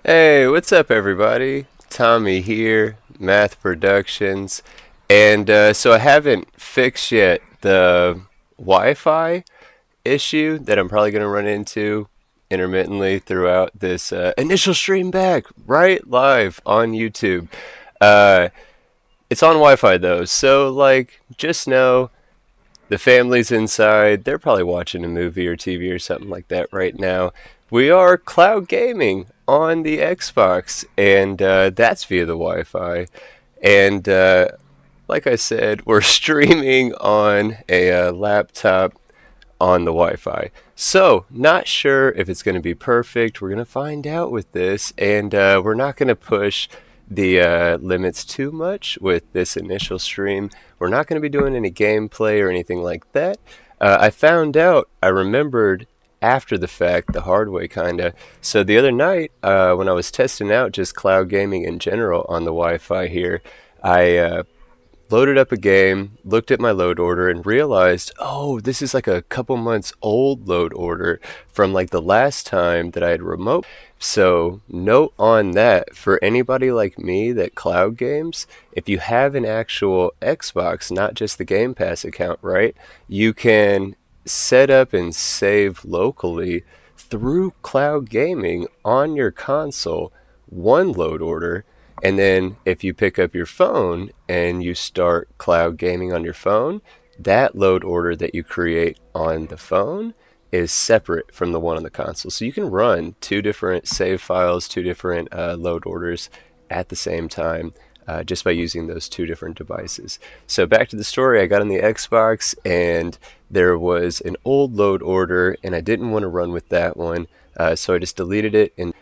Hey, what's up, everybody? Tommy here, Math Productions. And I haven't fixed yet the Wi Fi issue that I'm probably going to run into intermittently throughout this initial stream back, right live on YouTube. Uh, it's on Wi Fi though, so just know the family's inside. They're probably watching a movie or TV or something like that right now. We are cloud gaming on the Xbox, and that's via the Wi Fi. And like I said, we're streaming on a laptop on the Wi Fi. So, not sure if it's going to be perfect. We're going to find out with this, and we're not going to push the limits too much with this initial stream. We're not going to be doing any gameplay or anything like that. I found out, I remembered after the fact, the hard way kind of. So the other night, when I was testing out just cloud gaming in general on the Wi Fi here, I loaded up a game, looked at my load order, and realized, oh, this is like a couple months old load order from like the last time that I had remote. So, note on that for anybody like me that cloud games, if you have an actual Xbox, not just the Game Pass account, right? You can set up and save locally through cloud gaming on your console one load order, and then if you pick up your phone and you start cloud gaming on your phone, that load order that you create on the phone is separate from the one on the console. So you can run two different save files, two different load orders at the same time, just by using those two different devices. So back to the story, I got on the Xbox and there was an old load order and I didn't want to run with that one. So I just deleted it and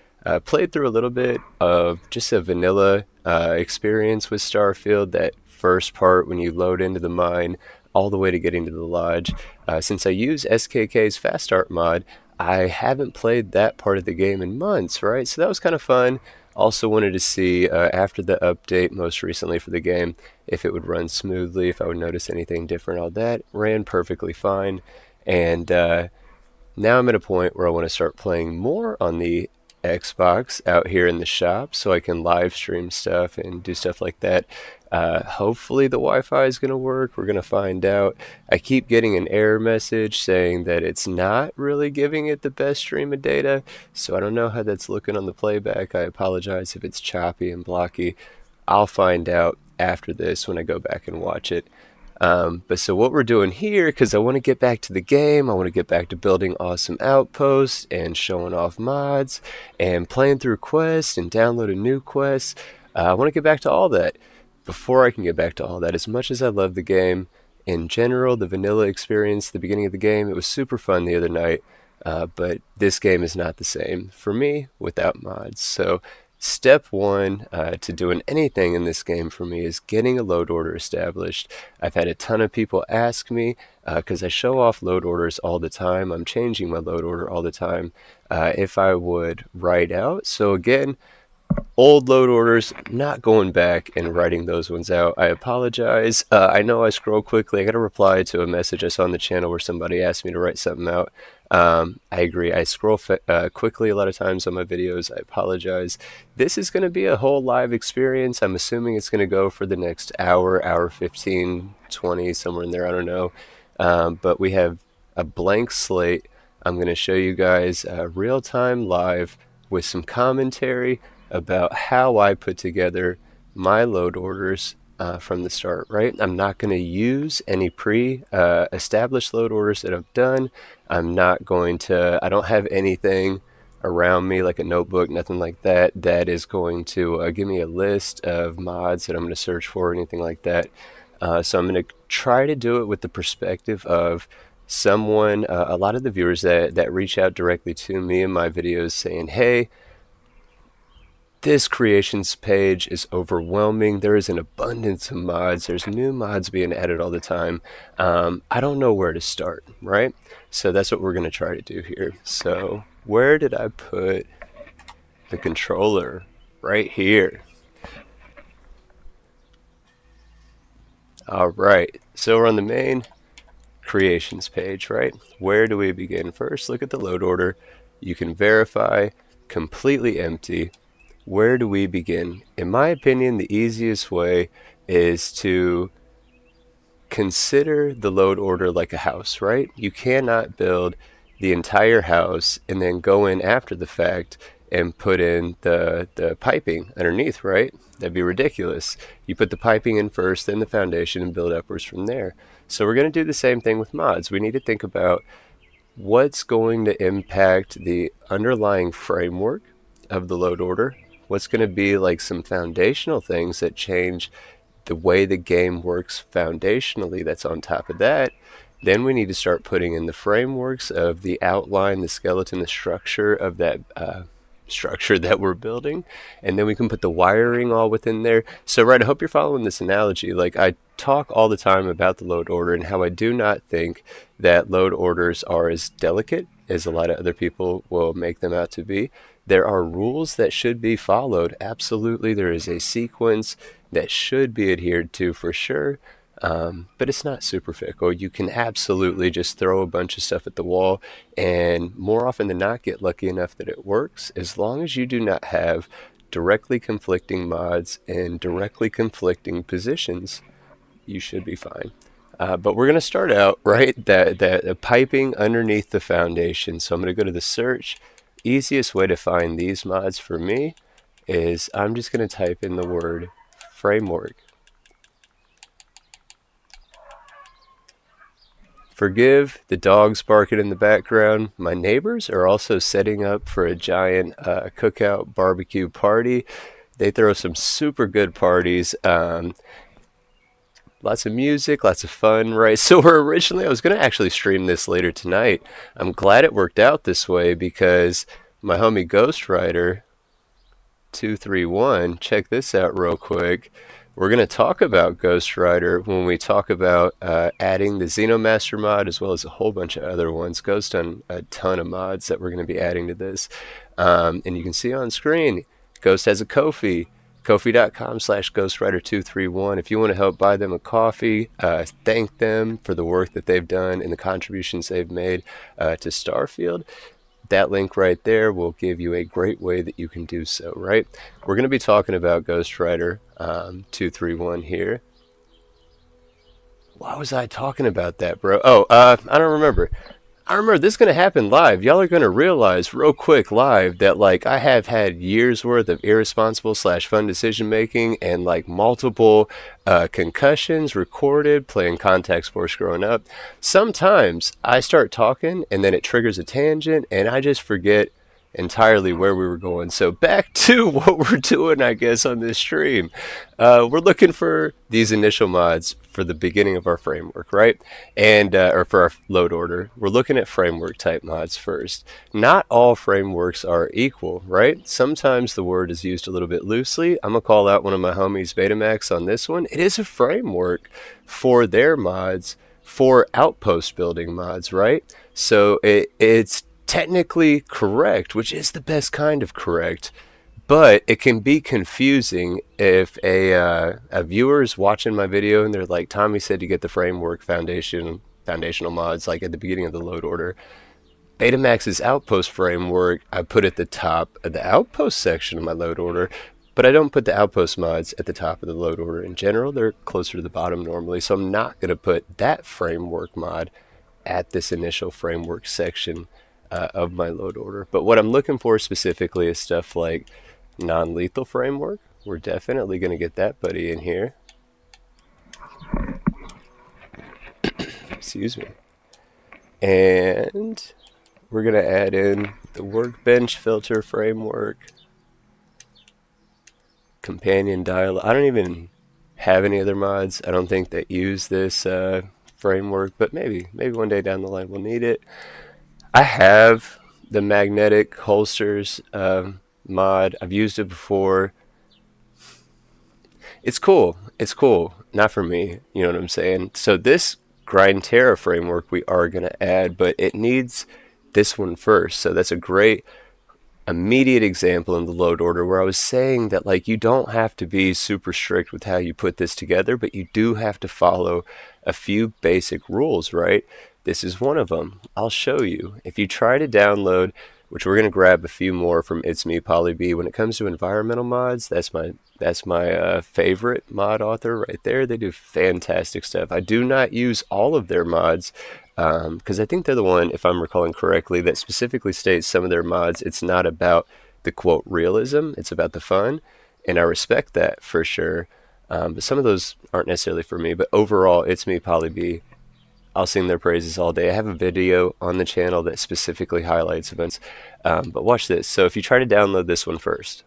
played through a little bit of just a vanilla experience with Starfield, that first part when you load into the mine all the way to getting to the lodge. Since I use SKK's Fast Start mod, I haven't played that part of the game in months, right? So that was kind of fun. Also wanted to see, after the update most recently for the game, if it would run smoothly, if I would notice anything different. All that ran perfectly fine. And now I'm at a point where I want to start playing more on the Xbox out here in the shop so I can live stream stuff and do stuff like that. Hopefully the Wi-Fi is going to work. We're going to find out. I keep getting an error message saying that it's not really giving it the best stream of data, so I don't know how that's looking on the playback. I apologize if it's choppy and blocky. I'll find out after this when I go back and watch it. But so what we're doing here, because I want to get back to the game, I want to get back to building awesome outposts and showing off mods and playing through quests and downloading new quests. I want to get back to all that. Before I can get back to all that, as much as I love the game in general, the vanilla experience, the beginning of the game, it was super fun the other night. But this game is not the same for me without mods. So step one to doing anything in this game for me is getting a load order established. I've had a ton of people ask me, because I show off load orders all the time, I'm changing my load order all the time, if I would write out. So again, old load orders, not going back and writing those ones out. I apologize. I know I scroll quickly. I got a reply to a message I saw on the channel where somebody asked me to write something out. I agree. I scroll quickly a lot of times on my videos. I apologize. This is going to be a whole live experience. I'm assuming it's going to go for the next hour 15, 20, somewhere in there. I don't know. But we have a blank slate. I'm going to show you guys real-time live with some commentary about how I put together my load orders from the start, right? I'm not going to use any pre-established load orders that I've done. I don't have anything around me like a notebook, nothing like that, that is going to give me a list of mods that I'm going to search for, anything like that. So I'm going to try to do it with the perspective of someone, a lot of the viewers that reach out directly to me in my videos saying, hey, this creations page is overwhelming. There is an abundance of mods. There's new mods being added all the time. I don't know where to start, right? So that's what we're going to try to do here. So where did I put the controller? Right here. All right. So we're on the main creations page, right? Where do we begin? First, look at the load order. You can verify completely empty. where do we begin? In my opinion, the easiest way is to consider the load order like a house, right? You cannot build the entire house and then go in after the fact and put in the piping underneath, right? That'd be ridiculous. You put the piping in first, then the foundation, and build upwards from there. So we're going to do the same thing with mods. We need to think about what's going to impact the underlying framework of the load order, what's going to be like some foundational things that change the way the game works foundationally that's on top of that. Then we need to start putting in the frameworks of the outline, the skeleton, the structure of that structure that we're building. And then we can put the wiring all within there. So, right, I hope you're following this analogy. Like, I talk all the time about the load order and how I do not think that load orders are as delicate as a lot of other people will make them out to be. There are rules that should be followed. Absolutely, there is a sequence that should be adhered to for sure. But it's not super fickle. You can absolutely just throw a bunch of stuff at the wall and more often than not get lucky enough that it works, as long as you do not have directly conflicting mods and directly conflicting positions. You should be fine. But we're going to start out, right, that piping underneath the foundation. So I'm going to go to the search. Easiest way to find these mods for me is I'm just going to type in the word framework. Forgive the dogs barking in the background. My neighbors are also setting up for a giant cookout barbecue party. They throw some super good parties. Lots of music, lots of fun, right? So I was going to actually stream this later tonight. I'm glad it worked out this way because my homie Ghostwriter 231, check this out real quick. We're going to talk about Ghostwriter when we talk about adding the Xenomaster mod as well as a whole bunch of other ones. Ghost done a ton of mods that we're going to be adding to this. And you can see on screen, Ghost has a Ko-fi. Ko-fi.com/Ghostwriter231. If you want to help buy them a coffee, thank them for the work that they've done and the contributions they've made to Starfield. That link right there will give you a great way that you can do so, right? We're going to be talking about Ghostwriter 231 here. Why was I talking about that, bro? Oh, I don't remember. I remember this is going to happen live. Y'all are going to realize real quick live that like I have had years worth of irresponsible / fun decision making and like multiple concussions recorded playing contact sports growing up. Sometimes I start talking and then it triggers a tangent and I just forget entirely where we were going. So back to what we're doing, I guess, on this stream. We're looking for these initial mods for the beginning of our framework, right? And or for our load order. We're looking at framework type mods first. Not all frameworks are equal, right? Sometimes the word is used a little bit loosely. I'm gonna call out one of my homies, Betamax, on this one. It is a framework for their mods, for outpost building mods, right? So it's technically correct, which is the best kind of correct, but it can be confusing if a viewer is watching my video and they're like, Tommy said to get the framework foundational mods like at the beginning of the load order. Betamax's outpost framework I put at the top of the outpost section of my load order, but I don't put the outpost mods at the top of the load order. In general, they're closer to the bottom normally, so I'm not going to put that framework mod at this initial framework section of my load order. But what I'm looking for specifically is stuff like non-lethal framework. We're definitely going to get that buddy in here. Excuse me. And we're going to add in the workbench filter framework, companion dialogue. I don't even have any other mods, I don't think, that use this framework, but maybe one day down the line we'll need it. I have the magnetic holsters mod. I've used it before. It's cool. It's cool. Not for me. You know what I'm saying? So this Grindterra framework we are going to add, but it needs this one first. So that's a great immediate example in the load order where I was saying that like you don't have to be super strict with how you put this together, but you do have to follow a few basic rules, right? This is one of them. I'll show you. If you try to download which we're going to grab a few more from It's Me Polly B. When it comes to environmental mods, that's my favorite mod author right there. They do fantastic stuff. I do not use all of their mods because I think they're the one, if I'm recalling correctly, that specifically states some of their mods. It's not about the quote realism; it's about the fun, and I respect that for sure. But some of those aren't necessarily for me. But overall, It's Me Polly B. I'll sing their praises all day. I have a video on the channel that specifically highlights events. But watch this. So if you try to download this one first,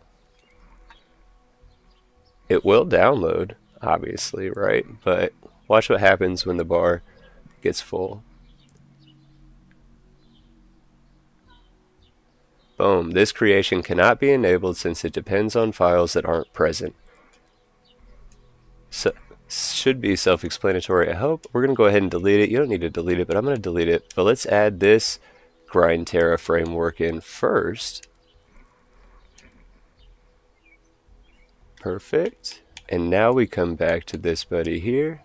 it will download, obviously, right? But watch what happens when the bar gets full. Boom. This creation cannot be enabled since it depends on files that aren't present. So should be self-explanatory, I hope. We're going to go ahead and delete it. You don't need to delete it, but I'm going to delete it. But let's add this Grind Terra framework in first. Perfect. And now we come back to this buddy here.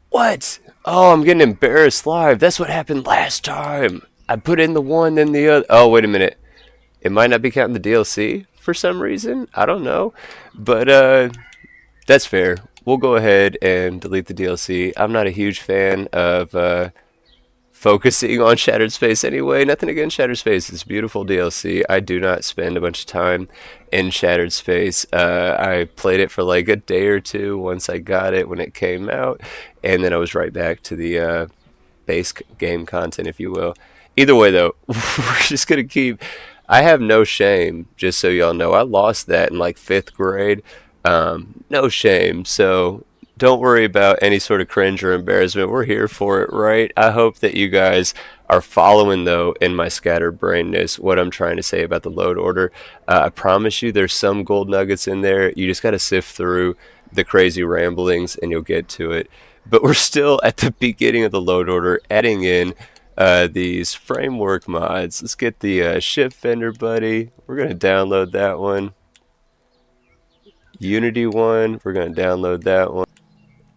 What? Oh, I'm getting embarrassed live. That's what happened last time. I put in the one, then the other. Oh, wait a minute. It might not be counting the DLC for some reason. I don't know. But that's fair. We'll go ahead and delete the DLC. I'm not a huge fan of focusing on Shattered Space anyway. Nothing against Shattered Space. It's beautiful DLC. I do not spend a bunch of time in Shattered Space. I played it for like a day or two once I got it when it came out, and then I was right back to the base game content, if you will. Either way, though, we're just going to keep... I have no shame, just so y'all know. I lost that in like 5th grade. No shame, so don't worry about any sort of cringe or embarrassment. We're here for it, right? I hope that you guys are following, though, in my scatterbrainness, what I'm trying to say about the load order. I promise you there's some gold nuggets in there. You just got to sift through the crazy ramblings and you'll get to it. But we're still at the beginning of the load order, adding in these framework mods. Let's get the ship vendor buddy. We're going to download that one. Unity one, we're going to download that one.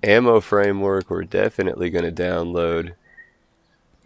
Ammo framework, we're definitely going to download.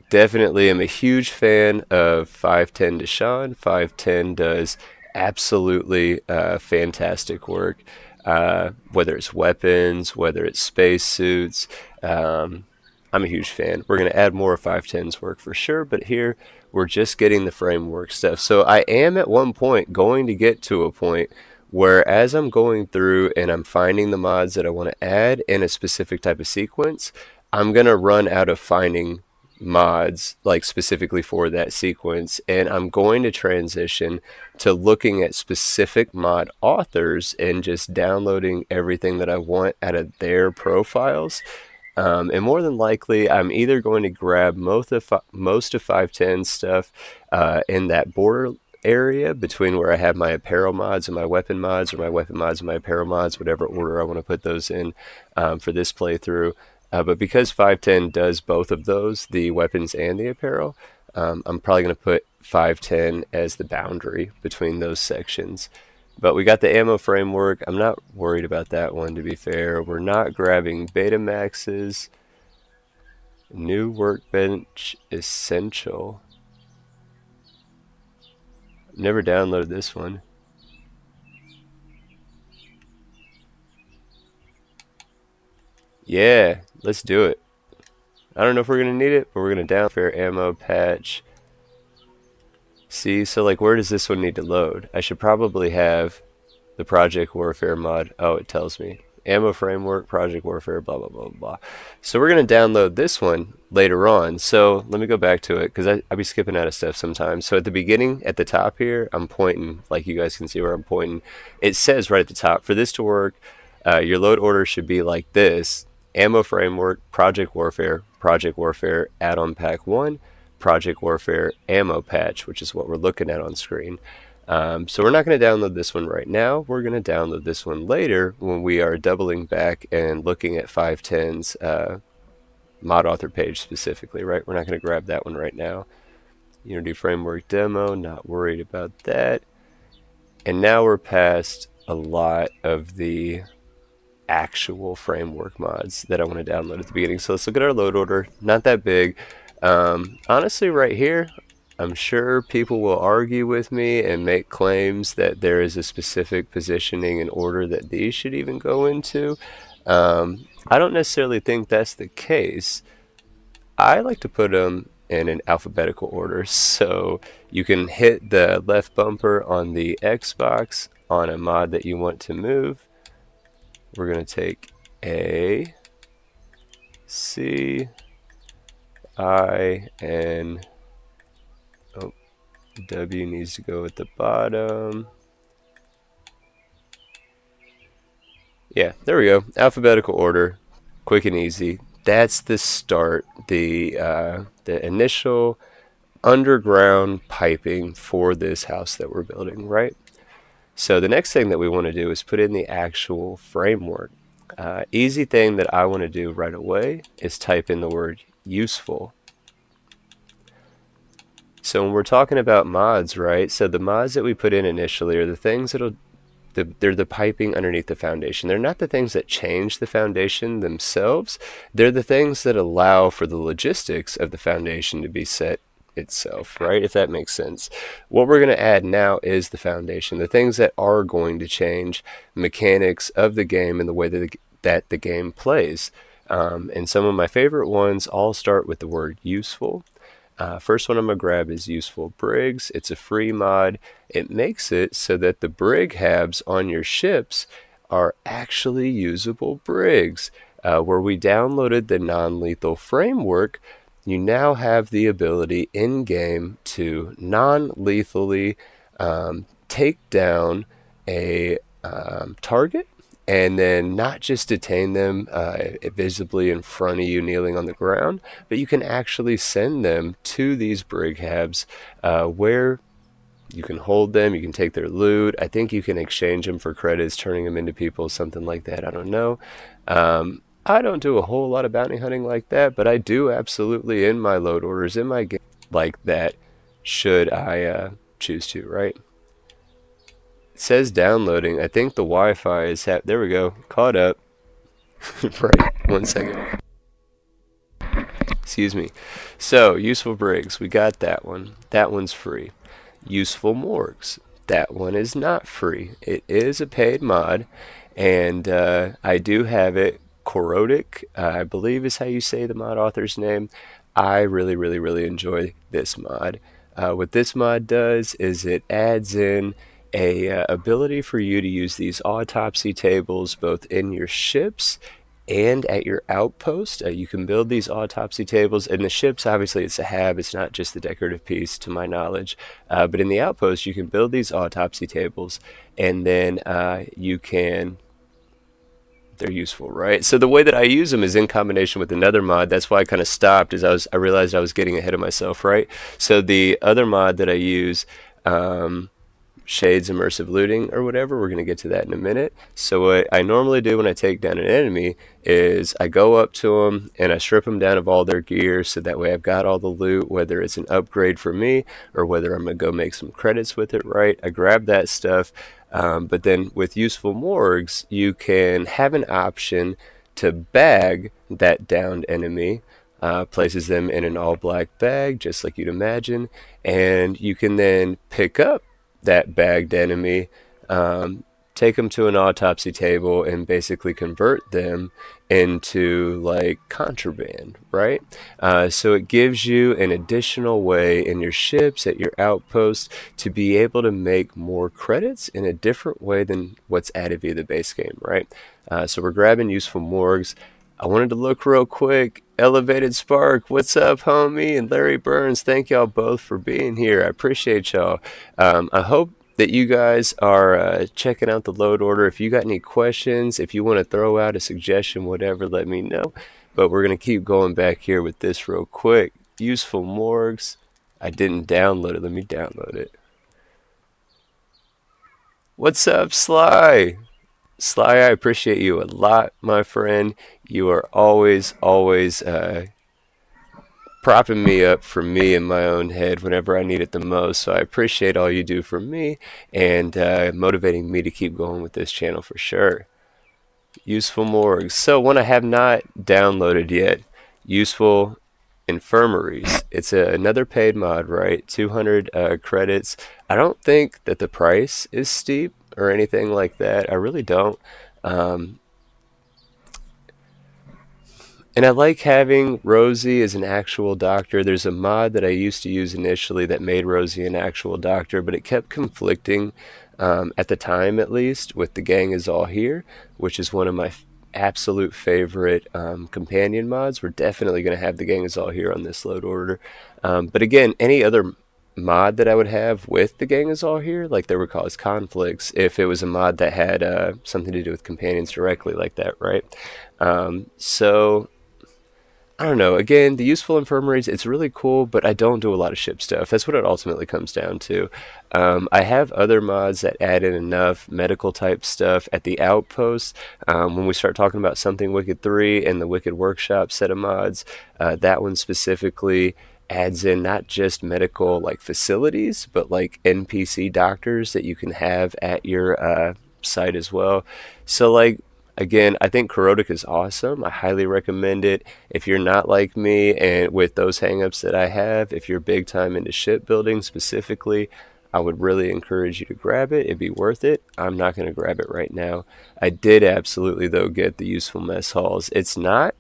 Definitely am a huge fan of 510 Deshawn. 510 does absolutely fantastic work. Whether it's weapons, whether it's spacesuits, I'm a huge fan. We're going to add more of 510's work for sure, but here we're just getting the framework stuff. So I am at one point going to get to a point where as I'm going through and I'm finding the mods that I want to add in a specific type of sequence, I'm going to run out of finding mods like specifically for that sequence, and I'm going to transition to looking at specific mod authors and just downloading everything that I want out of their profiles. And more than likely, I'm either going to grab most of 510 stuff in that border area between where I have my apparel mods and my weapon mods, or my weapon mods and my apparel mods, whatever order I want to put those in for this playthrough. But because 510 does both of those, the weapons and the apparel, I'm probably going to put 510 as the boundary between those sections. But we got the ammo framework. I'm not worried about that one, to be fair. We're not grabbing Betamaxes. New workbench essential. Never downloaded this one. Yeah, let's do it. I don't know if we're going to need it, but we're going to download fair ammo patch. See, so like where does this one need to load? I should probably have the Project Warfare mod. Oh, it tells me. Ammo framework, Project Warfare, blah, blah, blah, blah. So we're going to download this one later on. So let me go back to it because I be skipping out of stuff sometimes. So at the beginning, at the top here, I'm pointing, like you guys can see where I'm pointing. It says right at the top, for this to work, your load order should be like this. Ammo framework, Project Warfare, add-on pack 1, Project Warfare ammo patch, which is what we're looking at on screen. So we're not going to download this one right now. We're going to download this one later when we are doubling back and looking at 510's mod author page specifically, right? We're not going to grab that one right now. Unity framework demo, not worried about that. And now we're past a lot of the actual framework mods that I want to download at the beginning. So let's look at our load order. Not that big. Honestly, right here, I'm sure people will argue with me and make claims that there is a specific positioning and order that these should even go into. I don't necessarily think that's the case. I like to put them in an alphabetical order. So you can hit the left bumper on the Xbox on a mod that you want to move. We're going to take A, C, I, N. Oh, W needs to go at the bottom. Yeah, there we go. Alphabetical order, quick and easy. That's the start, the initial underground piping for this house that we're building, right? So the next thing that we want to do is put in the actual framework. Easy thing that I want to do right away is type in the word useful. So when we're talking about mods, right? So the mods that we put in initially are the things that'll they're the piping underneath the foundation. They're not the things that change the foundation themselves. They're the things that allow for the logistics of the foundation to be set itself, right? If that makes sense. What we're going to add now is the foundation, the things that are going to change mechanics of the game and the way that the game plays. And some of my favorite ones all start with the word useful. First one I'm going to grab is Useful Brigs. It's a free mod. It makes it so that the brig habs on your ships are actually usable brigs. Where we downloaded the non-lethal framework, you now have the ability in-game to non-lethally take down a target and then not just detain them visibly in front of you kneeling on the ground, but you can actually send them to these brig habs where you can hold them, you can take their loot. I think you can exchange them for credits, turning them into people, something like that. I don't know. I don't do a whole lot of bounty hunting like that, but I do absolutely in my load orders, in my game like that, should I choose to, right? It says downloading. I think the Wi-Fi is there we go, caught up. Right, 1 second. Excuse me. So, Useful Brigs, we got that one. That one's free. Useful Morgues, that one is not free. It is a paid mod, and I do have it. Korodic, I believe is how you say the mod author's name. I really, really, really enjoy this mod. What this mod does is it adds in a ability for you to use these autopsy tables both in your ships and at your outpost. You can build these autopsy tables. In the ships, obviously, it's a hab. It's not just the decorative piece, to my knowledge. But in the outpost, you can build these autopsy tables, and then you can... They're useful, right? So the way that I use them is in combination with another mod. That's why I kind of stopped, is I realized I was getting ahead of myself, right? So the other mod that I use... Shades Immersive Looting or whatever. We're going to get to that in a minute. So what I normally do when I take down an enemy is I go up to them and I strip them down of all their gear, so that way I've got all the loot, whether it's an upgrade for me or whether I'm going to go make some credits with it, right? I grab that stuff. But then with Useful Morgues, you can have an option to bag that downed enemy. Places them in an all black bag, just like you'd imagine, and you can then pick up that bagged enemy, take them to an autopsy table, and basically convert them into like contraband, right? So it gives you an additional way in your ships, at your outposts, to be able to make more credits in a different way than what's added via the base game, right? So we're grabbing Useful Morgues. I wanted to look real quick. Elevated Spark, what's up, homie? And Larry Burns, thank y'all both for being here. I appreciate y'all. I hope that you guys are checking out the load order. If you got any questions, if you want to throw out a suggestion, whatever, let me know. But we're going to keep going back here with this real quick. Useful Morgues. I didn't download it. Let me download it. What's up, Sly? Sly, I appreciate you a lot, my friend. You are always propping me up for me in my own head whenever I need it the most. So I appreciate all you do for me and motivating me to keep going with this channel for sure. Useful morgues. So one I have not downloaded yet. Useful infirmaries. It's another paid mod, right? 200 credits. I don't think that the price is steep or anything like that. I really don't. Um, And I like having Rosie as an actual doctor. There's a mod that I used to use initially that made Rosie an actual doctor, but it kept conflicting, at the time at least, with The Gang Is All Here, which is one of my absolute favorite companion mods. We're definitely going to have The Gang Is All Here on this load order. But again, any other mod that I would have with The Gang Is All Here, like there would cause conflicts if it was a mod that had something to do with companions directly like that, right? So I don't know. Again, the useful infirmaries, it's really cool, but I don't do a lot of ship stuff. That's what it ultimately comes down to. I have other mods that add in enough medical type stuff at the outpost. When we start talking about something Wicked 3 and the Wicked Workshop set of mods, that one specifically adds in not just medical like facilities, but like NPC doctors that you can have at your site as well. So like again, I think Corodic is awesome. I highly recommend it. If you're not like me and with those hangups that I have, if you're big time into shipbuilding specifically, I would really encourage you to grab it. It'd be worth it. I'm not going to grab it right now. I did absolutely, though, get the useful mess halls. It's not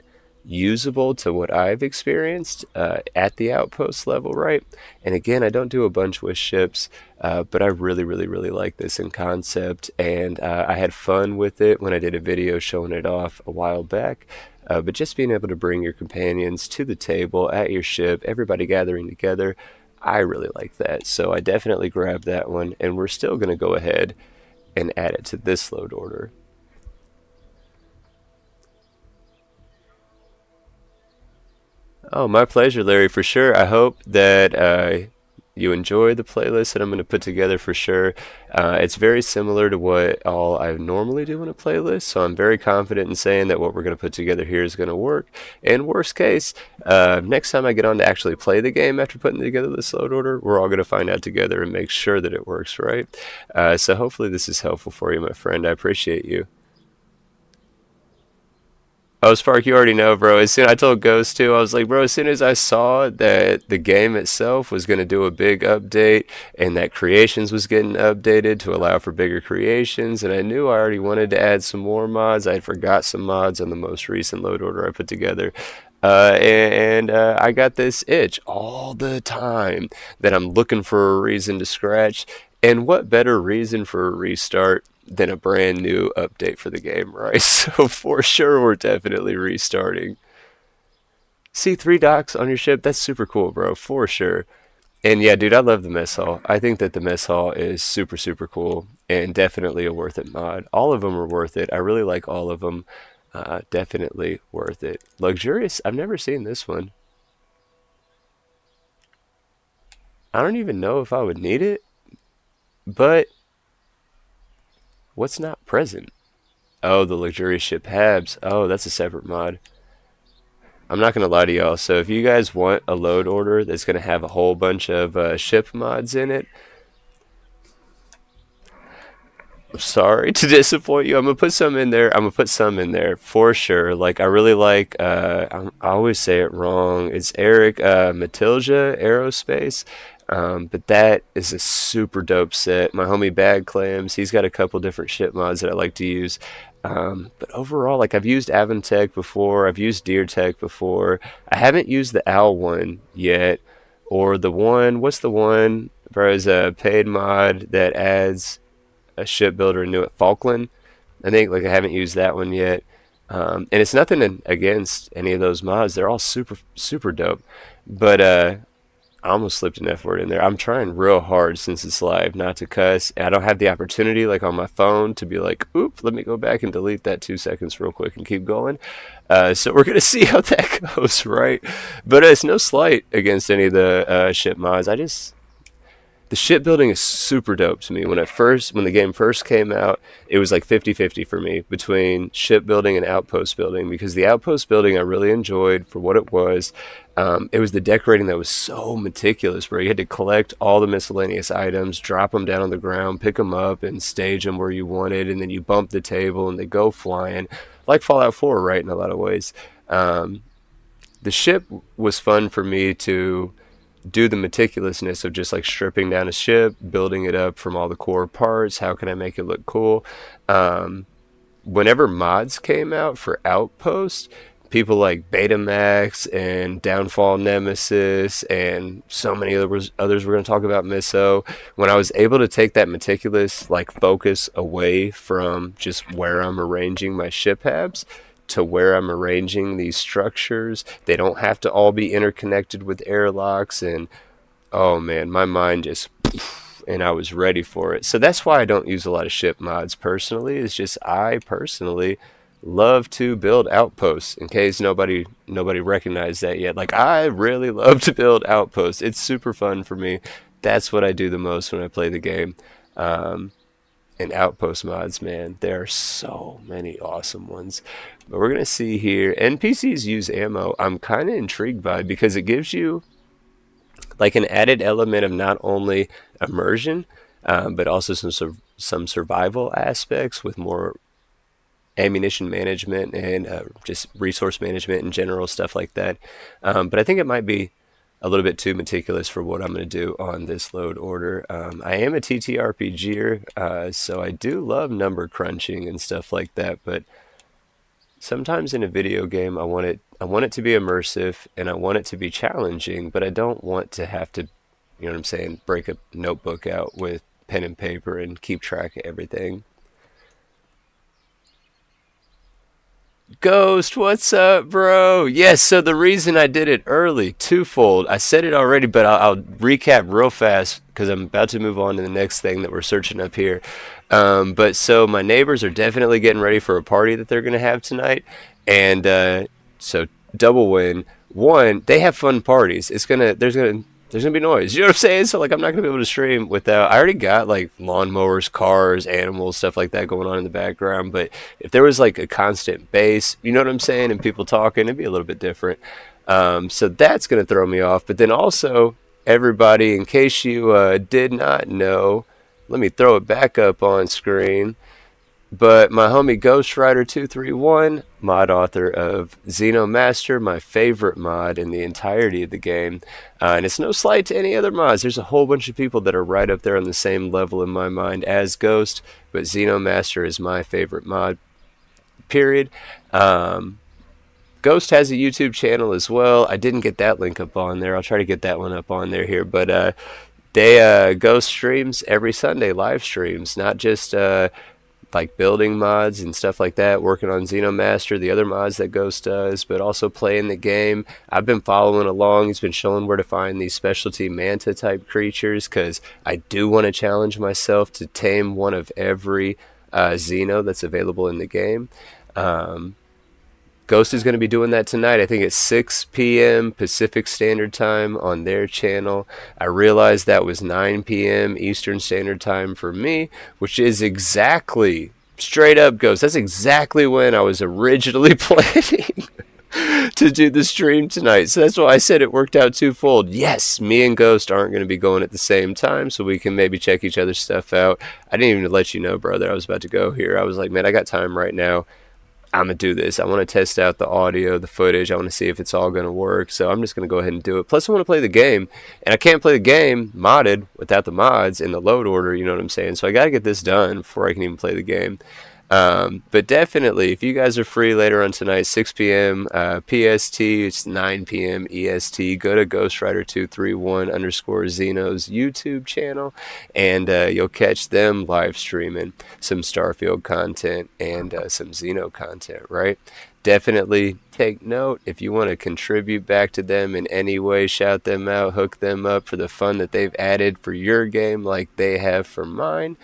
usable to what I've experienced at the outpost level, right? And again, I don't do a bunch with ships, but I really, really, really like this in concept, and I had fun with it when I did a video showing it off a while back. But just being able to bring your companions to the table at your ship, everybody gathering together, I really like that. So I definitely grabbed that one, and we're still going to go ahead and add it to this load order. Oh, my pleasure, Larry, for sure. I hope that you enjoy the playlist that I'm going to put together for sure. It's very similar to what all I normally do in a playlist, so I'm very confident in saying that what we're going to put together here is going to work. And worst case, next time I get on to actually play the game after putting together this load order, we're all going to find out together and make sure that it works, right? So hopefully this is helpful for you, my friend. I appreciate you. Oh, Spark, you already know, bro. As soon I told Ghost too, I was like, bro, as soon as I saw that the game itself was going to do a big update and that creations was getting updated to allow for bigger creations, and I knew I already wanted to add some more mods. I had forgot some mods on the most recent load order I put together. And I got this itch all the time that I'm looking for a reason to scratch. And what better reason for a restart than a brand new update for the game, right? So for sure, we're definitely restarting. See, three docks on your ship, that's super cool, bro, for sure. And yeah, dude, I love the mess hall. I think that the mess hall is super, super cool and definitely a worth it mod. All of them are worth it. I really like all of them. Definitely worth it. Luxurious, I've never seen this one. I don't even know if I would need it, but what's not present? Oh, the luxurious ship Habs. Oh, that's a separate mod. I'm not gonna lie to y'all. So if you guys want a load order that's gonna have a whole bunch of ship mods in it, I'm sorry to disappoint you. I'm gonna put some in there. I'm gonna put some in there for sure. Like I really like. I always say it wrong. It's Eric Matilda Aerospace. But that is a super dope set. My homie Bad Clams, he's got a couple different ship mods that I like to use. But overall, like I've used Avantech before, I've used Deer Tech before. I haven't used the Owl one yet, or the one. What's the one? Bro, is a paid mod that adds a shipbuilder into it. Falkland, I think. Like I haven't used that one yet. And it's nothing against any of those mods. They're all super super dope. But I almost slipped an F word in there. I'm trying real hard since it's live not to cuss. I don't have the opportunity like on my phone to be like, oop, let me go back and delete that 2 seconds real quick and keep going. So we're going to see how that goes, right? But it's no slight against any of the ship mods. the shipbuilding is super dope to me. When the game first came out, it was like 50-50 for me between shipbuilding and outpost building, because the outpost building I really enjoyed for what it was. It was the decorating that was so meticulous, where you had to collect all the miscellaneous items, drop them down on the ground, pick them up, and stage them where you wanted, and then you bump the table and they go flying, like Fallout 4, right? In a lot of ways, the ship was fun for me to do the meticulousness of just like stripping down a ship, building it up from all the core parts. How can I make it look cool? Um, Whenever mods came out for Outpost, people like Betamax and Downfall Nemesis and so many others we're going to talk about, Miso. When I was able to take that meticulous like focus away from just where I'm arranging my ship habs to where I'm arranging these structures, they don't have to all be interconnected with airlocks. And oh man, my mind just and I was ready for it. So that's why I don't use a lot of ship mods personally. It's just I personally love to build outposts. In case nobody recognized that yet, like I really love to build outposts. It's super fun for me. That's what I do the most when I play the game. Um, and outpost mods, man, there are so many awesome ones. But we're gonna see here. NPCs use ammo. I'm kind of intrigued by it because it gives you like an added element of not only immersion, but also some survival aspects with more ammunition management and just resource management in general, stuff like that. But I think it might be a little bit too meticulous for what I'm going to do on this load order. I am a TTRPGer, so I do love number crunching and stuff like that, but sometimes in a video game I want it to be immersive and I want it to be challenging, but I don't want to have to, you know what I'm saying, break a notebook out with pen and paper and keep track of everything. Ghost, what's up, bro? Yes, so the reason I did it early, twofold. I said it already, but I'll recap real fast because I'm about to move on to the next thing that we're searching up here. But so my neighbors are definitely getting ready for a party that they're going to have tonight. And so double win. One, they have fun parties. There's gonna be noise. You know what I'm saying? So like I'm not gonna be able to stream without. I already got like lawnmowers, cars, animals, stuff like that going on in the background. But if there was like a constant bass, you know what I'm saying, and people talking, it'd be a little bit different. So that's gonna throw me off. But then also, everybody, in case you did not know, let me throw it back up on screen. But my homie Ghostwriter231, mod author of Xenomaster, my favorite mod in the entirety of the game. And it's no slight to any other mods. There's a whole bunch of people that are right up there on the same level in my mind as Ghost, but Xenomaster is my favorite mod, period. Um, Ghost has a YouTube channel as well. I didn't get that link up on there. I'll try to get that one up on there here. But they Ghost streams every Sunday, live streams, not just like building mods and stuff like that, working on Xenomaster, the other mods that Ghost does, but also playing the game. I've been following along. He's been showing where to find these specialty manta type creatures because I do want to challenge myself to tame one of every Xeno that's available in the game. Um, Ghost is going to be doing that tonight. I think it's 6 p.m. Pacific Standard Time on their channel. I realized that was 9 p.m. Eastern Standard Time for me, which is exactly, straight up Ghost, that's exactly when I was originally planning to do the stream tonight. So that's why I said it worked out twofold. Yes, me and Ghost aren't going to be going at the same time, so we can maybe check each other's stuff out. I didn't even let you know, brother, I was about to go here. I was like, man, I got time right now. I'm gonna do this. I want to test out the audio, the footage. I want to see if it's all gonna work. So I'm just gonna go ahead and do it. Plus, I want to play the game, and I can't play the game modded without the mods in the load order. You know what I'm saying? So I gotta get this done before I can even play the game. But definitely, if you guys are free later on tonight, 6 p.m. PST, it's 9 p.m. EST, go to Ghostwriter231 underscore Xeno's YouTube channel, and you'll catch them live streaming some Starfield content and some Xeno content, right? Definitely take note. If you want to contribute back to them in any way, shout them out, hook them up for the fun that they've added for your game like they have for mine.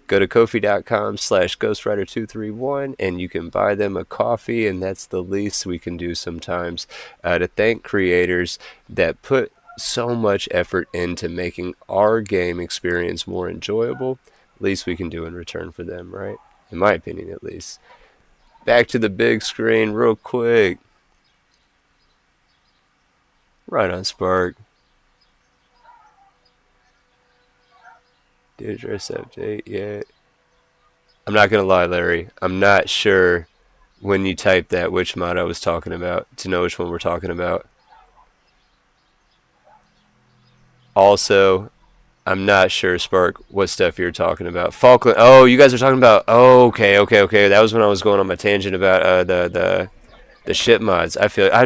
Go to kofi.com/ghostwriter231 and you can buy them a coffee, and that's the least we can do sometimes to thank creators that put so much effort into making our game experience more enjoyable. Least we can do in return for them, right? In my opinion, at least. Back to the big screen, real quick. Right on, Spark. Did address update yet? I'm not gonna lie, Larry. I'm not sure when you typed that which mod I was talking about to know which one we're talking about. Also, I'm not sure, Spark, what stuff you're talking about. Falkland. Oh, you guys are talking about. Oh, okay, okay, okay. That was when I was going on my tangent about the ship mods.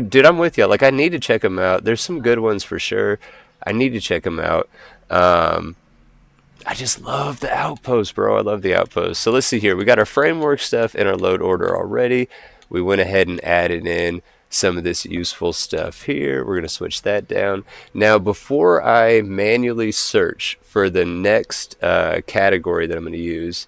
Dude, I'm with you. Like, I need to check them out. There's some good ones for sure. I need to check them out. Um, I just love the outpost, bro. I love the outpost. So let's see here. We got our framework stuff in our load order already. We went ahead and added in some of this useful stuff here. We're going to switch that down. Now, before I manually search for the next category that I'm going to use,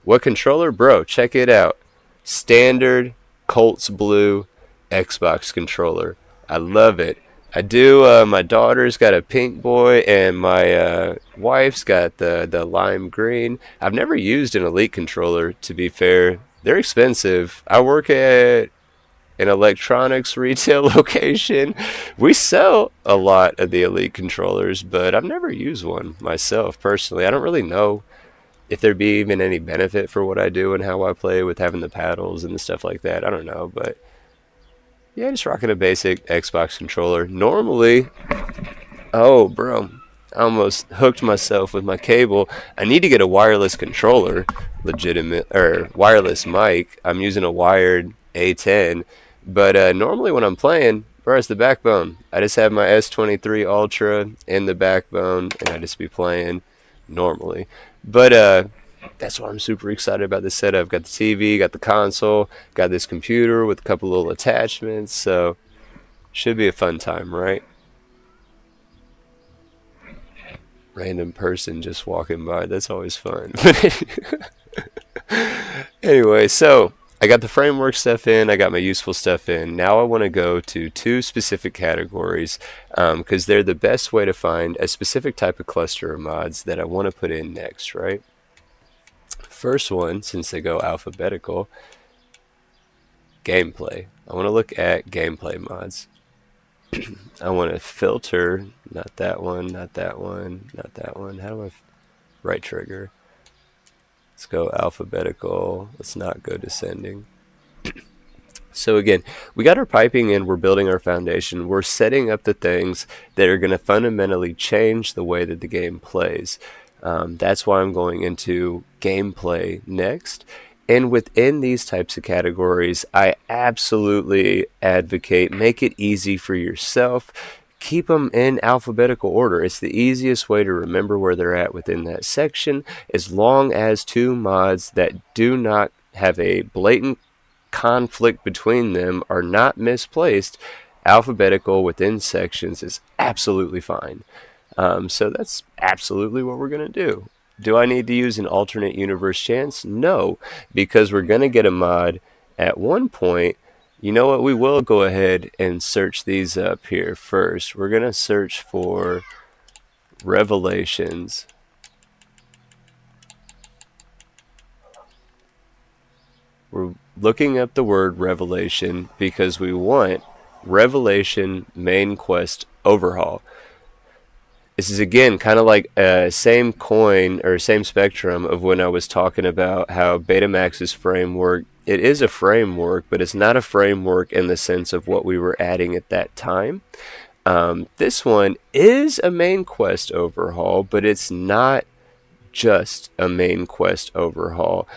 what controller? Bro, check it out. Standard Colts Blue Xbox controller. I love it. I do. My daughter's got a pink boy, and my wife's got the lime green. I've never used an Elite controller, to be fair. They're expensive. I work at an electronics retail location. We sell a lot of the Elite controllers, but I've never used one myself personally. I don't really know if there'd be even any benefit for what I do and how I play with having the paddles and the stuff like that. I don't know, but yeah, just rocking a basic Xbox controller. Normally, oh, bro, I almost hooked myself with my cable. I need to get a wireless controller, legitimate, or wireless mic. I'm using a wired A10, but normally when I'm playing, bro, it's the backbone. I just have my S23 Ultra in the backbone, and I just be playing normally. But that's why I'm super excited about this setup. Got the TV, got the console, got this computer with a couple little attachments, so should be a fun time, right? Random person just walking by, that's always fun. Anyway, so I got the framework stuff in, I got my useful stuff in. Now I want to go to two specific categories because they're the best way to find a specific type of cluster of mods that I want to put in next, right? First one, since they go alphabetical, gameplay. I want to look at gameplay mods. I want to filter, not that one, not that one, not that one. How do I right trigger? Let's go alphabetical. Let's not go descending. So again, we got our piping in, we're building our foundation, we're setting up the things that are going to fundamentally change the way that the game plays. That's why I'm going into gameplay next. And within these types of categories, I absolutely advocate make it easy for yourself. Keep them in alphabetical order. It's the easiest way to remember where they're at within that section, as long as two mods that do not have a blatant conflict between them are not misplaced. Alphabetical within sections is absolutely fine. So that's absolutely what we're going to do. Do I need to use an alternate universe chance? No, because we're going to get a mod at one point. You know what? We will go ahead and search these up here first. We're going to search for Revelations. We're looking up the word Revelation because we want Revelation main quest overhaul. This is again kind of like same coin or same spectrum of when I was talking about how Betamax's framework. It is a framework, but it's not a framework in the sense of what we were adding at that time. This one is a main quest overhaul, but it's not just a main quest overhaul.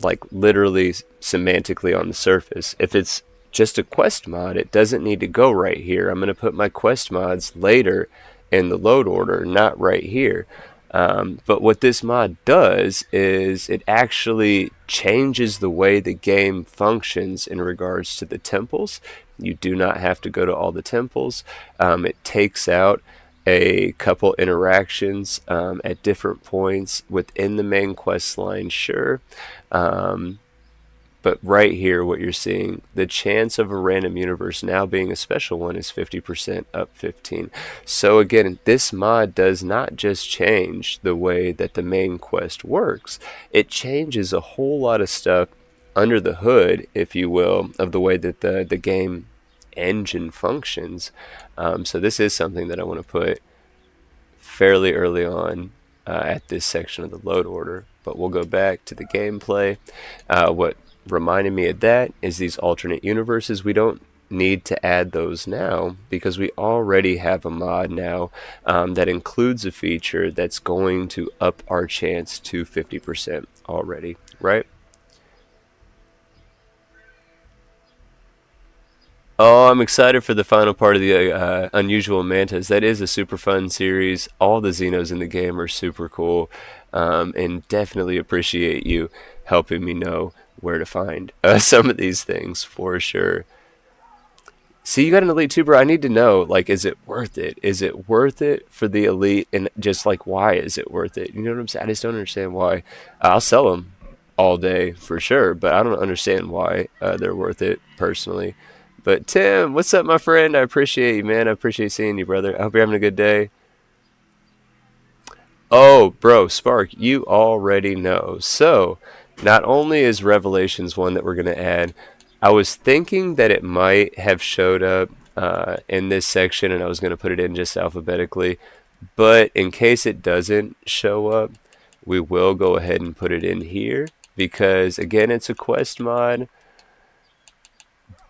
Like literally semantically on the surface. If it's just a quest mod, it doesn't need to go right here. I'm going to put my quest mods later in the load order, not right here. But what this mod does is it actually changes the way the game functions in regards to the temples. You do not have to go to all the temples. It takes out a couple interactions at different points within the main quest line, sure. But right here, what you're seeing, the chance of a random universe now being a special one is 50% up 15. So again, this mod does not just change the way that the main quest works, it changes a whole lot of stuff under the hood, if you will, of the way that the game engine functions. So this is something that I want to put fairly early on at this section of the load order. But we'll go back to the gameplay. What reminded me of that is these alternate universes. We don't need to add those now because we already have a mod now that includes a feature that's going to up our chance to 50% already, right? Oh, I'm excited for the final part of the Unusual Mantas. That is a super fun series. All the Xenos in the game are super cool, and definitely appreciate you helping me know where to find some of these things for sure. See, you got an elite too, bro. I need to know, like, is it worth it? Is it worth it for the elite? And just like, why is it worth it? You know what I'm saying? I just don't understand why. I'll sell them all day for sure, but I don't understand why they're worth it personally. But Tim, what's up, my friend? I appreciate you, man. I appreciate seeing you, brother. I hope you're having a good day. Oh, bro, Spark, you already know. So, not only is Revelations one that we're going to add, I was thinking that it might have showed up in this section and I was going to put it in just alphabetically. But in case it doesn't show up, we will go ahead and put it in here because, again, it's a quest mod,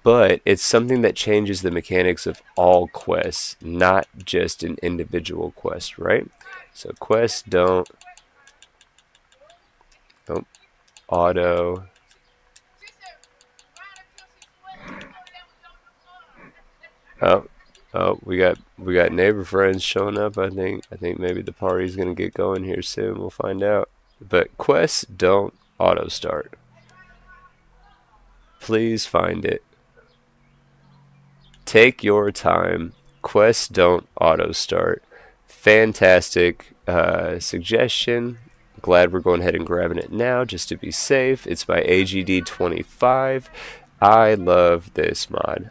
but it's something that changes the mechanics of all quests, not just an individual quest, right? So quests don't auto. Oh, oh, we got neighbor friends showing up. I think maybe the party's gonna get going here soon. We'll find out. But quests don't auto start. Please find it. Take your time. Quests don't auto start. Fantastic suggestion. Glad we're going ahead and grabbing it now just to be safe. It's by AGD25. I love this mod.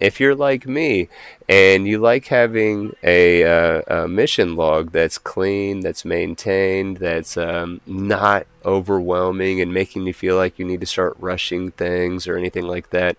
If you're like me and you like having a mission log that's clean, that's maintained, that's not overwhelming and making you feel like you need to start rushing things or anything like that,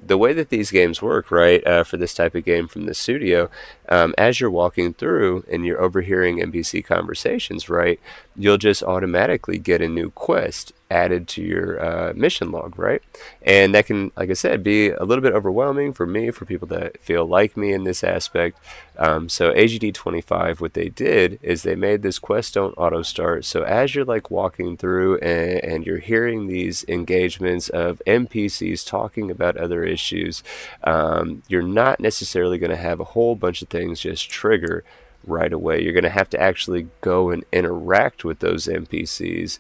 the way that these games work, right, for this type of game from the studio, as you're walking through and you're overhearing NPC conversations, right, you'll just automatically get a new quest added to your mission log, right? And that can, like I said, be a little bit overwhelming for me, for people that feel like me in this aspect. So AGD25, what they did is they made this quest don't auto start. So as you're like walking through and you're hearing these engagements of NPCs talking about other issues, you're not necessarily going to have a whole bunch of things just trigger right away. You're going to have to actually go and interact with those NPCs,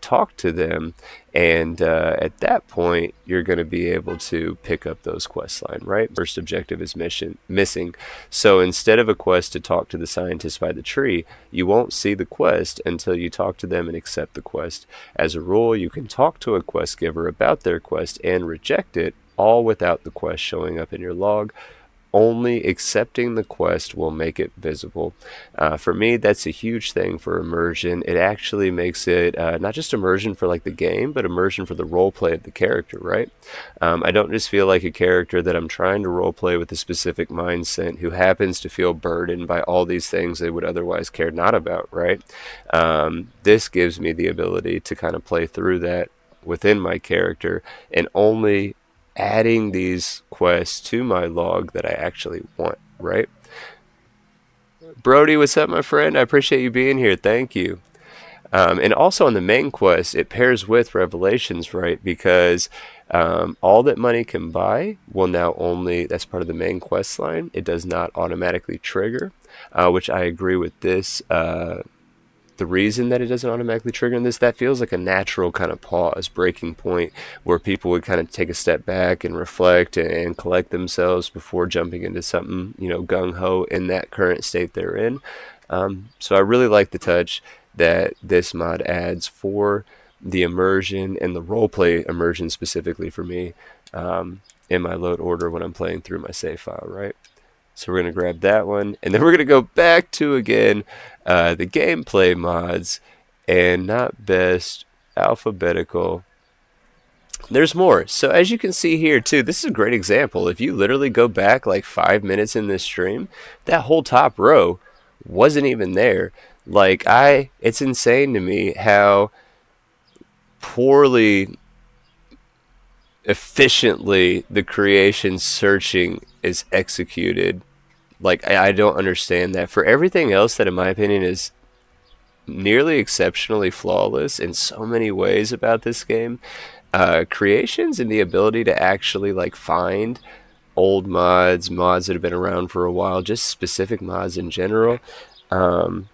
talk to them, and at that point, you're going to be able to pick up those quest line, right? First objective is mission missing. So instead of a quest to talk to the scientist by the tree, you won't see the quest until you talk to them and accept the quest. As a rule, you can talk to a quest giver about their quest and reject it, all without the quest showing up in your log. Only accepting the quest will make it visible. For me, that's a huge thing for immersion. It actually makes it not just immersion for like the game, but immersion for the role play of the character, right? I don't just feel like a character that I'm trying to role play with a specific mindset who happens to feel burdened by all these things they would otherwise care not about, right? This gives me the ability to kind of play through that within my character and only adding these quests to my log that I actually want, right? Brody, what's up, my friend? I appreciate you being here. Thank you. And also on the main quest, it pairs with Revelations, right? Because all that money can buy will now only, that's part of the main quest line. It does not automatically trigger, which I agree with this. The reason that it doesn't automatically trigger in this, that feels like a natural kind of pause, breaking point where people would kind of take a step back and reflect and collect themselves before jumping into something, gung ho in that current state they're in. So I really like the touch that this mod adds for the immersion and the roleplay immersion specifically for me in my load order when I'm playing through my save file, right? So we're going to grab that one, and then we're going to go back to, again, the gameplay mods, and not best, alphabetical. There's more. So as you can see here too, this is a great example. If you literally go back like 5 minutes in this stream, that whole top row wasn't even there. Like it's insane to me how poorly efficiently the creation searching is executed. Like I don't understand that. For everything else that in my opinion is nearly exceptionally flawless in so many ways about this game, creations and the ability to actually like find old mods that have been around for a while, just specific mods in general, um,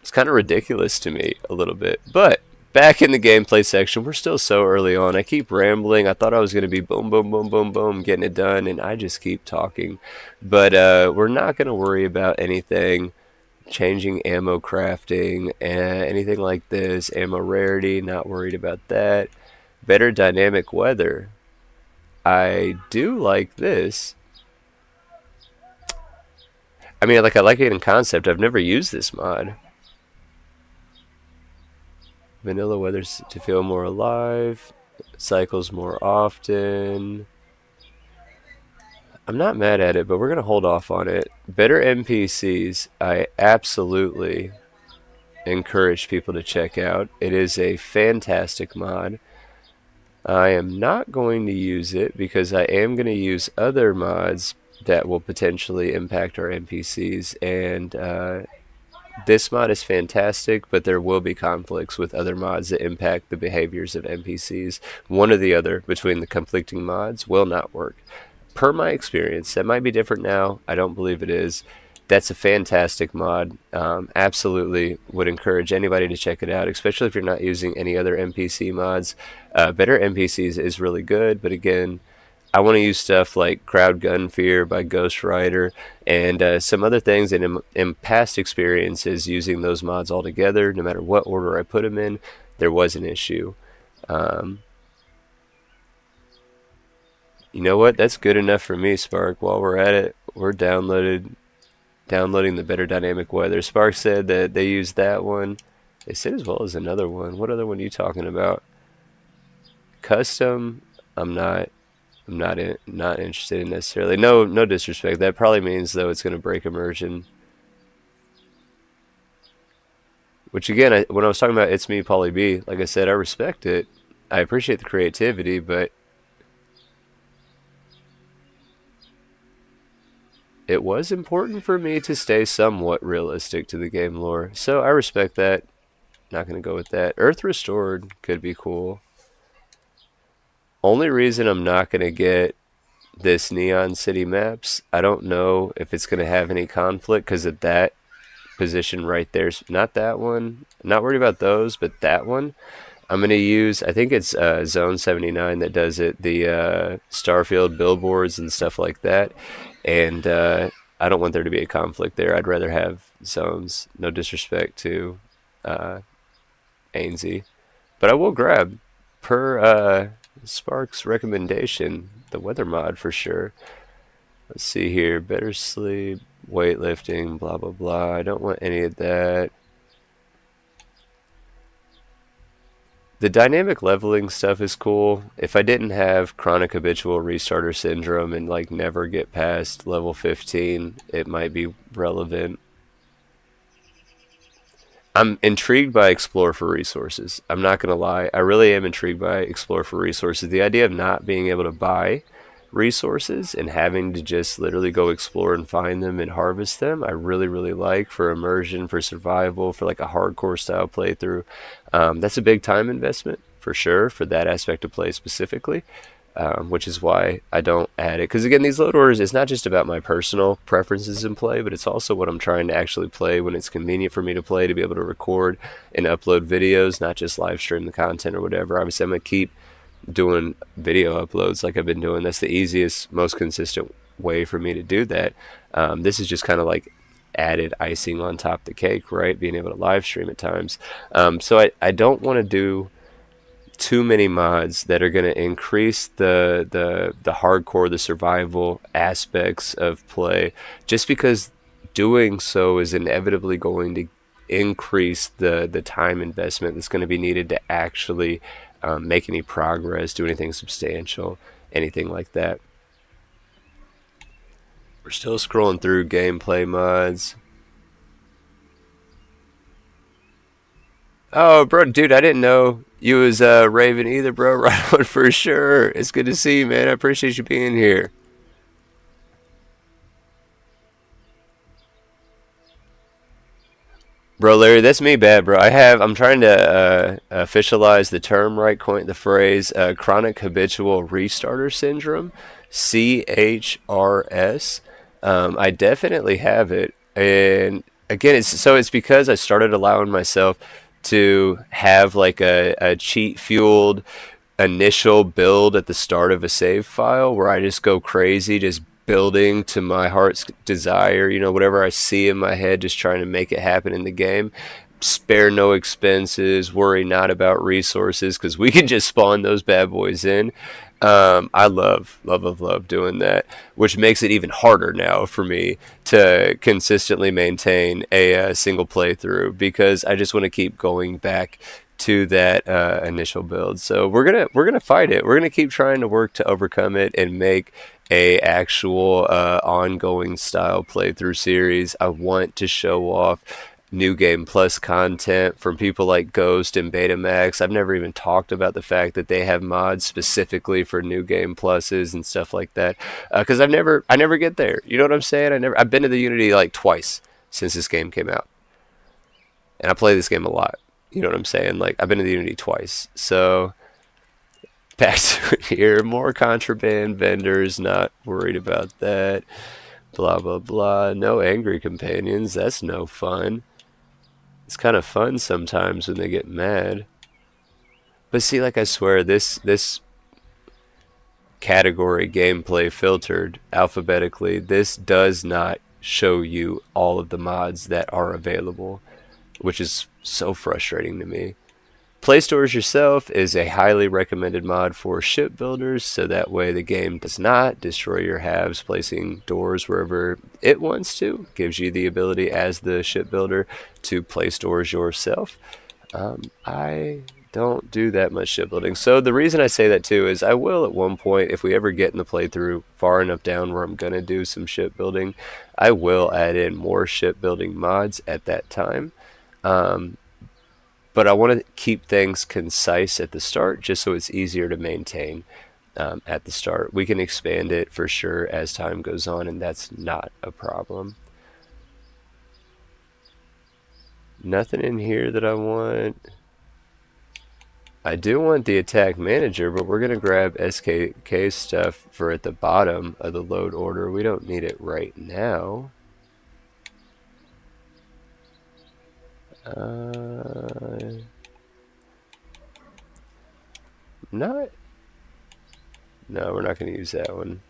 it's kind of ridiculous to me a little bit. But back in the gameplay section, we're still so early on. I keep rambling. I thought I was going to be boom, boom, boom, boom, boom, getting it done, and I just keep talking. But we're not going to worry about anything changing ammo crafting and anything like this. Ammo rarity, not worried about that. Better dynamic weather. I do like this. I mean, like I like it in concept. I've never used this mod. Vanilla weather to feel more alive. Cycles more often. I'm not mad at it, but we're going to hold off on it. Better NPCs, I absolutely encourage people to check out. It is a fantastic mod. I am not going to use it because I am going to use other mods that will potentially impact our NPCs, and this mod is fantastic, but there will be conflicts with other mods that impact the behaviors of NPCs. One or the other between the conflicting mods will not work. Per my experience, that might be different now. I don't believe it is. That's a fantastic mod. Absolutely would encourage anybody to check it out, especially if you're not using any other NPC mods. Better NPCs is really good, but again, I want to use stuff like Crowd Gun Fear by Ghost Rider and some other things. And in past experiences using those mods all together, no matter what order I put them in, there was an issue. Um, you know what? That's good enough for me, Spark. While we're at it, we're downloading the better dynamic weather. Spark said that they used that one. They said as well as another one. What other one are you talking about? Custom. I'm not interested in necessarily. No disrespect. That probably means though it's going to break immersion. Which again, when I was talking about It's Me, Polly B, like I said, I respect it. I appreciate the creativity, but it was important for me to stay somewhat realistic to the game lore. So I respect that. Not going to go with that. Earth Restored could be cool. Only reason I'm not going to get this Neon City maps, I don't know if it's going to have any conflict because of that position right there. Not that one. Not worried about those, but that one. I'm going to use, I think it's Zone 79 that does it, the Starfield billboards and stuff like that. And I don't want there to be a conflict there. I'd rather have zones. No disrespect to uh, Ainsey. But I will grab, per Spark's recommendation, the weather mod for sure. Let's see here. Better sleep, weightlifting, blah, blah, blah. I don't want any of that. The dynamic leveling stuff is cool. If I didn't have chronic habitual restarter syndrome and like never get past level 15, it might be relevant. I'm intrigued by Explore for Resources. I'm not going to lie. I really am intrigued by Explore for Resources. The idea of not being able to buy resources and having to just literally go explore and find them and harvest them, I really, really like for immersion, for survival, for like a hardcore style playthrough. That's a big time investment for sure for that aspect of play specifically. Which is why I don't add it. Because again, these load orders, it's not just about my personal preferences in play, but it's also what I'm trying to actually play when it's convenient for me to play, to be able to record and upload videos, not just live stream the content or whatever. Obviously, I'm going to keep doing video uploads like I've been doing. That's the easiest, most consistent way for me to do that. This is just kind of like added icing on top of the cake, right? Being able to live stream at times. So I don't want to do too many mods that are going to increase the hardcore, the survival aspects of play, just because doing so is inevitably going to increase the time investment that's going to be needed to actually make any progress, do anything substantial, anything like that. We're still scrolling through gameplay mods. Oh, bro, dude, I didn't know you was Raven either, bro. Right on for sure. It's good to see you, man. I appreciate you being here. Bro, Larry, that's me bad, bro. I'm trying to officialize the term, right? Coin the phrase chronic habitual restarter syndrome, CHRS. I definitely have it. And again, it's because I started allowing myself to have like a cheat fueled initial build at the start of a save file where I just go crazy, just building to my heart's desire, whatever I see in my head, just trying to make it happen in the game. Spare no expenses, worry not about resources, because we can just spawn those bad boys in. I love doing that, which makes it even harder now for me to consistently maintain a single playthrough because I just want to keep going back to that initial build. So we're gonna fight it. We're gonna keep trying to work to overcome it and make a actual ongoing style playthrough series. I want to show off New Game Plus content from people like Ghost and Betamax. I've never even talked about the fact that they have mods specifically for New Game Pluses and stuff like that. Because I never get there. You know what I'm saying? I've been to the Unity like twice since this game came out, and I play this game a lot. You know what I'm saying? Like I've been to the Unity twice, so back to it here. More contraband vendors. Not worried about that. Blah blah blah. No angry companions. That's no fun. It's kind of fun sometimes when they get mad. But see, like I swear, this category gameplay filtered alphabetically, this does not show you all of the mods that are available, which is so frustrating to me. Play Stores Yourself is a highly recommended mod for shipbuilders, so that way the game does not destroy your halves placing doors wherever it wants to. Gives you the ability as the shipbuilder to play stores yourself. I don't do that much shipbuilding. So the reason I say that too is I will at one point, if we ever get in the playthrough far enough down where I'm going to do some shipbuilding, I will add in more shipbuilding mods at that time. Um, but I want to keep things concise at the start just so it's easier to maintain at the start. We can expand it for sure as time goes on, and that's not a problem. Nothing in here that I want. I do want the attack manager, but we're going to grab SKK stuff for at the bottom of the load order. We don't need it right now. Not. No, we're not going to use that one.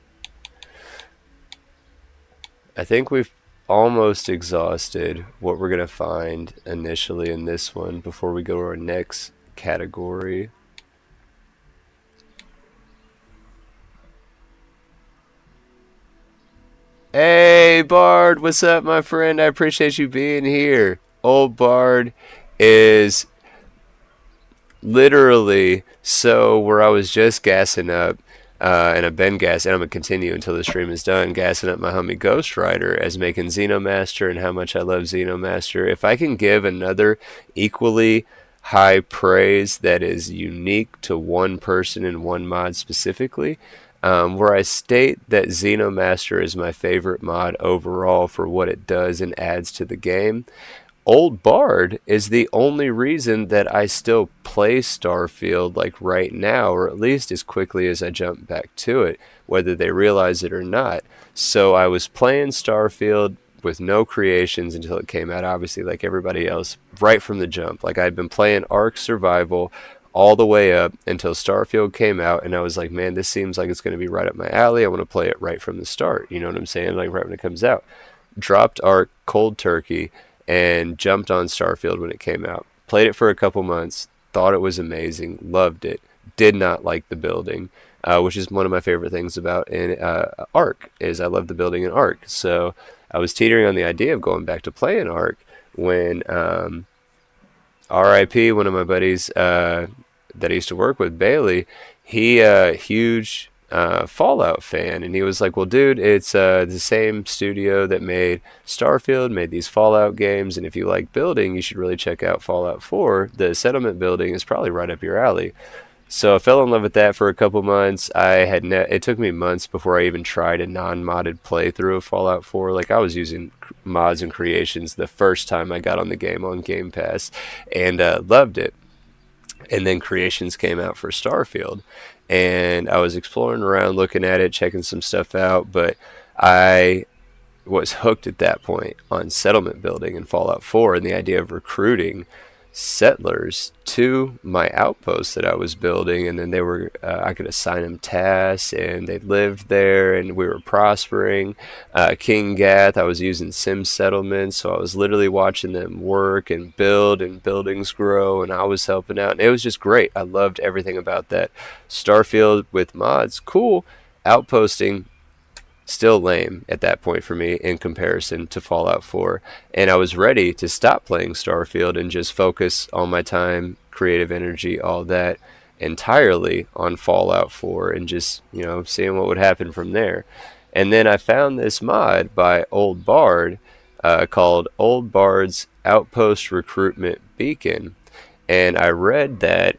I think we've almost exhausted what we're going to find initially in this one before we go to our next category. Hey, Bard, what's up, my friend? I appreciate you being here. Old Bard is literally so where I was just gassing up, and I've been gassing, and I'm going to continue until the stream is done, gassing up my homie Ghost Rider as making Xenomaster and how much I love Xenomaster. If I can give another equally high praise that is unique to one person and one mod specifically, where I state that Xenomaster is my favorite mod overall for what it does and adds to the game. Old Bard is the only reason that I still play Starfield like right now, or at least as quickly as I jump back to it, whether they realize it or not. So I was playing Starfield with no creations until it came out, obviously, like everybody else, right from the jump. Like I'd been playing Ark Survival all the way up until Starfield came out, and I was like, man, this seems like it's going to be right up my alley. I want to play it right from the start. You know what I'm saying? Like right when it comes out. Dropped Ark cold turkey and jumped on Starfield when it came out. Played it for a couple months, thought it was amazing, loved it, did not like the building, which is one of my favorite things about in Ark, is I love the building in Ark. So I was teetering on the idea of going back to playing Ark when RIP, one of my buddies that I used to work with, Bailey, he huge Fallout fan, and he was like, "Well, dude, it's the same studio that made Starfield, made these Fallout games, and if you like building, you should really check out Fallout 4. The settlement building is probably right up your alley." So I fell in love with that for a couple months. It took me months before I even tried a non-modded playthrough of Fallout 4. Like I was using mods and creations the first time I got on the game on Game Pass, and loved it. And then creations came out for Starfield, and I was exploring around, looking at it, checking some stuff out, but I was hooked at that point on settlement building in Fallout 4 and the idea of recruiting settlers to my outpost that I was building, and then I could assign them tasks, and they lived there, and we were prospering. King Gath, I was using sim settlements, so I was literally watching them work and build, and buildings grow, and I was helping out, and it was just great. I loved everything about that. Starfield with mods, cool. Outposting, still lame at that point for me in comparison to Fallout 4. And I was ready to stop playing Starfield and just focus all my time, creative energy, all that entirely on Fallout 4 and just, seeing what would happen from there. And then I found this mod by Old Bard called Old Bard's Outpost Recruitment Beacon, and I read that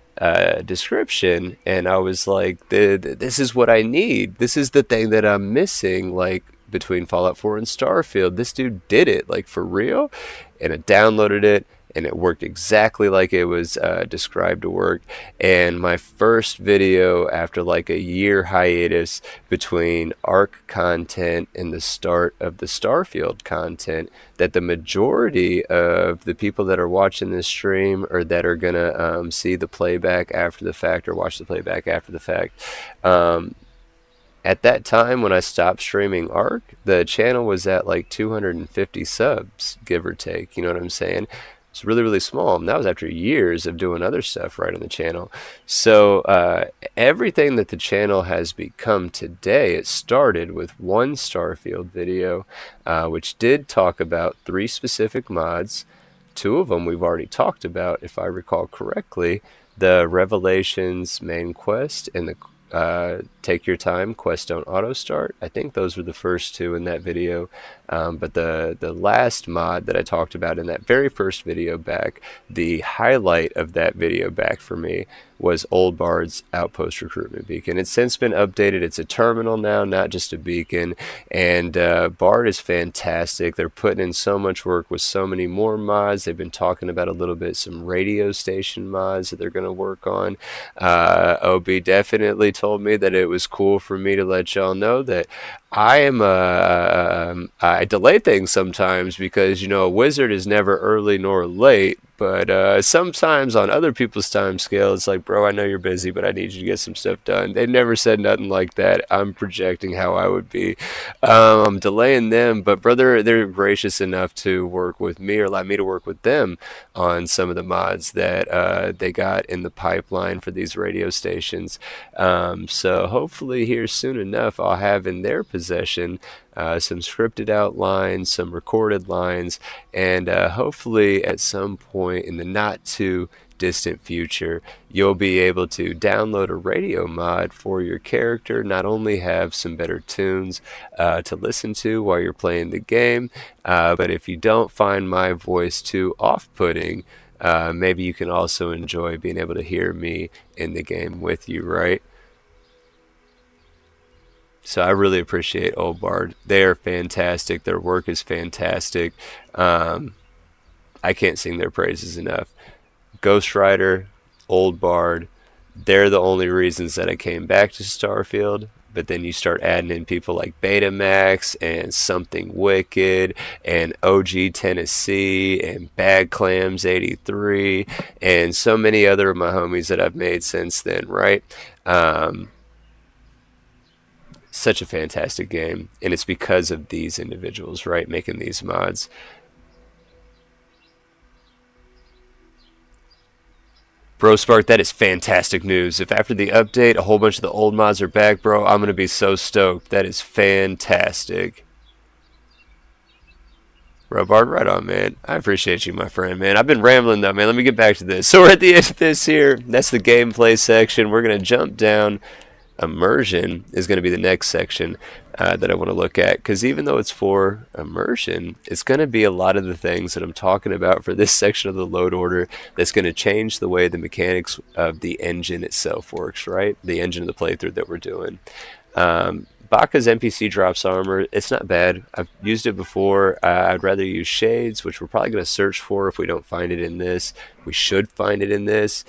description, and I was like, "This is what I need. This is the thing that I'm missing." Like between Fallout 4 and Starfield, this dude did it, like for real. And I downloaded it, and it worked exactly like it was described to work. And my first video after like a year hiatus between Arc content and the start of the Starfield content, that the majority of the people that are watching this stream or that are gonna see the playback after the fact or watch the playback after the fact, at that time when I stopped streaming Arc, the channel was at like 250 subs, give or take. You know what I'm saying? It's really, really small. And that was after years of doing other stuff right on the channel. So everything that the channel has become today, it started with one Starfield video, which did talk about 3 specific mods. 2 of them we've already talked about, if I recall correctly. The Revelations main quest and the Take Your Time quest don't auto start. I think those were the first 2 in that video, but the last mod that I talked about in that very first video back, the highlight of that video back for me was Old Bard's Outpost Recruitment Beacon. It's since been updated. It's a terminal now, not just a beacon, and Bard is fantastic. They're putting in so much work with so many more mods. They've been talking about a little bit some radio station mods that they're going to work on. OB definitely told me that it was cool for me to let y'all know that I delay things sometimes because a wizard is never early nor late. But sometimes on other people's time scale, it's like, bro, I know you're busy, but I need you to get some stuff done. They've never said nothing like that. I'm projecting how I would be. I'm delaying them, but brother, they're gracious enough to work with me or allow me to work with them on some of the mods that they got in the pipeline for these radio stations. So hopefully here soon enough, I'll have in their possession some scripted outlines, some recorded lines, and hopefully at some point in the not too distant future, you'll be able to download a radio mod for your character, not only have some better tunes to listen to while you're playing the game, but if you don't find my voice too off-putting, maybe you can also enjoy being able to hear me in the game with you, right? So I really appreciate Old Bard. They are fantastic. Their work is fantastic. Um, I can't sing their praises enough. Ghost Rider, Old Bard, they're the only reasons that I came back to Starfield. But then you start adding in people like Betamax and Something Wicked and OG Tennessee and Bad Clams 83 and so many other of my homies that I've made since then, right? Um, Such a fantastic game, and it's because of these individuals, right, making these mods. Bro, Spark, that is fantastic news. If after the update a whole bunch of the old mods are back, bro, I'm gonna be so stoked. That is fantastic. Robart, right on, man. I appreciate you, my friend, man. I've been rambling though, man. Let me get back to this. So we're at the end of this here. That's the gameplay section. We're gonna jump down. Immersion is going to be the next section that I want to look at, because even though it's for immersion, it's going to be a lot of the things that I'm talking about for this section of the load order that's going to change the way the mechanics of the engine itself works, right? The engine of the playthrough that we're doing. Baka's NPC drops armor. It's not bad. I've used it before. I'd rather use Shades, which we're probably going to search for if we don't find it in this. We should find it in this,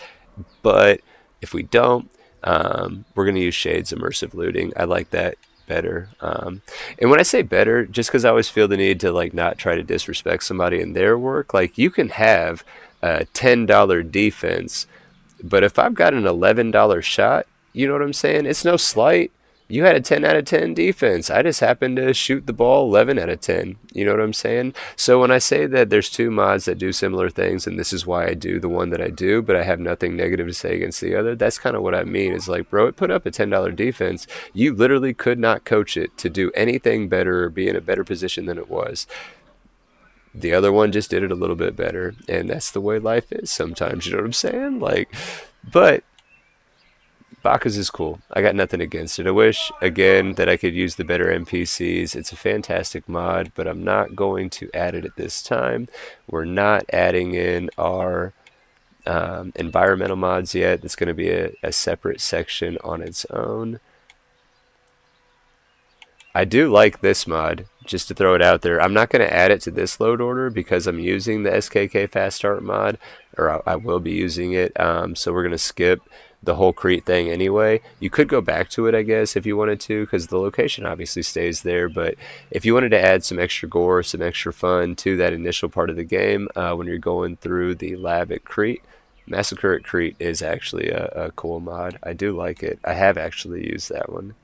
but if we don't, we're going to use Shades immersive looting. I like that better. And when I say better, just because I always feel the need to like not try to disrespect somebody in their work, like you can have a $10 defense, but if I've got an $11 shot, you know what I'm saying? It's no slight. You had a 10 out of 10 defense. I just happened to shoot the ball 11 out of 10. You know what I'm saying? So when I say that there's two mods that do similar things, and this is why I do the one that I do, but I have nothing negative to say against the other, that's kind of what I mean. Is like, bro, it put up a $10 defense. You literally could not coach it to do anything better or be in a better position than it was. The other one just did it a little bit better, and that's the way life is sometimes. You know what I'm saying? Like, but Baka's is cool. I got nothing against it. I wish, again, that I could use the better NPCs. It's a fantastic mod, but I'm not going to add it at this time. We're not adding in our environmental mods yet. It's going to be a separate section on its own. I do like this mod, just to throw it out there. I'm not going to add it to this load order because I'm using the SKK Fast Start mod, or I will be using it. So we're going to skip the whole Crete thing anyway. You could go back to it, I guess, if you wanted to, because the location obviously stays there. But if you wanted to add some extra gore, some extra fun to that initial part of the game when you're going through the lab at Crete, Massacre at Crete is actually a cool mod. I do like it. I have actually used that one.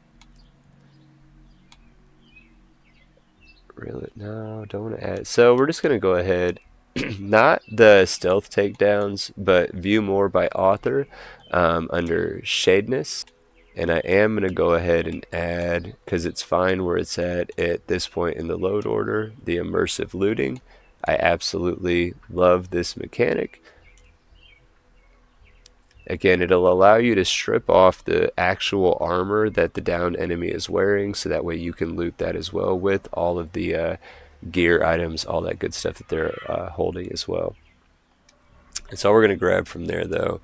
Really? No, don't want to add. So we're just going to go ahead, not the stealth takedowns, but view more by author under shadeness. And I am going to go ahead and add, because it's fine where it's at this point in the load order, the immersive looting. I absolutely love this mechanic. Again, it'll allow you to strip off the actual armor that the downed enemy is wearing, so that way you can loot that as well with all of the gear items, all that good stuff that they're holding as well. That's all we're going to grab from there, though.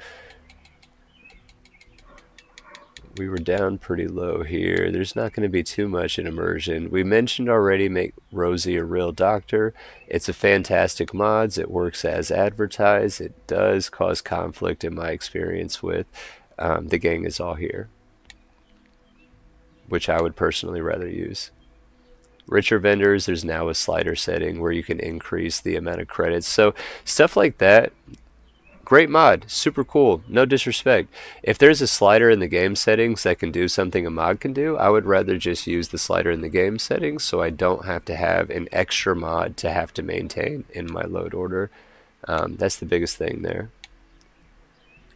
We were down pretty low here. There's not going to be too much in immersion. We mentioned already make Rosie a real doctor. It's a fantastic mods. It works as advertised. It does cause conflict in my experience with the gang is all here, which I would personally rather use. Richer vendors, there's now a slider setting where you can increase the amount of credits. So stuff like that. Great mod, super cool, no disrespect. If there's a slider in the game settings that can do something a mod can do, I would rather just use the slider in the game settings so I don't have to have an extra mod to have to maintain in my load order. That's the biggest thing there.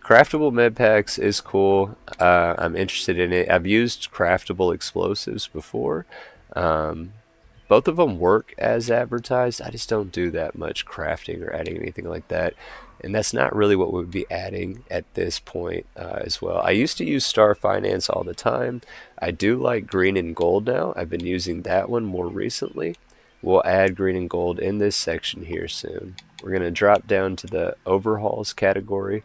Craftable med packs is cool. I'm interested in it. I've used craftable explosives before. Both of them work as advertised. I just don't do that much crafting or adding anything like that. And that's not really what we'd be adding at this point as well. I used to use Star Finance all the time. I do like green and gold now. I've been using that one more recently. We'll add green and gold in this section here soon. We're going to drop down to the overhauls category,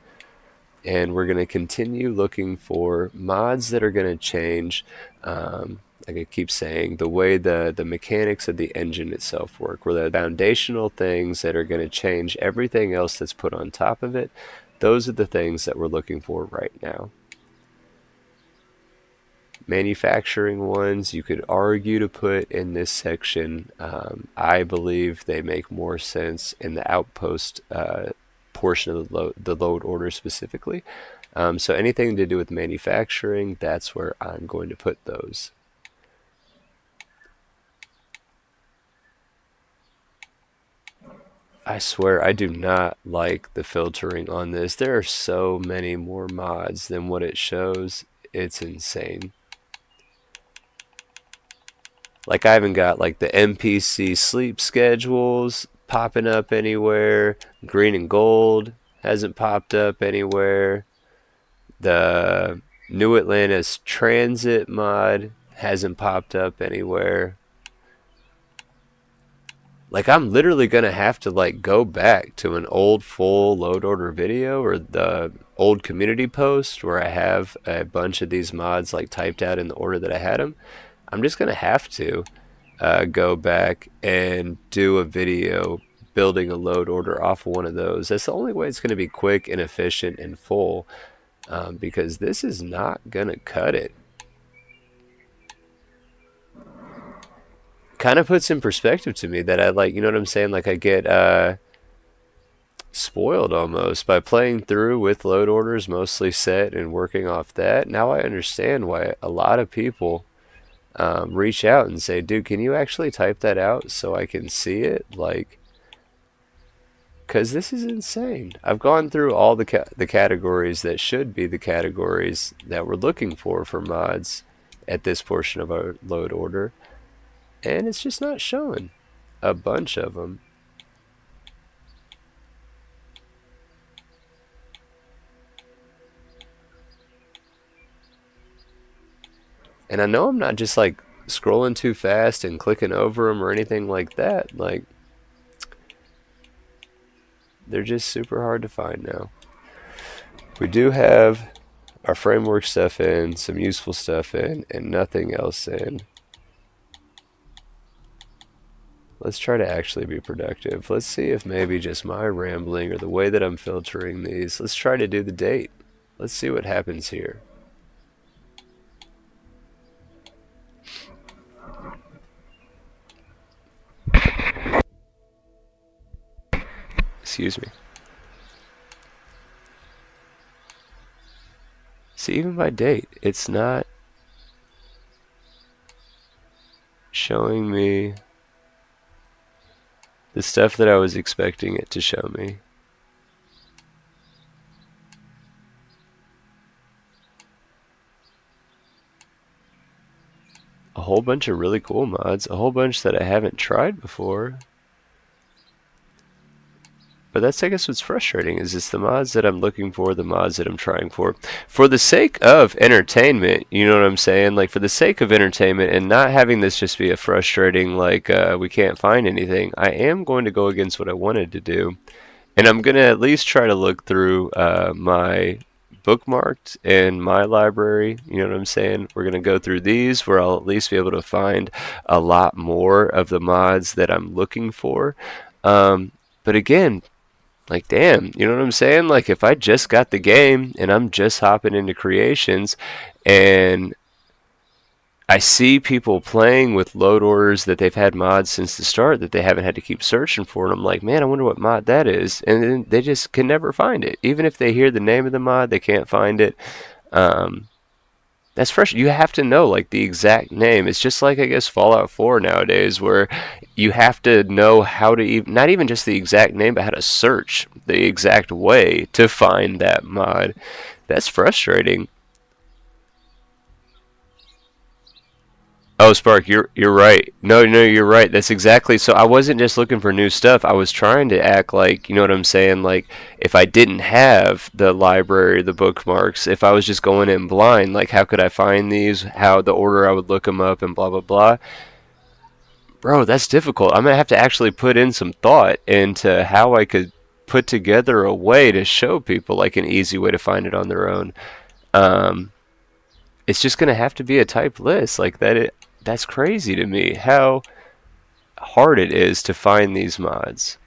and we're going to continue looking for mods that are going to change, like I keep saying, the way the mechanics of the engine itself work, where the foundational things that are going to change everything else that's put on top of it. Those are the things that we're looking for right now. Manufacturing ones you could argue to put in this section. I believe they make more sense in the outpost portion of the load order specifically. So anything to do with manufacturing, that's where I'm going to put those. I swear I do not like the filtering on this. There are so many more mods than what it shows. It's insane. Like I haven't got like the NPC sleep schedules popping up anywhere. Green and gold hasn't popped up anywhere. The New Atlantis transit mod hasn't popped up anywhere. Like I'm literally gonna have to like go back to an old full load order video or the old community post where I have a bunch of these mods like typed out in the order that I had them. I'm just gonna have to go back and do a video building a load order off of one of those. That's the only way it's gonna be quick and efficient and full, because this is not gonna cut it. Kind of puts in perspective to me that I like, you know what I'm saying? Like I get spoiled almost by playing through with load orders mostly set and working off that. Now I understand why a lot of people reach out and say, dude, can you actually type that out so I can see it? Like, because this is insane. I've gone through all the categories that should be the categories that we're looking for mods at this portion of our load order, and it's just not showing a bunch of them. And I know I'm not just like scrolling too fast and clicking over them or anything like that. Like, they're just super hard to find now. We do have our framework stuff in, some useful stuff in, and nothing else in. Let's try to actually be productive. Let's see if maybe just my rambling or the way that I'm filtering these, let's try to do the date. Let's see what happens here. Excuse me. See, even by date, it's not showing me the stuff that I was expecting it to show me. A whole bunch of really cool mods, a whole bunch that I haven't tried before. But that's, I guess, what's frustrating is it's the mods that I'm looking for, the mods that I'm trying for the sake of entertainment. You know what I'm saying? Like for the sake of entertainment and not having this just be a frustrating like we can't find anything. I am going to go against what I wanted to do, and I'm gonna at least try to look through my bookmarked in my library. You know what I'm saying? We're gonna go through these where I'll at least be able to find a lot more of the mods that I'm looking for. But again, like, damn, you know what I'm saying? Like, if I just got the game and I'm just hopping into creations and I see people playing with load orders that they've had mods since the start that they haven't had to keep searching for, and I'm like, man, I wonder what mod that is. And then they just can never find it. Even if they hear the name of the mod, they can't find it. That's fresh. You have to know like the exact name. It's just like I guess Fallout 4 nowadays, where you have to know how to even not even just the exact name, but how to search the exact way to find that mod. That's frustrating. Oh, Spark, you're right. No, you're right. That's exactly. So I wasn't just looking for new stuff. I was trying to act like, you know what I'm saying? Like if I didn't have the library, the bookmarks, if I was just going in blind, like how could I find these? How the order I would look them up and blah blah blah. Bro, that's difficult. I'm gonna have to actually put in some thought into how I could put together a way to show people like an easy way to find it on their own. Um, it's just gonna have to be a typed list like that. That's crazy to me how hard it is to find these mods.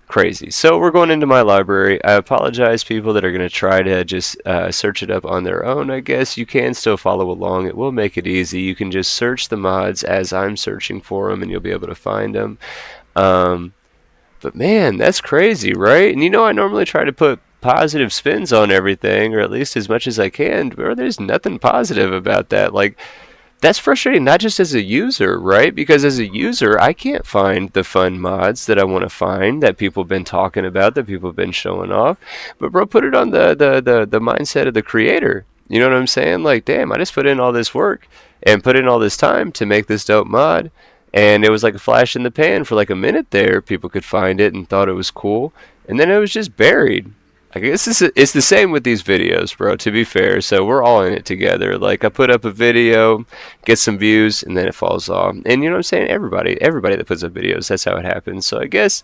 Crazy. So we're going into my library. I apologize, people that are going to try to just search it up on their own. I guess you can still follow along. It will make it easy. You can just search the mods as I'm searching for them, and you'll be able to find them. But man, that's crazy, right? And you know, I normally try to put positive spins on everything, or at least as much as I can, but there's nothing positive about that. Like, that's frustrating, not just as a user, right? Because as a user, I can't find the fun mods that I want to find, that people have been talking about, that people have been showing off. But bro, put it on the mindset of the creator. You know what I'm saying? Like, damn, I just put in all this work and put in all this time to make this dope mod, and it was like a flash in the pan for like a minute there. People could find it and thought it was cool, and then it was just buried. I guess it's the same with these videos, bro, to be fair. So we're all in it together. Like, I put up a video, get some views, and then it falls off. And you know what I'm saying? Everybody that puts up videos, that's how it happens. So I guess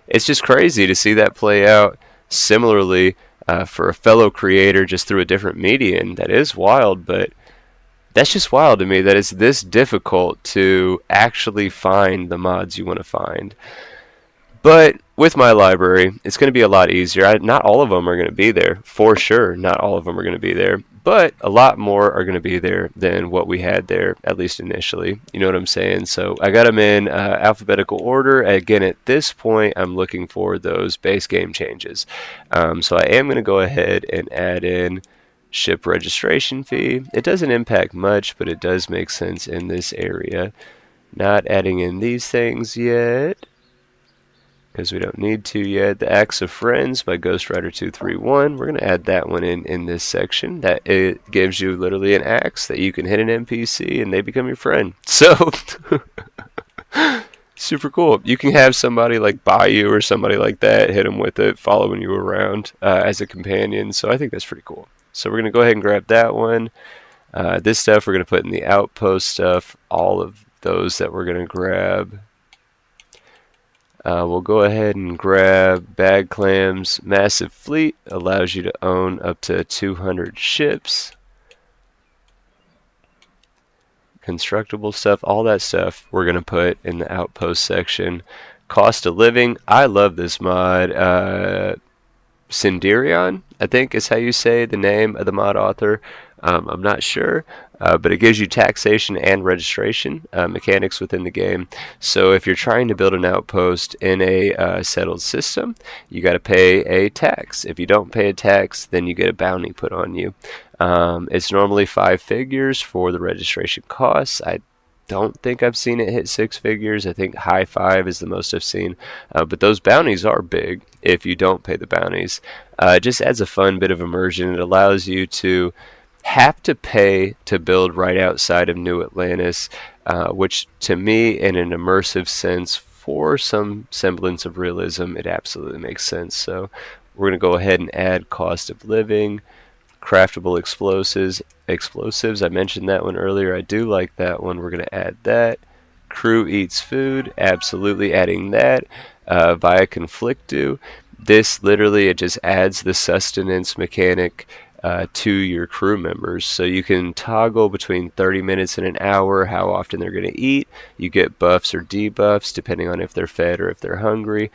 it's just crazy to see that play out similarly for a fellow creator just through a different medium. That is wild, but that's just wild to me that it's this difficult to actually find the mods you want to find. But with my library, it's going to be a lot easier. Not all of them are going to be there, for sure. Not all of them are going to be there, but a lot more are going to be there than what we had there, at least initially. You know what I'm saying? So I got them in alphabetical order. Again, at this point, I'm looking for those base game changes. So I am going to go ahead and add in ship registration fee. It doesn't impact much, but it does make sense in this area. Not adding in these things yet, because we don't need to yet. The Acts of Friends by Ghost Rider 231. We're going to add that one in this section. That it gives you literally an axe that you can hit an NPC and they become your friend. So, super cool. You can have somebody like buy you or somebody like that, hit them with it, following you around as a companion. So I think that's pretty cool. So we're going to go ahead and grab that one. This stuff we're going to put in the outpost stuff. All of those that we're going to grab. We'll go ahead and grab Bag Clams. Massive Fleet allows you to own up to 200 ships. Constructible stuff, all that stuff we're going to put in the outpost section. Cost of living, I love this mod. Sindirion, I think is how you say the name of the mod author. I'm not sure, but it gives you taxation and registration mechanics within the game. So if you're trying to build an outpost in a settled system, you got to pay a tax. If you don't pay a tax, then you get a bounty put on you. It's normally 5 figures for the registration costs. I don't think I've seen it hit 6 figures. I think high 5 is the most I've seen. But those bounties are big if you don't pay the bounties. It just adds a fun bit of immersion. It allows you to have to pay to build right outside of New Atlantis, which to me, in an immersive sense, for some semblance of realism, it absolutely makes sense. So we're going to go ahead and add cost of living. Craftable explosives, I mentioned that one earlier. I do like that one. We're going to add that. Crew eats food, absolutely adding that. Via Conflictu, this literally, it just adds the sustenance mechanic to your crew members. So you can toggle between 30 minutes and an hour how often they're going to eat. You get buffs or debuffs depending on if they're fed or if they're hungry.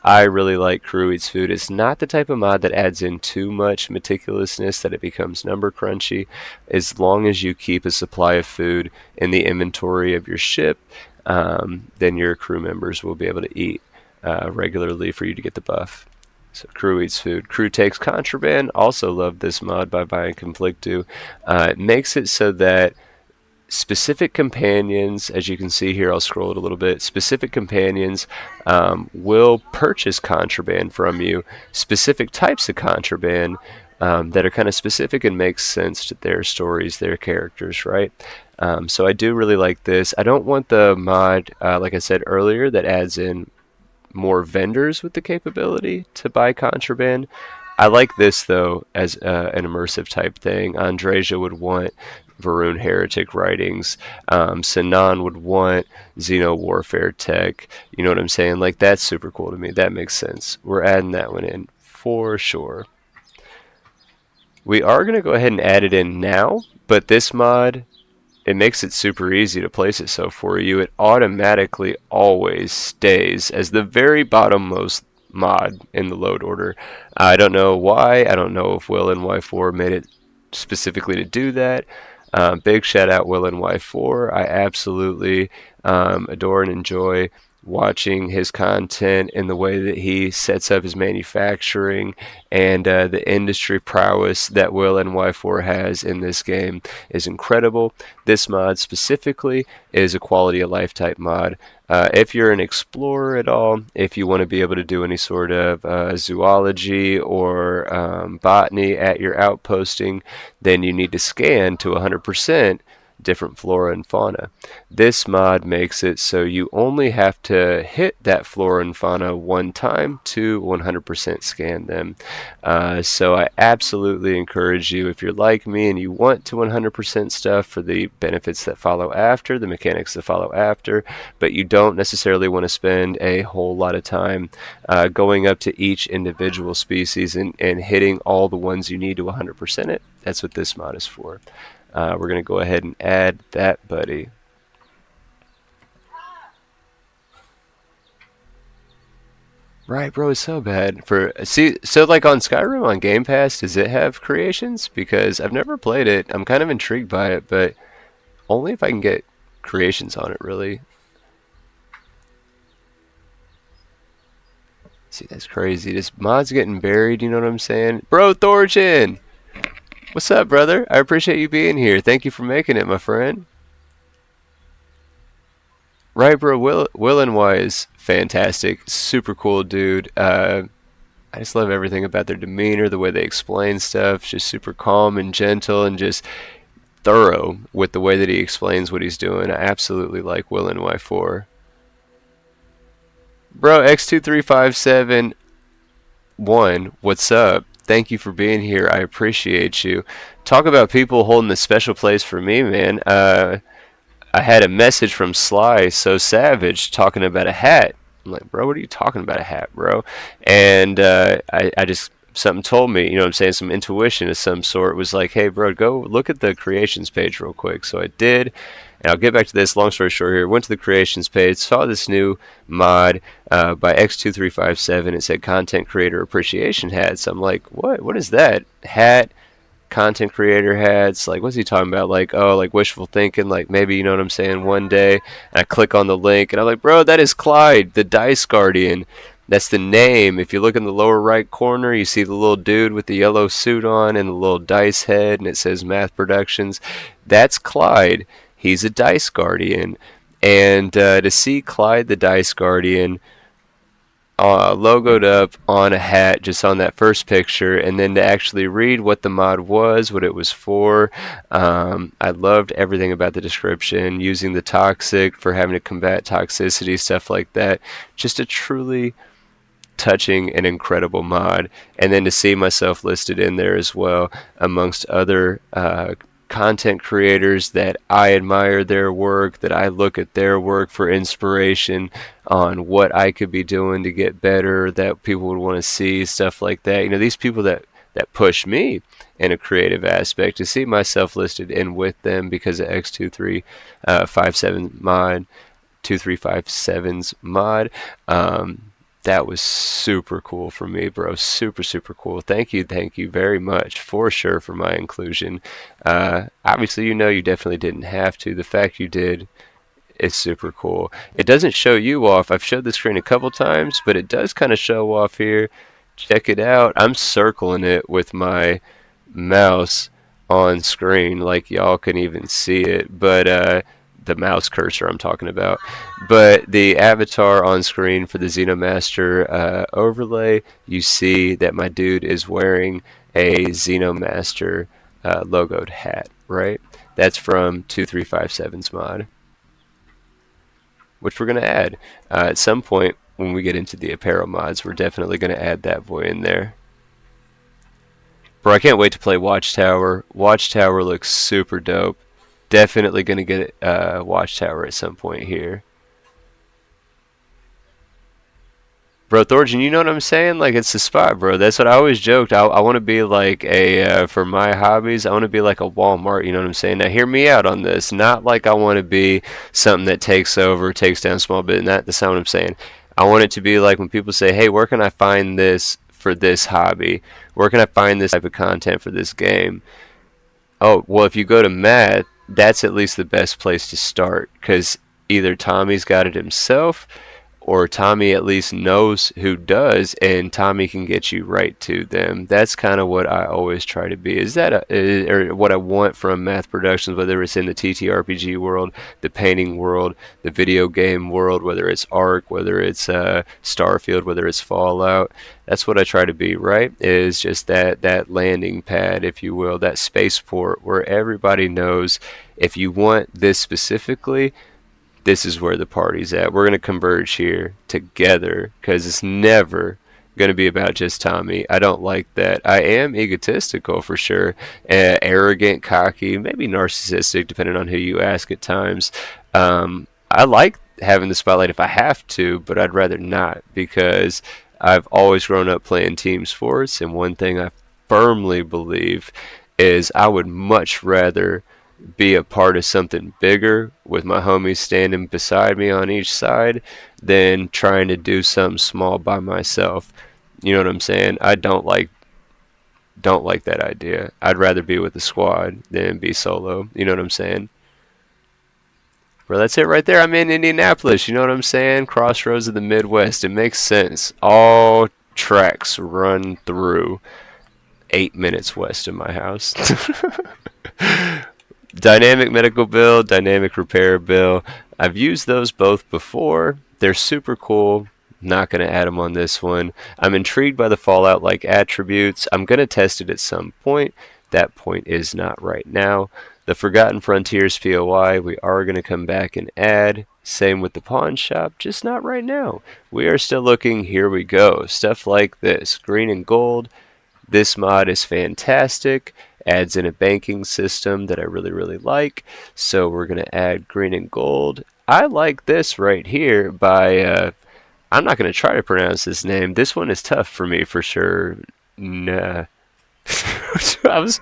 I really like Crew Eats Food. It's not the type of mod that adds in too much meticulousness that it becomes number crunchy. As long as you keep a supply of food in the inventory of your ship, then your crew members will be able to eat regularly for you to get the buff. So Crew Eats Food. Crew Takes Contraband. Also love this mod by Via Conflictu. It makes it so that specific companions, as you can see here, I'll scroll it a little bit, specific companions will purchase contraband from you, specific types of contraband that are kind of specific and make sense to their stories, their characters, right? So I do really like this. I don't want the mod, like I said earlier, that adds in more vendors with the capability to buy contraband. I like this, though, as an immersive type thing. Andreja would want Varun Heretic writings. Sinan would want Xeno Warfare tech. You know what I'm saying? Like, that's super cool to me. That makes sense. We're adding that one in for sure. We are going to go ahead and add it in now, but this mod, it makes it super easy to place it so for you. It automatically always stays as the very bottommost mod in the load order. I don't know why. I don't know if Will and Y4 made it specifically to do that. Big shout out Will and Y4. I absolutely adore and enjoy watching his content and the way that he sets up his manufacturing and the industry prowess that Will NY4 has in this game is incredible. This mod specifically is a quality of life type mod. If you're an explorer at all, if you want to be able to do any sort of zoology or botany at your outposting, then you need to scan to 100% different flora and fauna. This mod makes it so you only have to hit that flora and fauna one time to 100% scan them. So I absolutely encourage you, if you're like me and you want to 100% stuff for the benefits that follow after, the mechanics that follow after, but you don't necessarily want to spend a whole lot of time going up to each individual species and hitting all the ones you need to 100% it, that's what this mod is for. We're going to go ahead and add that buddy. Right, bro, it's so bad. So like on Skyrim on Game Pass, does it have creations? Because I've never played it. I'm kind of intrigued by it, but only if I can get creations on it, really. See, that's crazy. This mod's getting buried, you know what I'm saying? Bro, Thorchin! What's up, brother? I appreciate you being here. Thank you for making it, my friend. Right, bro. Will and Y is fantastic. Super cool dude. I just love everything about their demeanor, the way they explain stuff. Just super calm and gentle and just thorough with the way that he explains what he's doing. I absolutely like Will and Y4. Bro, X23571, what's up? Thank you for being here. I appreciate you. Talk about people holding a special place for me, man. I had a message from Sly So Savage talking about a hat. I'm like, bro, what are you talking about a hat, bro? And I just something told me, you know what I'm saying, some intuition of some sort was like, hey, bro, go look at the creations page real quick. So I did, and I'll get back to this. Long story short here, went to the creations page, saw this new mod by X2357. It said content creator appreciation hat. So I'm like, what? What is that hat? Content creator hats, like what's he talking about, like, oh, like wishful thinking, like maybe, you know what I'm saying, one day. And I click on the link and I'm like, bro, that is Clyde the Dice Guardian. That's the name. If you look in the lower right corner, you see the little dude with the yellow suit on and the little dice head, and it says Math Productions. That's Clyde. He's a Dice Guardian. And to see Clyde the Dice Guardian logoed up on a hat just on that first picture, and then to actually read what the mod was, what it was for. I loved everything about the description, using the toxic for having to combat toxicity, stuff like that. Just a truly touching and incredible mod. And then to see myself listed in there as well amongst other content creators that I admire their work, that I look at their work for inspiration on what I could be doing to get better, that people would want to see, stuff like that. You know, these people that push me in a creative aspect, to see myself listed in with them because of X2357 mod, 2357's mod. That was super cool for me, bro. Super, super cool. Thank you very much for sure for my inclusion. Obviously, you know, you definitely didn't have to. The fact you did is super cool. It doesn't show you off. I've showed the screen a couple times, but it does kind of show off here. Check it out. I'm circling it with my mouse on screen, like y'all can even see it, but the mouse cursor I'm talking about. But the avatar on screen for the Xenomaster overlay, you see that my dude is wearing a Xenomaster logoed hat, right? That's from 2357's mod, which we're going to add. At some point when we get into the apparel mods, we're definitely going to add that boy in there. Bro, I can't wait to play Watchtower. Watchtower looks super dope. Definitely going to get Watchtower at some point here. Bro, Thorjan, you know what I'm saying? Like, it's the spot, bro. That's what I always joked. I want to be like for my hobbies, I want to be like a Walmart, you know what I'm saying? Now, hear me out on this. Not like I want to be something that takes over, takes down small bit. That's not what I'm saying. I want it to be like when people say, hey, where can I find this for this hobby? Where can I find this type of content for this game? Oh, well, if you go to Matt, that's at least the best place to start, because either Tommy's got it himself, or Tommy at least knows who does, and Tommy can get you right to them. That's kind of what I always try to be. Or what I want from Math Productions, whether it's in the TTRPG world, the painting world, the video game world, whether it's Ark, whether it's Starfield, whether it's Fallout. That's what I try to be, right? Is just that landing pad, if you will, that spaceport where everybody knows if you want this specifically, this is where the party's at. We're going to converge here together because it's never going to be about just Tommy. I don't like that. I am egotistical for sure, arrogant, cocky, maybe narcissistic, depending on who you ask at times. I like having the spotlight if I have to, but I'd rather not because I've always grown up playing team sports, and one thing I firmly believe is I would much rather be a part of something bigger with my homies standing beside me on each side than trying to do something small by myself. You know what I'm saying? I don't like that idea. I'd rather be with the squad than be solo. You know what I'm saying? Well, that's it right there. I'm in Indianapolis. You know what I'm saying? Crossroads of the Midwest. It makes sense. All tracks run through 8 minutes west of my house. Dynamic medical bill, dynamic repair bill. I've used those both before. They're super cool. Not going to add them on this one. I'm intrigued by the Fallout-like attributes. I'm going to test it at some point. That point is not right now. The Forgotten Frontiers POI, we are going to come back and add. Same with the pawn shop, just not right now. We are still looking. Here we go. Stuff like this. Green and gold. This mod is fantastic. Adds in a banking system that I really, really like. So we're going to add green and gold. I like this right here by, I'm not going to try to pronounce this name. This one is tough for me for sure. Nah. I was...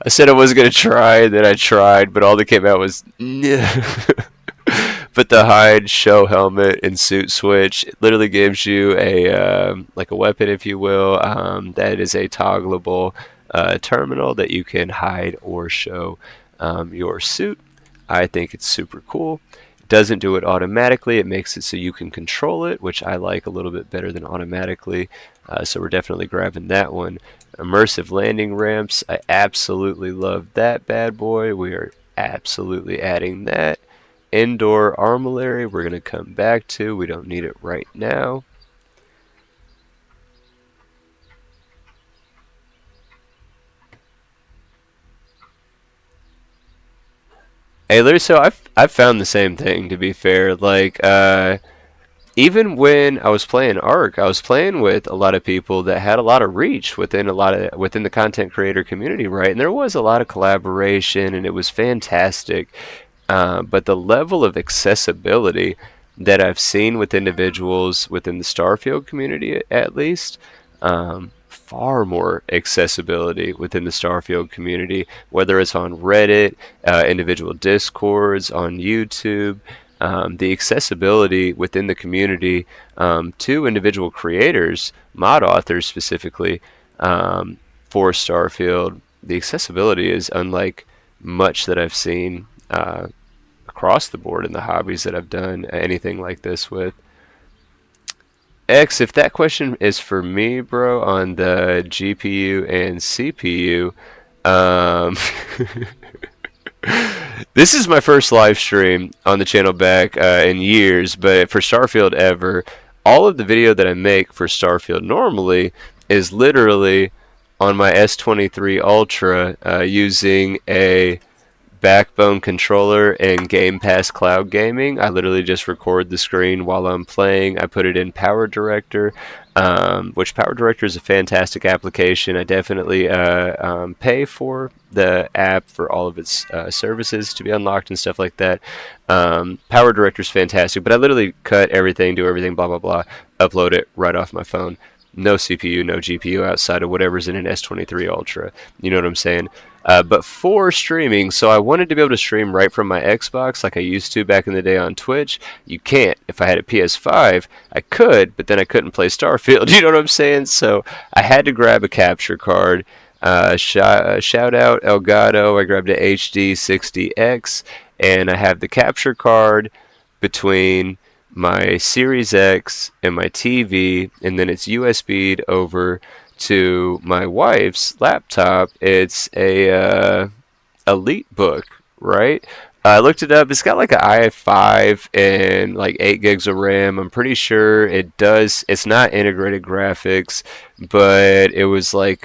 I said I wasn't going to try, then I tried, but all that came out was But the hide, show helmet, and suit switch it literally gives you a like a weapon, if you will. That is a toggleable terminal that you can hide or show your suit. I think it's super cool. It doesn't do it automatically. It makes it so you can control it, which I like a little bit better than automatically. So we're definitely grabbing that one. Immersive landing ramps. I absolutely love that bad boy. We are absolutely adding that. Indoor armillary we're going to come back to. We don't need it right now. Hey, Larry, so I've found the same thing, to be fair. Like, even when I was playing Ark, I was playing with a lot of people that had a lot of reach within the content creator community, right? And there was a lot of collaboration, and it was fantastic. But the level of accessibility that I've seen with individuals within the Starfield community, at least, far more accessibility within the Starfield community, whether it's on Reddit, individual discords, on YouTube. The accessibility within the community to individual creators, mod authors specifically, for Starfield, the accessibility is unlike much that I've seen across the board in the hobbies that I've done anything like this with. X, if that question is for me, bro, on the GPU and CPU, this is my first live stream on the channel back in years, but for Starfield ever. All of the video that I make for Starfield normally is literally on my S23 Ultra using a Backbone controller and Game Pass Cloud Gaming. I literally just record the screen while I'm playing. I put it in Power Director, which Power Director is a fantastic application. I definitely pay for the app for all of its services to be unlocked and stuff like that. Power Director is fantastic, but I literally cut everything, do everything, blah, blah, blah, upload it right off my phone. No CPU, no GPU outside of whatever's in an S23 Ultra. You know what I'm saying? But for streaming, so I wanted to be able to stream right from my Xbox like I used to back in the day on Twitch. You can't. If I had a PS5, I could, but then I couldn't play Starfield. You know what I'm saying? So I had to grab a capture card. Shout out Elgato. I grabbed a HD 60X, and I have the capture card between my Series X and my TV, and then it's USB'd over to my wife's laptop. It's a Elite book, right? I looked it up. It's got like an i5 and like 8 gigs of RAM. I'm pretty sure it does. It's not integrated graphics, but it was like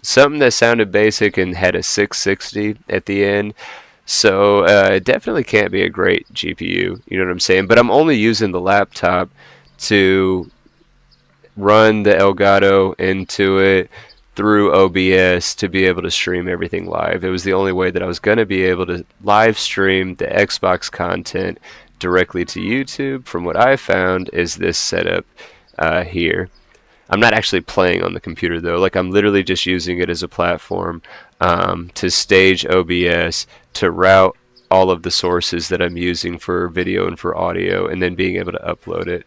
something that sounded basic and had a 660 at the end. So it definitely can't be a great GPU. You know what I'm saying? But I'm only using the laptop to run the Elgato into it through OBS to be able to stream everything live. It was the only way that I was going to be able to live stream the Xbox content directly to YouTube. From what I found, is this setup here. I'm not actually playing on the computer though. Like I'm literally just using it as a platform to stage OBS, to route all of the sources that I'm using for video and for audio, and then being able to upload it.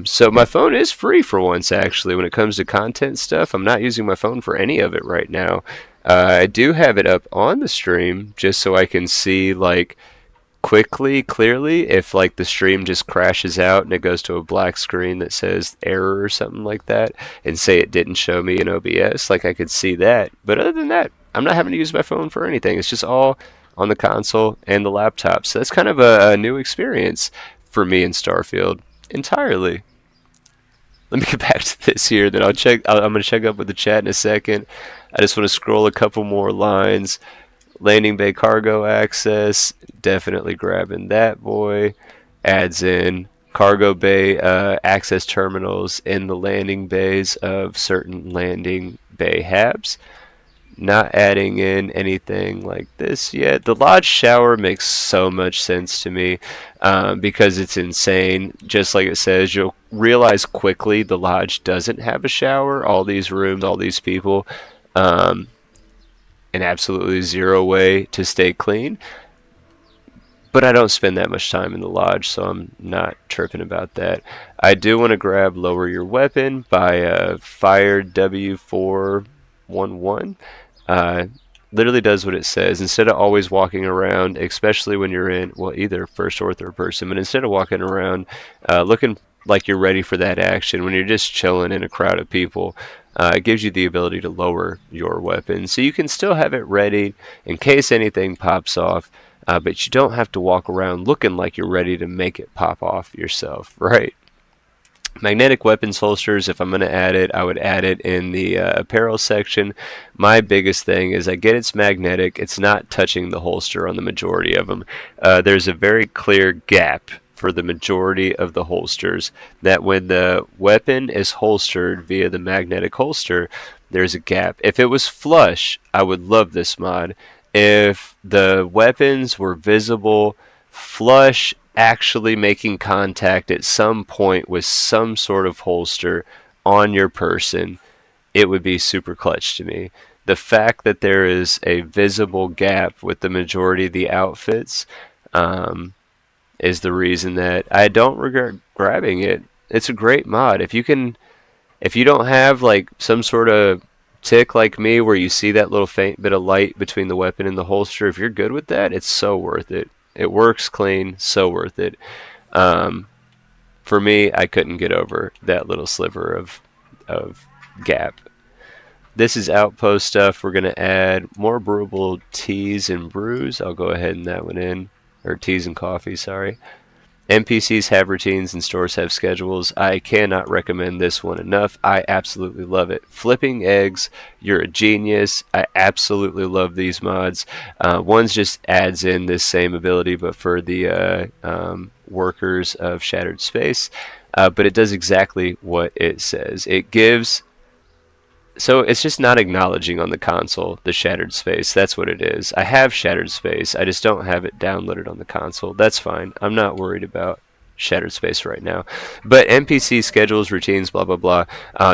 So my phone is free for once, actually, when it comes to content stuff. I'm not using my phone for any of it right now. I do have it up on the stream just so I can see like clearly if like the stream just crashes out and it goes to a black screen that says error or something like that, and say it didn't show me in OBS, like I could see that. But other than that, I'm not having to use my phone for anything. It's just all on the console and the laptop. So that's kind of a new experience for me in Starfield entirely. Let me get back to this here, then I'm going to check up with the chat in a second. I just want to scroll a couple more lines. Landing bay cargo access, definitely grabbing that boy. Adds in cargo bay access terminals in the landing bays of certain landing bay habs. Not adding in anything like this yet. The lodge shower makes so much sense to me because it's insane. Just like it says, you'll realize quickly the lodge doesn't have a shower. All these rooms, all these people, and absolutely zero way to stay clean. But I don't spend that much time in the lodge, so I'm not tripping about that. I do want to grab Lower Your Weapon by Fire W411. Literally does what it says. Instead of always walking around, especially when you're in, well, either first or third person, but instead of walking around looking like you're ready for that action, when you're just chilling in a crowd of people, it gives you the ability to lower your weapon. So you can still have it ready in case anything pops off, but you don't have to walk around looking like you're ready to make it pop off yourself, right? Magnetic weapons holsters, if I'm going to add it, I would add it in the apparel section. My biggest thing is I get it's magnetic. It's not touching the holster on the majority of them. There's a very clear gap for the majority of the holsters that when the weapon is holstered via the magnetic holster, there's a gap. If it was flush, I would love this mod. If the weapons were visible, flush, actually making contact at some point with some sort of holster on your person, it would be super clutch to me. The fact that there is a visible gap with the majority of the outfits is the reason that I don't regret grabbing it. It's a great mod. If you don't have like some sort of tick like me where you see that little faint bit of light between the weapon and the holster, if you're good with that, it's so worth it. It works clean, so worth it. For me, I couldn't get over that little sliver of gap. This is outpost stuff. We're going to add more brewable teas and brews. I'll go ahead and that one in. Or teas and coffee, sorry. NPCs have routines and stores have schedules. I cannot recommend this one enough. I absolutely love it. Flipping eggs, you're a genius. I absolutely love these mods. One's just adds in this same ability, but for the workers of Shattered Space. But it does exactly what it says. It gives... So it's just not acknowledging on the console the Shattered Space. That's what it is. I have Shattered Space. I just don't have it downloaded on the console. That's fine. I'm not worried about shattered space right now. But NPC schedules, routines, blah, blah, blah,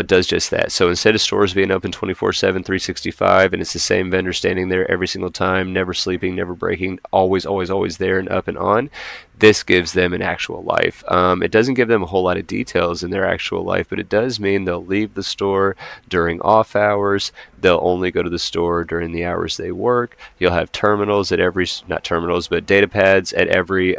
does just that. So instead of stores being open 24/7, 365, and it's the same vendor standing there every single time, never sleeping, never breaking, always, always, always there and up and on, this gives them an actual life. It doesn't give them a whole lot of details in their actual life, but it does mean they'll leave the store during off hours. They'll only go to the store during the hours they work. You'll have terminals at every, not terminals, but data pads at every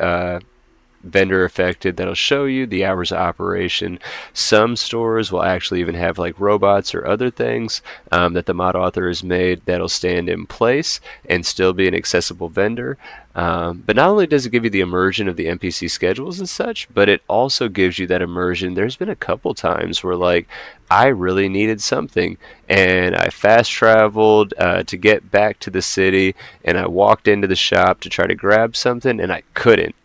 vendor affected that'll show you the hours of operation. Some stores will actually even have like robots or other things that the mod author has made that'll stand in place and still be an accessible vendor. But not only does it give you the immersion of the NPC schedules and such, but it also gives you that immersion. There's been a couple times where like I really needed something and I fast traveled to get back to the city, and I walked into the shop to try to grab something and I couldn't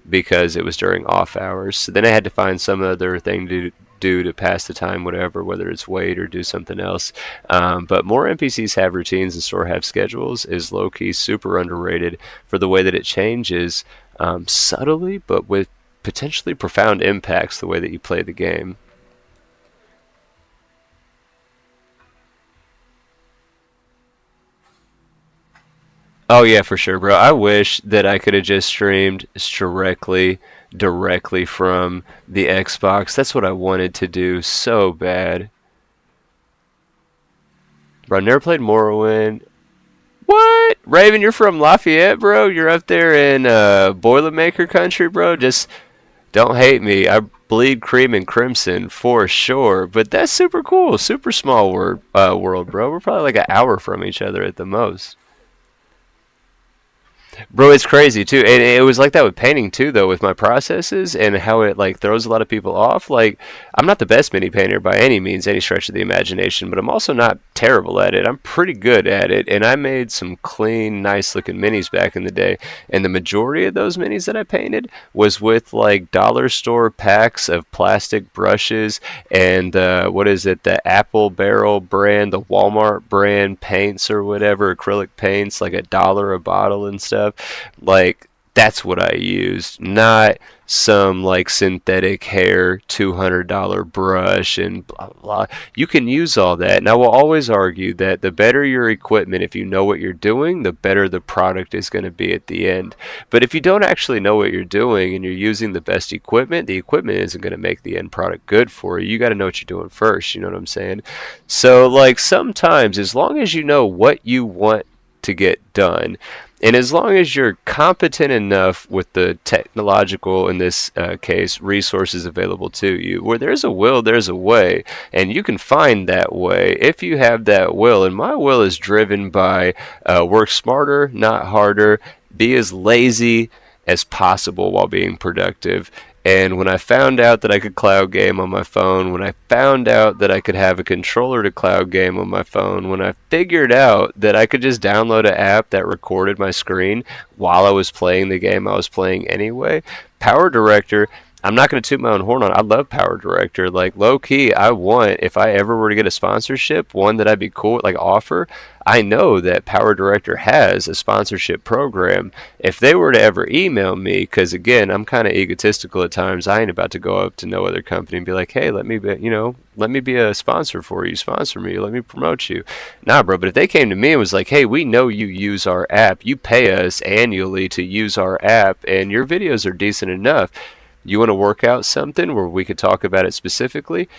because it was during off hours. So then I had to find some other thing to do to pass the time, whatever, whether it's wait or do something else. But more NPCs have routines and store have schedules is low key super underrated for the way that it changes subtly, but with potentially profound impacts the way that you play the game. Oh yeah, for sure, bro. I wish that I could have just streamed directly from the Xbox. That's what I wanted to do so bad. Bro, I never played Morrowind. What? Raven, you're from Lafayette, bro? You're up there in Boilermaker country, bro? Just don't hate me. I bleed cream and crimson for sure. But that's super cool. Super small world, bro. We're probably like an hour from each other at the most. Bro, it's crazy too. And it was like that with painting too, though, with my processes and how it like throws a lot of people off. Like, I'm not the best mini painter by any means, any stretch of the imagination, but I'm also not terrible at it. I'm pretty good at it, and I made some clean, nice looking minis back in the day. And the majority of those minis that I painted was with like dollar store packs of plastic brushes and what is it, the Apple Barrel brand, the Walmart brand paints or whatever, acrylic paints, like $1 a bottle and stuff. Like that's what I used, not some like synthetic hair $200 brush and blah blah. You can use all that, and I will always argue that the better your equipment, if you know what you're doing, the better the product is going to be at the end. But if you don't actually know what you're doing and you're using the best equipment, the equipment isn't going to make the end product good for you. You got to know what you're doing first. You know what I'm saying? So like sometimes, as long as you know what you want to get done, and as long as you're competent enough with the technological, in this case, resources available to you, where there's a will, there's a way, and you can find that way if you have that will. And my will is driven by work smarter, not harder, be as lazy as possible while being productive. And when I found out that I could cloud game on my phone, when I found out that I could have a controller to cloud game on my phone, when I figured out that I could just download an app that recorded my screen while I was playing the game I was playing anyway, Power Director, I'm not going to toot my own horn on. I love Power Director. Like low key, I want, if I ever were to get a sponsorship, one that I'd be cool like offer. I know that Power Director has a sponsorship program. If they were to ever email me, because again, I'm kind of egotistical at times. I ain't about to go up to no other company and be like, "Hey, let me be, let me be a sponsor for you. Sponsor me. Let me promote you." Nah, bro. But if they came to me and was like, "Hey, we know you use our app. You pay us annually to use our app, and your videos are decent enough. You want to work out something where we could talk about it specifically?"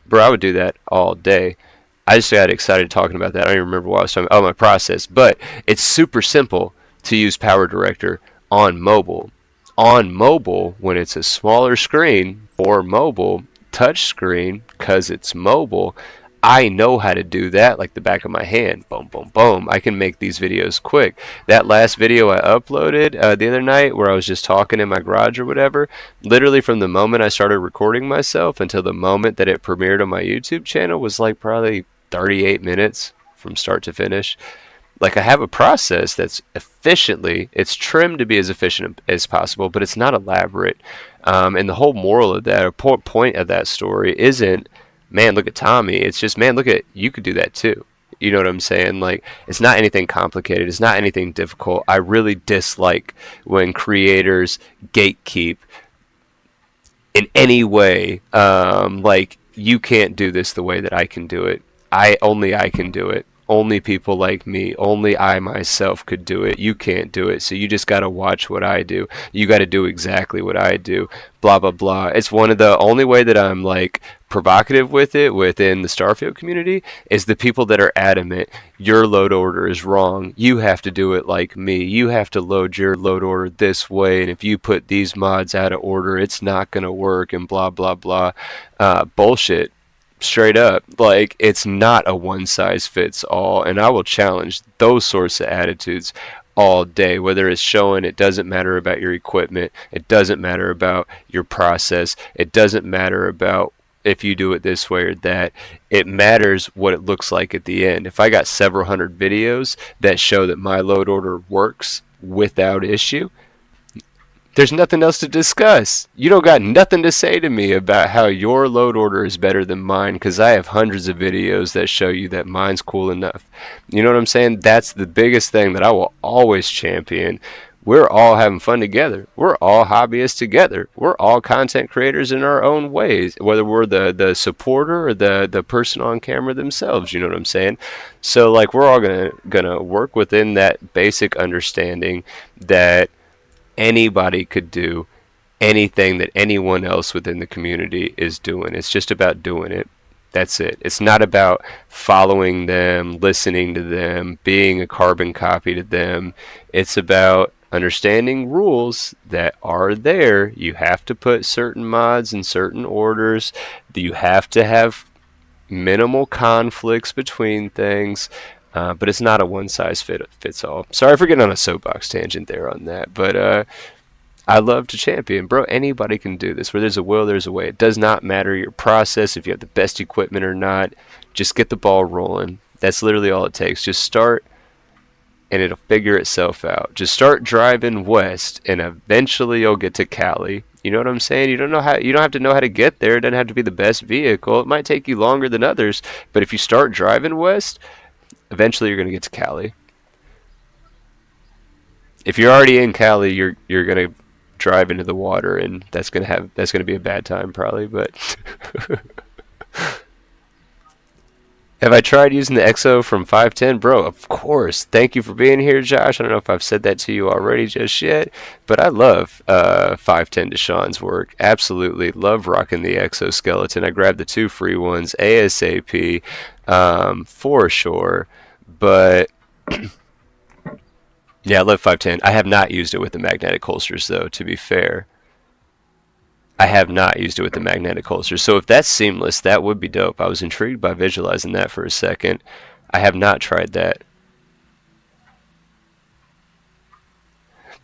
Bro, I would do that all day. I just got excited talking about that. I don't even remember what I was talking about. Oh, my process. But it's super simple to use Power Director on mobile. On mobile, when it's a smaller screen for mobile, touch screen, because it's mobile, I know how to do that like the back of my hand. Boom, boom, boom. I can make these videos quick. That last video I uploaded the other night where I was just talking in my garage or whatever, literally from the moment I started recording myself until the moment that it premiered on my YouTube channel was like probably 38 minutes from start to finish. Like I have a process that's efficiently, it's trimmed to be as efficient as possible, but it's not elaborate. And the whole moral of that, or point of that story isn't, man, look at Tommy. It's just, man, look at, you could do that too. You know what I'm saying? Like, it's not anything complicated. It's not anything difficult. I really dislike when creators gatekeep in any way. Like, you can't do this the way that I can do it. I can do it. Only people like me, only I myself could do it. You can't do it. So you just got to watch what I do. You got to do exactly what I do. Blah blah blah. It's one of the only way that I'm like provocative with it within the Starfield community is the people that are adamant your load order is wrong. You have to do it like me. You have to load your load order this way, and if you put these mods out of order, it's not going to work, and blah blah blah. Bullshit. Straight up. Like, it's not a one size fits all, and I will challenge those sorts of attitudes all day. Whether it's showing it doesn't matter about your equipment, it doesn't matter about your process, it doesn't matter about if you do it this way or that. It matters what it looks like at the end. If I got several hundred videos that show that my load order works without issue, there's nothing else to discuss. You don't got nothing to say to me about how your load order is better than mine, because I have hundreds of videos that show you that mine's cool enough. You know what I'm saying? That's the biggest thing that I will always champion. We're all having fun together. We're all hobbyists together. We're all content creators in our own ways, whether we're the supporter or the person on camera themselves. You know what I'm saying? So, like, we're all gonna work within that basic understanding that anybody could do anything that anyone else within the community is doing. It's just about doing it. That's it. It's not about following them, listening to them, being a carbon copy to them. It's about understanding rules that are there. You have to put certain mods in certain orders. You have to have minimal conflicts between things. But it's not a one size fits all. Sorry for getting on a soapbox tangent there on that, but I love to champion, bro. Anybody can do this. Where there's a will, there's a way. It does not matter your process, if you have the best equipment or not. Just get the ball rolling. That's literally all it takes. Just start, and it'll figure itself out. Just start driving west, and eventually you'll get to Cali. You know what I'm saying? You don't know how. You don't have to know how to get there. It doesn't have to be the best vehicle. It might take you longer than others, but if you start driving west, eventually you're going to get to Cali. If you're already in Cali, you're going to drive into the water, and that's going to be a bad time probably. But have I tried using the EXO from 510? Bro, of course. Thank you for being here, Josh. I don't know if I've said that to you already just yet, but I love 510 Deshaun's work. Absolutely. Love rocking the exoskeleton. I grabbed the 2 free ones ASAP, for sure. But yeah, I love 510. I have not used it with the magnetic holsters, though, to be fair. I have not used it with the magnetic holster. So if that's seamless, that would be dope. I was intrigued by visualizing that for a second. I have not tried that.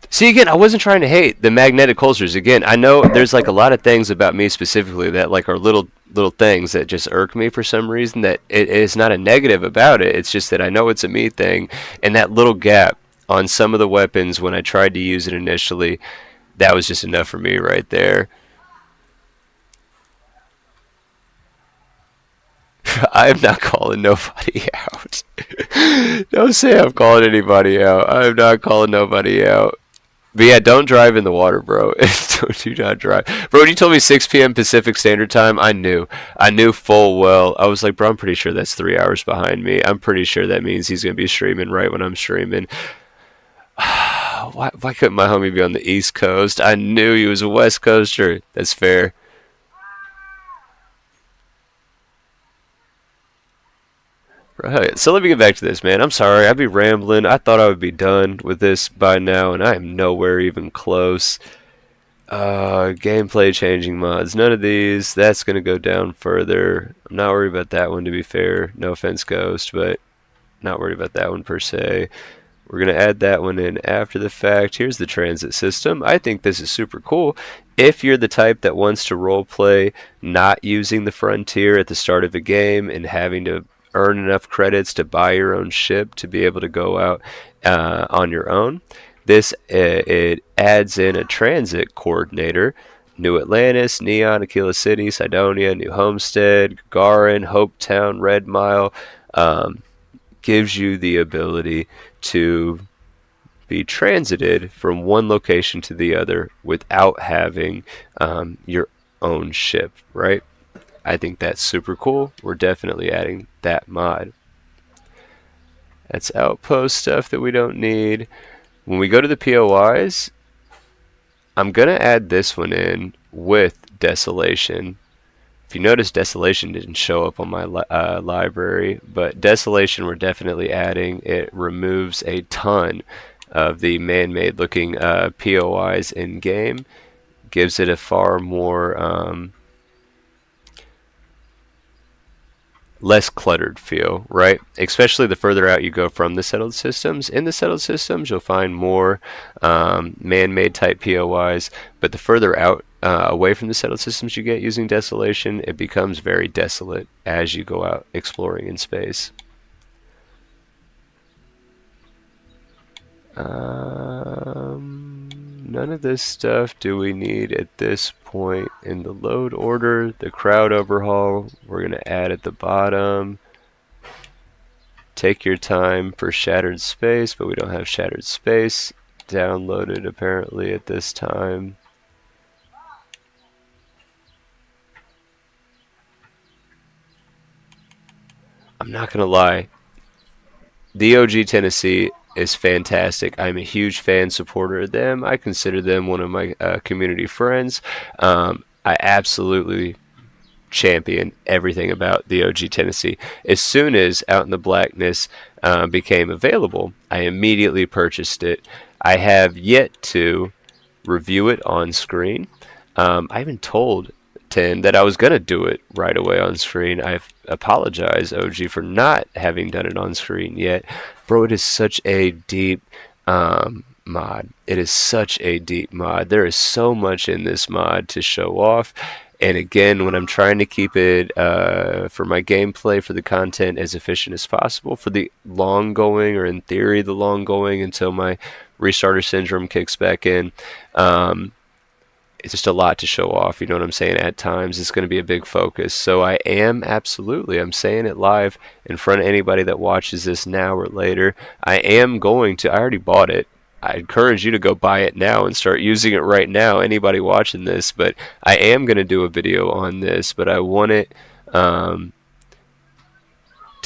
See, again, I wasn't trying to hate the magnetic holsters. Again, I know there's like a lot of things about me specifically that like are little things that just irk me for some reason. That it is not a negative about it. It's just that I know it's a me thing, and that little gap on some of the weapons when I tried to use it initially, that was just enough for me right there. I am not calling nobody out. Don't say I'm calling anybody out. I am not calling nobody out. But yeah, don't drive in the water, bro. Do not drive. Bro, when you told me 6 p.m. Pacific Standard Time, I knew. I knew full well. I was like, bro, I'm pretty sure that's 3 hours behind me. I'm pretty sure that means he's going to be streaming right when I'm streaming. Why couldn't my homie be on the East Coast? I knew he was a West Coaster. That's fair. Right. So let me get back to this, man. I'm sorry. I'd be rambling. I thought I would be done with this by now, and I am nowhere even close. Gameplay changing mods. None of these. That's going to go down further. I'm not worried about that one, to be fair. No offense, Ghost, but not worried about that one per se. We're going to add that one in after the fact. Here's the transit system. I think this is super cool. If you're the type that wants to roleplay not using the frontier at the start of a game and having to earn enough credits to buy your own ship to be able to go out on your own, this it adds in a transit coordinator. New Atlantis, Neon, Aquila City, Cydonia, New Homestead, Gagarin, Hopetown, Red Mile. Gives you the ability to be transited from one location to the other without having your own ship, right? I think that's super cool. We're definitely adding that mod. That's outpost stuff that we don't need. When we go to the POIs, I'm going to add this one in with Desolation. If you notice, Desolation didn't show up on my library, but Desolation we're definitely adding. It removes a ton of the man-made looking POIs in game, gives it a far more less cluttered feel, right? Especially the further out you go from the settled systems. In the settled systems, you'll find more man-made type POIs, but the further out away from the settled systems you get using Desolation, it becomes very desolate as you go out exploring in space. None of this stuff do we need at this point in the load order. The crowd overhaul we're going to add at the bottom. Take your time for Shattered Space, but we don't have Shattered Space downloaded apparently at this time. I'm not going to lie. The OG Tennessee is fantastic. I'm a huge fan supporter of them. I consider them one of my community friends. I absolutely champion everything about the OG Tennessee. As soon as Out in the Blackness became available, I immediately purchased it. I have yet to review it on screen. I even told Tin that I was going to do it right away on screen. I apologize, OG, for not having done it on screen yet. Bro, it is such a deep mod. It is such a deep mod. There is so much in this mod to show off. And again, when I'm trying to keep it for my gameplay, for the content as efficient as possible, for the long going, or in theory, the long going until my restarter syndrome kicks back in, it's just a lot to show off. You know what I'm saying? At times, it's going to be a big focus. So I am absolutely, I'm saying it live in front of anybody that watches this now or later. I am going to, I already bought it. I encourage you to go buy it now and start using it right now, anybody watching this. But I am going to do a video on this, but I want it to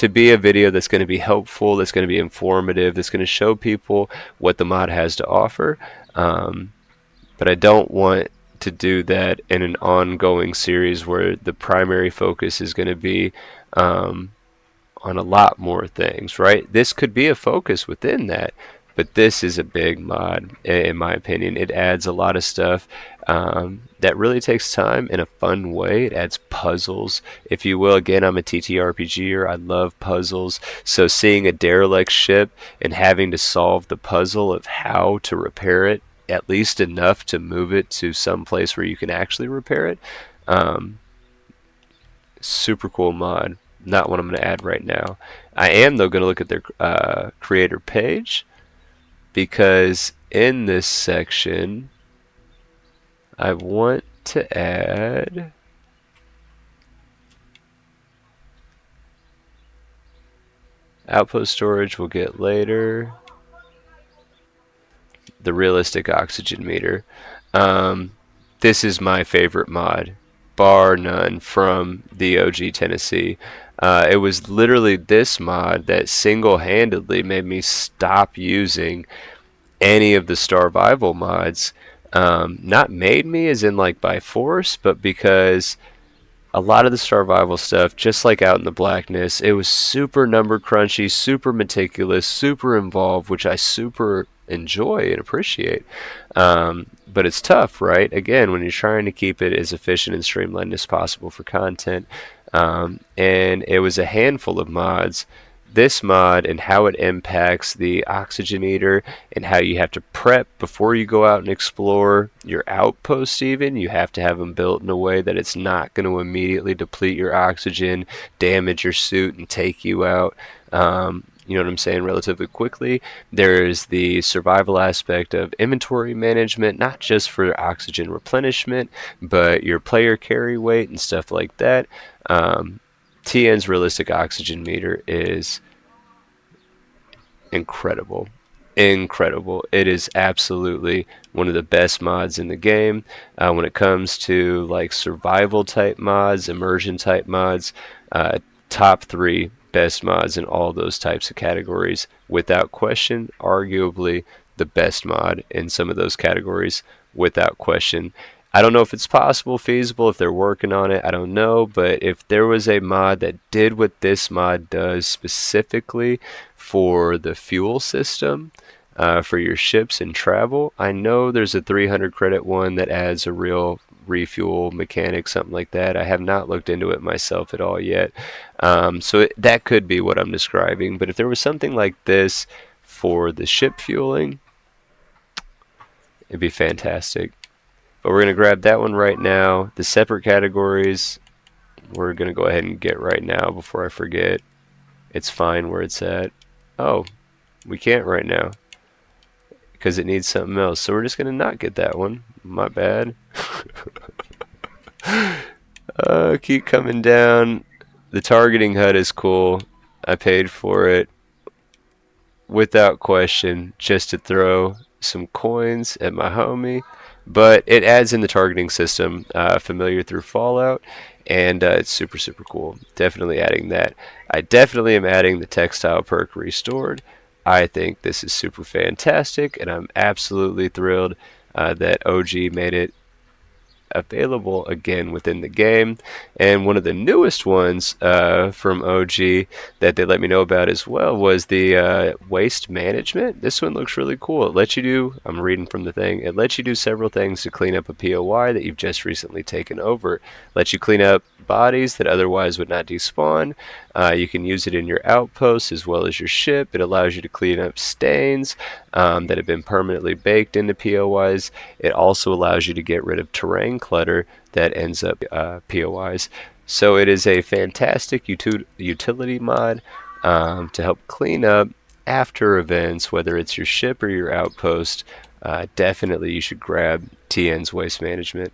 be a video that's going to be helpful, that's going to be informative, that's going to show people what the mod has to offer. But I don't want to do that in an ongoing series where the primary focus is going to be on a lot more things, right? This could be a focus within that, but this is a big mod, in my opinion. It adds a lot of stuff that really takes time in a fun way. It adds puzzles, if you will. Again, I'm a TTRPGer. I love puzzles. So seeing a derelict ship and having to solve the puzzle of how to repair it, at least enough to move it to some place where you can actually repair it. Super cool mod. Not one I'm going to add right now. I am, though, going to look at their creator page, because in this section I want to add outpost storage. We'll get later. The realistic oxygen meter. This is my favorite mod, bar none, from the OG Tennessee. It was literally this mod that single-handedly made me stop using any of the Starvival mods. Not made me as in like by force, but because a lot of the Starvival stuff, just like Out in the Blackness, it was super number crunchy, super meticulous, super involved, which I super enjoy and appreciate. But it's tough, right? Again, when you're trying to keep it as efficient and streamlined as possible for content. And it was a handful of mods. This mod and how it impacts the oxygen meter, and how you have to prep before you go out and explore your outposts. Even you have to have them built in a way that it's not going to immediately deplete your oxygen, damage your suit, and take you out. You know what I'm saying, relatively quickly. There's the survival aspect of inventory management, not just for oxygen replenishment, but your player carry weight and stuff like that. TN's realistic oxygen meter is incredible. incredible. It is absolutely one of the best mods in the game. When it comes to like survival type mods, immersion type mods, top three best mods in all those types of categories, without question. Arguably the best mod in some of those categories, without question. I don't know if it's possible, feasible, if they're working on it. I don't know, but if there was a mod that did what this mod does specifically for the fuel system, for your ships and travel. I know there's a 300 credit one that adds a real refuel mechanic, something like that. I have not looked into it myself at all yet. That could be what I'm describing. But if there was something like this for the ship fueling, it'd be fantastic. But we're going to grab that one right now. The separate categories, we're going to go ahead and get right now before I forget. It's fine where it's at. Oh, we can't right now because it needs something else. So we're just going to not get that one. My bad. Keep coming down. The targeting HUD is cool. I paid for it without question just to throw some coins at my homie. But it adds in the targeting system, familiar through Fallout, and it's super, super cool. Definitely adding that. I definitely am adding the textile perk restored. I think this is super fantastic, and I'm absolutely thrilled that OG made it available again within the game. And one of the newest ones from OG that they let me know about as well was the waste management. This one looks really cool. It lets you do, I'm reading from the thing, it lets you do several things to clean up a POI that you've just recently taken over. It lets you clean up bodies that otherwise would not despawn. You can use it in your outposts as well as your ship. It allows you to clean up stains that have been permanently baked into POIs. It also allows you to get rid of terrain clutter that ends up POIs. So it is a fantastic utility mod to help clean up after events, whether it's your ship or your outpost. Definitely you should grab TN's Waste Management.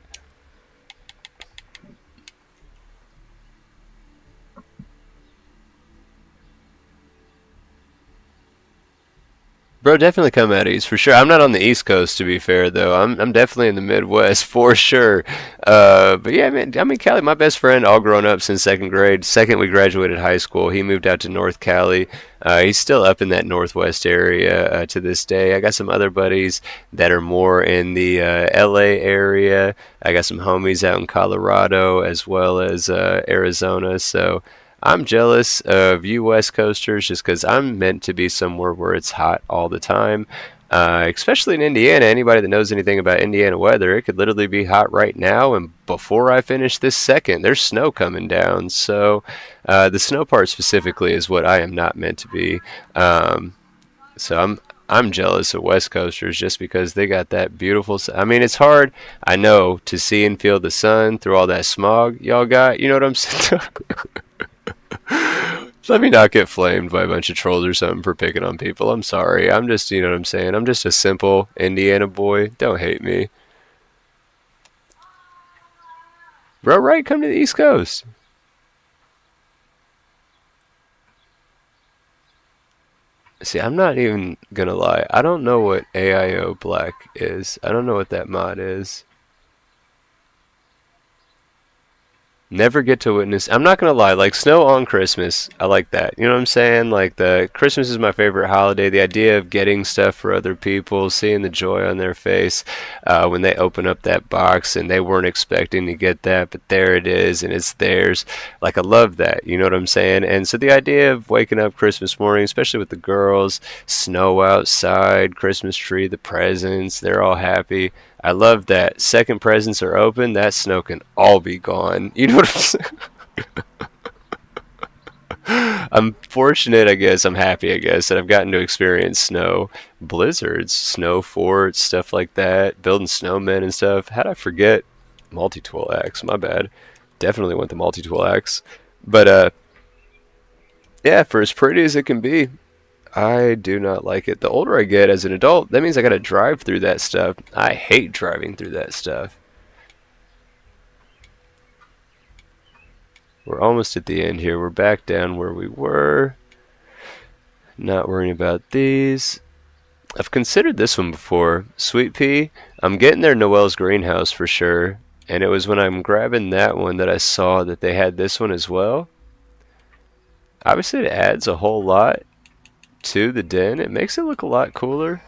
Bro, definitely come out east for sure. I'm not on the East Coast to be fair though. I'm definitely in the Midwest for sure. But yeah, man. I mean, Cali, my best friend, all grown up since second grade. Second we graduated high school, he moved out to North Cali. He's still up in that Northwest area to this day. I got some other buddies that are more in the LA area. I got some homies out in Colorado as well as Arizona. So I'm jealous of you West Coasters just because I'm meant to be somewhere where it's hot all the time. Especially in Indiana. Anybody that knows anything about Indiana weather, it could literally be hot right now. And before I finish this second, there's snow coming down. So the snow part specifically is what I am not meant to be. So I'm jealous of West Coasters just because they got that beautiful. I mean, it's hard, I know, to see and feel the sun through all that smog y'all got. You know what I'm saying? Let me not get flamed by a bunch of trolls or something for picking on people. I'm sorry. I'm just, you know what I'm saying? I'm just a simple Indiana boy. Don't hate me. Bro, right? Come to the East Coast. See, I'm not even gonna lie. I don't know what AIO Black is. I don't know what that mod is. Never get to witness. I'm not gonna lie, like snow on Christmas, I like that. You know what I'm saying? Like the Christmas is my favorite holiday. The idea of getting stuff for other people, seeing the joy on their face when they open up that box and they weren't expecting to get that, but there it is and it's theirs. Like I love that. You know what I'm saying? And so the idea of waking up Christmas morning, especially with the girls, snow outside, Christmas tree, the presents, they're all happy. I love that. Second presents are open, that snow can all be gone. You know what I'm saying? I'm fortunate, I guess. I'm happy, I guess, that I've gotten to experience snow, blizzards, snow forts, stuff like that, building snowmen and stuff. How'd I forget multi-tool axe? My bad. Definitely want the multi-tool axe. But yeah, for as pretty as it can be, I do not like it. The older I get as an adult, that means I gotta drive through that stuff. I hate driving through that stuff. We're almost at the end here. We're back down where we were. Not worrying about these. I've considered this one before. Sweet Pea. I'm getting their Noel's Greenhouse for sure. And it was when I'm grabbing that one that I saw that they had this one as well. Obviously, it adds a whole lot to the den. It makes it look a lot cooler.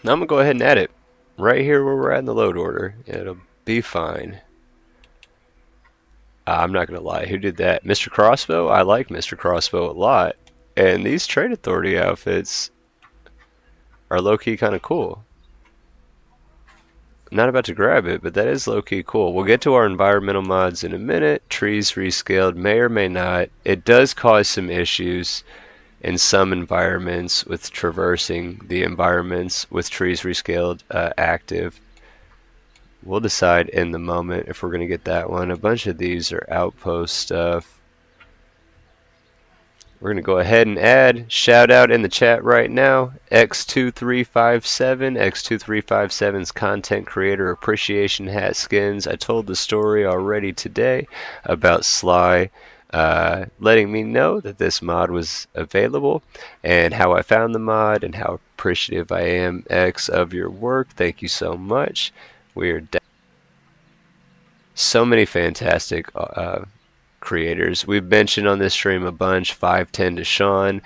Now I'm going to go ahead and add it right here where we're at in the load order. It'll be fine. I'm not going to lie. Who did that? Mr. Crossbow? I like Mr. Crossbow a lot. And these Trade Authority outfits are low-key kind of cool. I'm not about to grab it, but that is low-key cool. We'll get to our environmental mods in a minute. Trees rescaled may or may not. It does cause some issues in some environments with traversing the environments with trees rescaled active. We'll decide in the moment if we're going to get that one. A bunch of these are outpost stuff. We're going to go ahead and add, shout out in the chat right now, X2357. X2357's content creator appreciation hat skins. I told the story already today about Sly letting me know that this mod was available and how I found the mod and how appreciative I am, X, of your work. Thank you so much. We are so many fantastic creators. We've mentioned on this stream a bunch. 510 to Sean.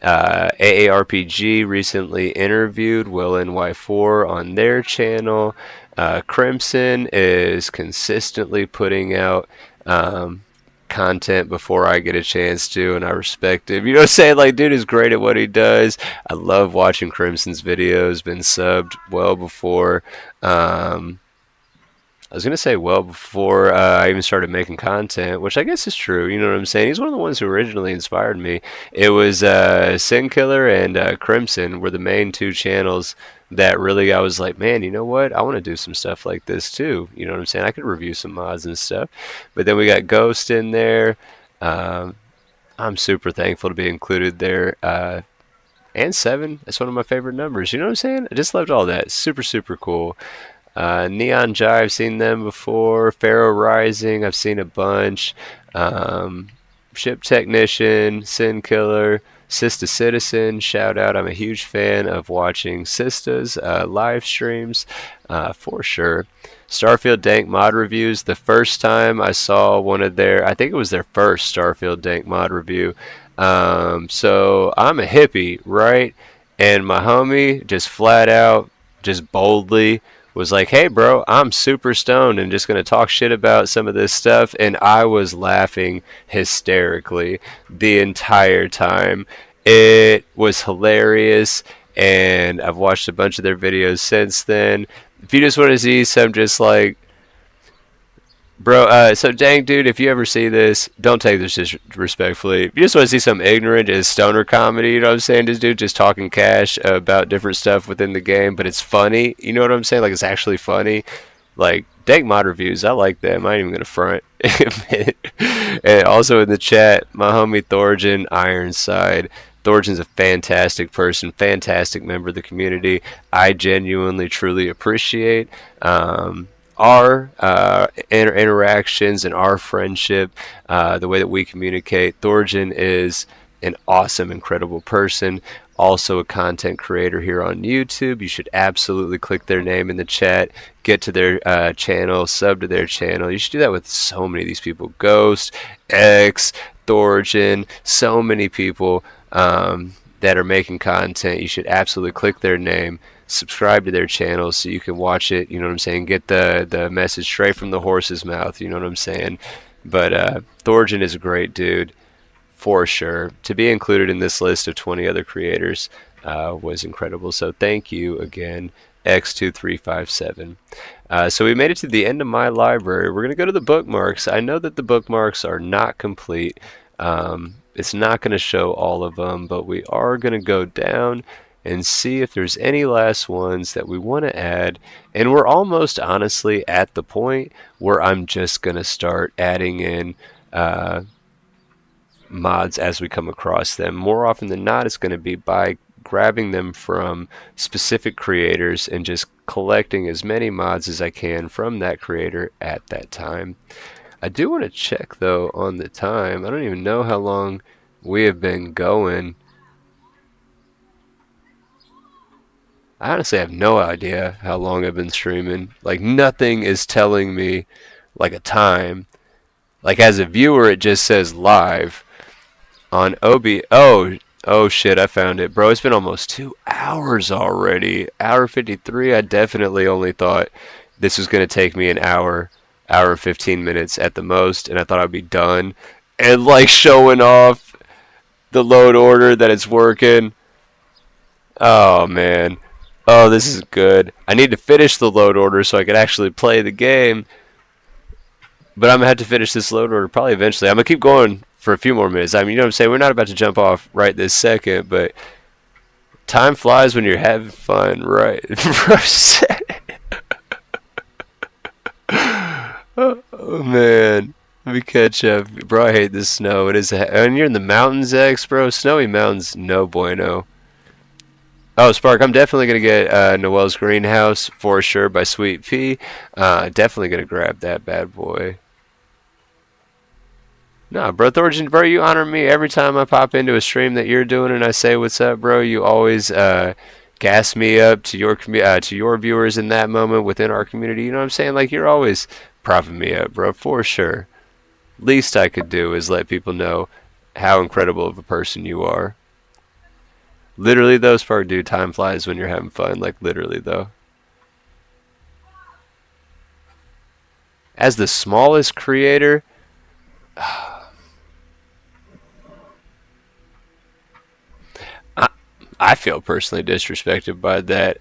AARPG recently interviewed Will NY4 on their channel. Crimson is consistently putting out content before I get a chance to, and I respect him. You know what I'm saying? Like, dude is great at what he does. I love watching Crimson's videos. Been subbed well before. I was going to say well before I even started making content, which I guess is true. You know what I'm saying? He's one of the ones who originally inspired me. It was Sin Killer and Crimson were the main two channels that really I was like, man, you know what? I want to do some stuff like this too. You know what I'm saying? I could review some mods and stuff. But then we got Ghost in there. I'm super thankful to be included there. And 7, that's one of my favorite numbers. You know what I'm saying? I just loved all that. Super, super cool. Neon Jai, I've seen them before. Pharaoh Rising, I've seen a bunch. Ship Technician, Sin Killer, Sista Citizen, shout out. I'm a huge fan of watching Sista's live streams for sure. Starfield Dank mod reviews. The first time I saw one of their, I think it was their first Starfield Dank mod review. So I'm a hippie, right? And my homie just flat out, just boldly was like, hey bro, I'm super stoned and just gonna talk shit about some of this stuff, and I was laughing hysterically the entire time. It was hilarious, and I've watched a bunch of their videos since then. If you just want to see some just like, bro, so dang dude, if you ever see this, don't take this disrespectfully. If you just want to see some ignorant as stoner comedy, you know what I'm saying? This dude just talking cash about different stuff within the game, but it's funny. You know what I'm saying? Like, it's actually funny. Like, dank mod reviews, I like them. I ain't even gonna front. And also in the chat, my homie Thorjan Ironside. Thorjan's a fantastic person, fantastic member of the community. I genuinely, truly appreciate our interactions and our friendship, the way that we communicate. Thorjan is an awesome, incredible person. Also a content creator here on YouTube. You should absolutely click their name in the chat, get to their channel, sub to their channel. You should do that with so many of these people. Ghost, X, Thorjan, so many people that are making content. You should absolutely click their name, subscribe to their channel so you can watch it, you know what I'm saying, get the message straight from the horse's mouth, you know what I'm saying. But Thorjan is a great dude for sure. To be included in this list of 20 other creators was incredible, so thank you again, X2357. So we made it to the end of my library. We're going to go to the bookmarks. I know that the bookmarks are not complete. It's not going to show all of them, but we are going to go down and see if there's any last ones that we want to add. And we're almost honestly at the point where I'm just going to start adding in mods as we come across them. More often than not, it's going to be by grabbing them from specific creators and just collecting as many mods as I can from that creator at that time. I do want to check though on the time. I don't even know how long we have been going. I honestly have no idea how long I've been streaming. Like nothing is telling me like a time. Like as a viewer, it just says live on OB. Oh shit! I found it, bro. It's been almost 2 hours already. Hour 53. I definitely only thought this was gonna take me an hour, hour 15 minutes at the most, and I thought I'd be done. And like showing off the load order that it's working. Oh man. Oh, this is good. I need to finish the load order so I can actually play the game. But I'm gonna have to finish this load order probably eventually. I'm gonna keep going for a few more minutes. I mean, you know what I'm saying? We're not about to jump off right this second, but time flies when you're having fun, right? Oh man. Let me catch up. Bro, I hate this snow. It is and you're in the mountains, X, bro. Snowy mountains, no bueno. Oh, Spark, I'm definitely gonna get Noel's Greenhouse for sure by Sweet Pea. Definitely gonna grab that bad boy. No, bro, Thorgen, bro, you honor me every time I pop into a stream that you're doing and I say what's up, bro. You always gas me up to your viewers in that moment within our community. You know what I'm saying? Like you're always propping me up, bro, for sure. Least I could do is let people know how incredible of a person you are. Literally, though, Spark, dude, time flies when you're having fun. Like literally, though. As the smallest creator, I, I feel personally disrespected by that.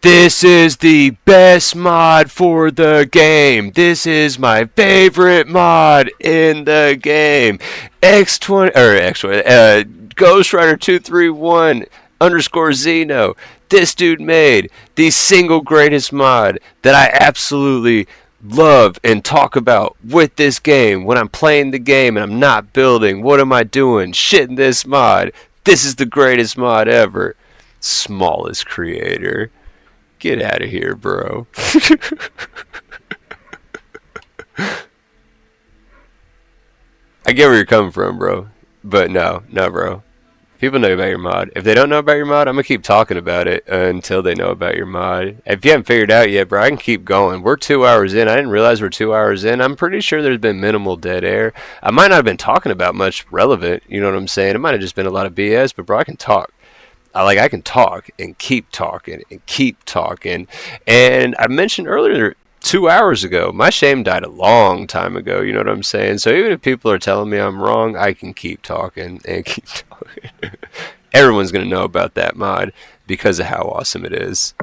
This is the best mod for the game. This is my favorite mod in the game. X20 or X20 Ghost Rider 231 underscore Zeno. This dude made the single greatest mod that I absolutely love and talk about with this game. When I'm playing the game and I'm not building, what am I doing? Shit in this mod. This is the greatest mod ever. Smallest creator. Get out of here, bro. I get where you're coming from, bro. But no, no, bro. People know about your mod. If they don't know about your mod, I'm gonna keep talking about it until they know about your mod. If you haven't figured it out yet, bro, I can keep going. We're 2 hours in. I didn't realize we're 2 hours in. I'm pretty sure there's been minimal dead air. I might not have been talking about much relevant. You know what I'm saying? It might have just been a lot of BS. But bro, I can talk. I can talk and keep talking and keep talking. And I mentioned earlier 2 hours ago, my shame died a long time ago. You know what I'm saying? So even if people are telling me I'm wrong, I can keep talking and keep talking. Everyone's gonna know about that mod because of how awesome it is.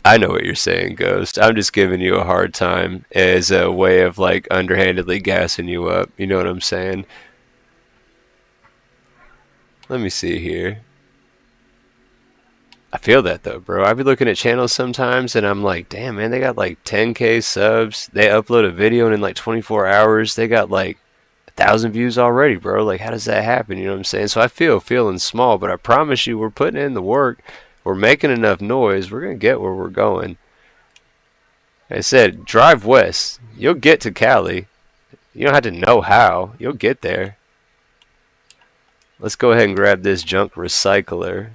I know what you're saying, Ghost. I'm just giving you a hard time as a way of like underhandedly gassing you up. You know what I'm saying? Let me see here. I feel that though, bro. I be looking at channels sometimes and I'm like, damn, man, they got like 10K subs. They upload a video and in like 24 hours they got like 1,000 views already, bro. Like, how does that happen? You know what I'm saying? So I feel feeling small, but I promise you, we're putting in the work. We're making enough noise. We're gonna get where we're going. Like I said, drive west. You'll get to Cali. You don't have to know how. You'll get there. Let's go ahead and grab this junk recycler,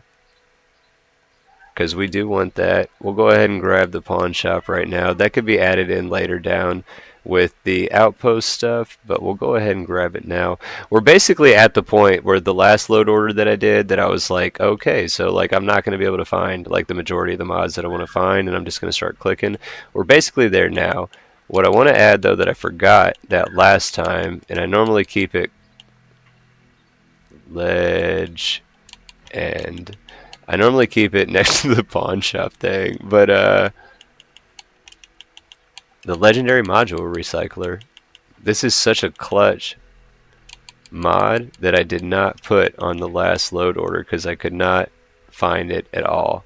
because we do want that. We'll go ahead and grab the pawn shop right now. That could be added in later down with the outpost stuff, but we'll go ahead and grab it now. We're basically at the point where the last load order that I did, that I was like, okay, so like I'm not going to be able to find like the majority of the mods that I want to find, and I'm just going to start clicking. We're basically there now. What I want to add though that I forgot that last time, and I normally keep it ledge, and I normally keep it next to the pawn shop thing, but the legendary module recycler. This is such a clutch mod that I did not put on the last load order because I could not find it at all.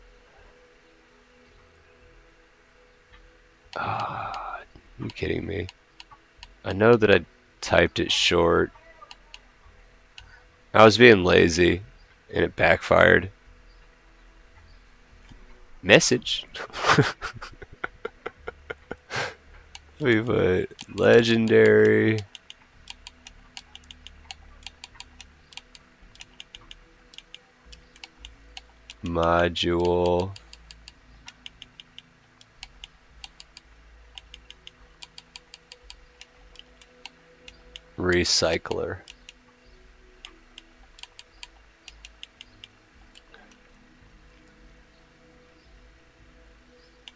Ah, are you kidding me? I know that I typed it short. I was being lazy and it backfired. Message. We put legendary. module recycler.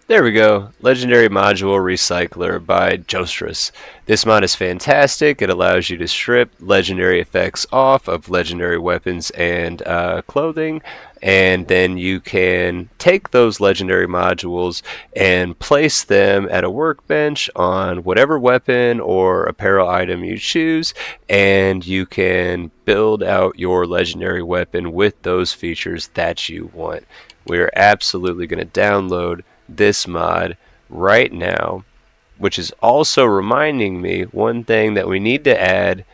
There we go. Legendary Module Recycler by Jostris. This mod is fantastic. It allows you to strip legendary effects off of legendary weapons and clothing, and then you can take those legendary modules and place them at a workbench on whatever weapon or apparel item you choose, and you can build out your legendary weapon with those features that you want. We're absolutely going to download this mod right now, which is also reminding me one thing that we need to add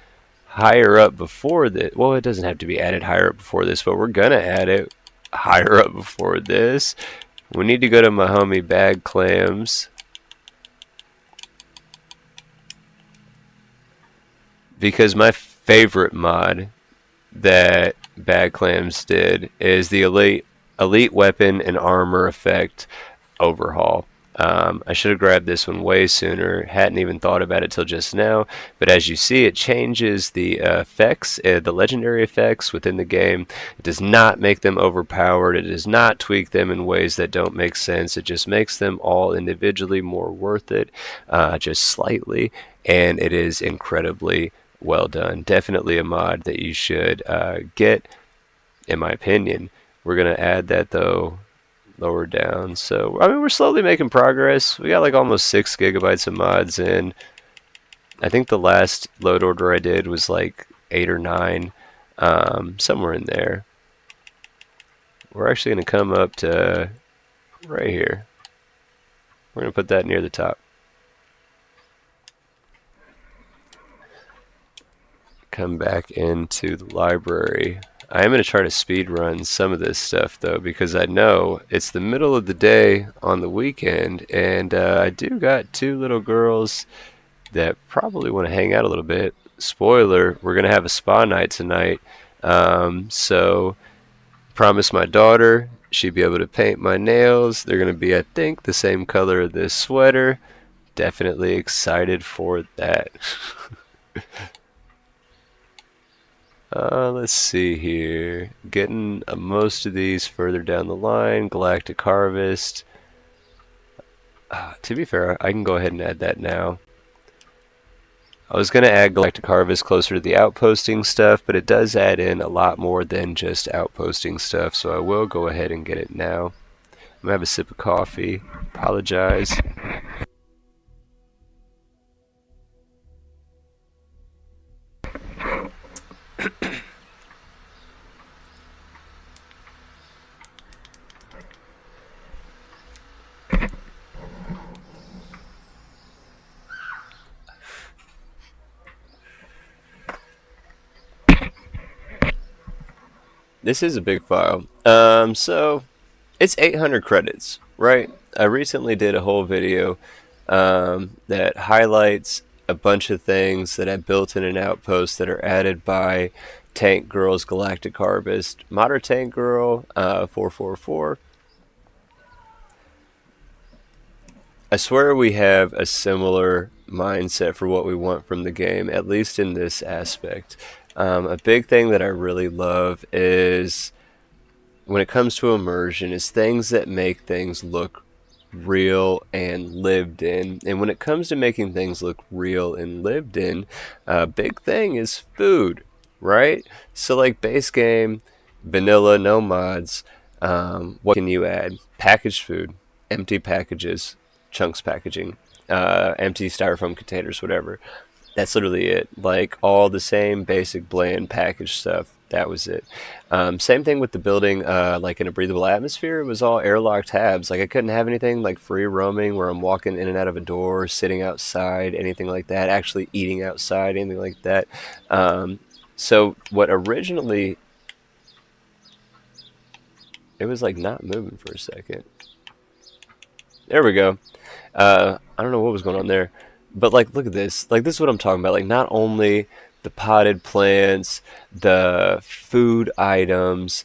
higher up before this. Well, it doesn't have to be added higher up before this, but we're gonna add it higher up before this. We need to go to my homie Bag Clams, because my favorite mod that Bag Clams did is the elite weapon and armor effect overhaul. I should have grabbed this one way sooner. Hadn't even thought about it till just now. But as you see, it changes the effects, the legendary effects within the game. It does not make them overpowered. It does not tweak them in ways that don't make sense. It just makes them all individually more worth it, just slightly. And it is incredibly well done. Definitely a mod that you should get, in my opinion. We're going to add that though lower down. So I mean, we're slowly making progress. We got like almost 6 gigabytes of mods in. I think the last load order I did was like 8 or 9, somewhere in there. We're actually going to come up to right here. We're going to put that near the top. Come back into the library. I am going to try to speed run some of this stuff though, because I know it's the middle of the day on the weekend, and I do got 2 little girls that probably want to hang out a little bit. Spoiler, we're going to have a spa night tonight. So promised my daughter she'd be able to paint my nails. They're going to be, I think, the same color of this sweater. Definitely excited for that. Let's see here. Getting most of these further down the line. Galactic Harvest. To be fair, I can go ahead and add that now. I was going to add Galactic Harvest closer to the outposting stuff, but it does add in a lot more than just outposting stuff, so I will go ahead and get it now. I'm going to have a sip of coffee. Apologize. This is a big file. So it's 800 credits, right? I recently did a whole video that highlights a bunch of things that I built in an outpost that are added by Tank Girl's Galactic Harvest. Modern Tank Girl 444. I swear we have a similar mindset for what we want from the game, at least in this aspect. A big thing that I really love is, when it comes to immersion, is things that make things look real and lived in. And when it comes to making things look real and lived in, a big thing is food, right? So like base game, vanilla, no mods, what can you add? Packaged food, empty packages, chunks packaging, empty styrofoam containers, whatever. That's literally it. Like all the same basic bland packaged stuff. That was it. Same thing with the building, like in a breathable atmosphere. It was all airlock tabs. Like I couldn't have anything like free roaming where I'm walking in and out of a door, sitting outside, anything like that. Actually eating outside, anything like that. So what originally, it was like not moving for a second. There we go. I don't know what was going on there. But like, look at this. Like, this is what I'm talking about. Like, not only the potted plants, the food items,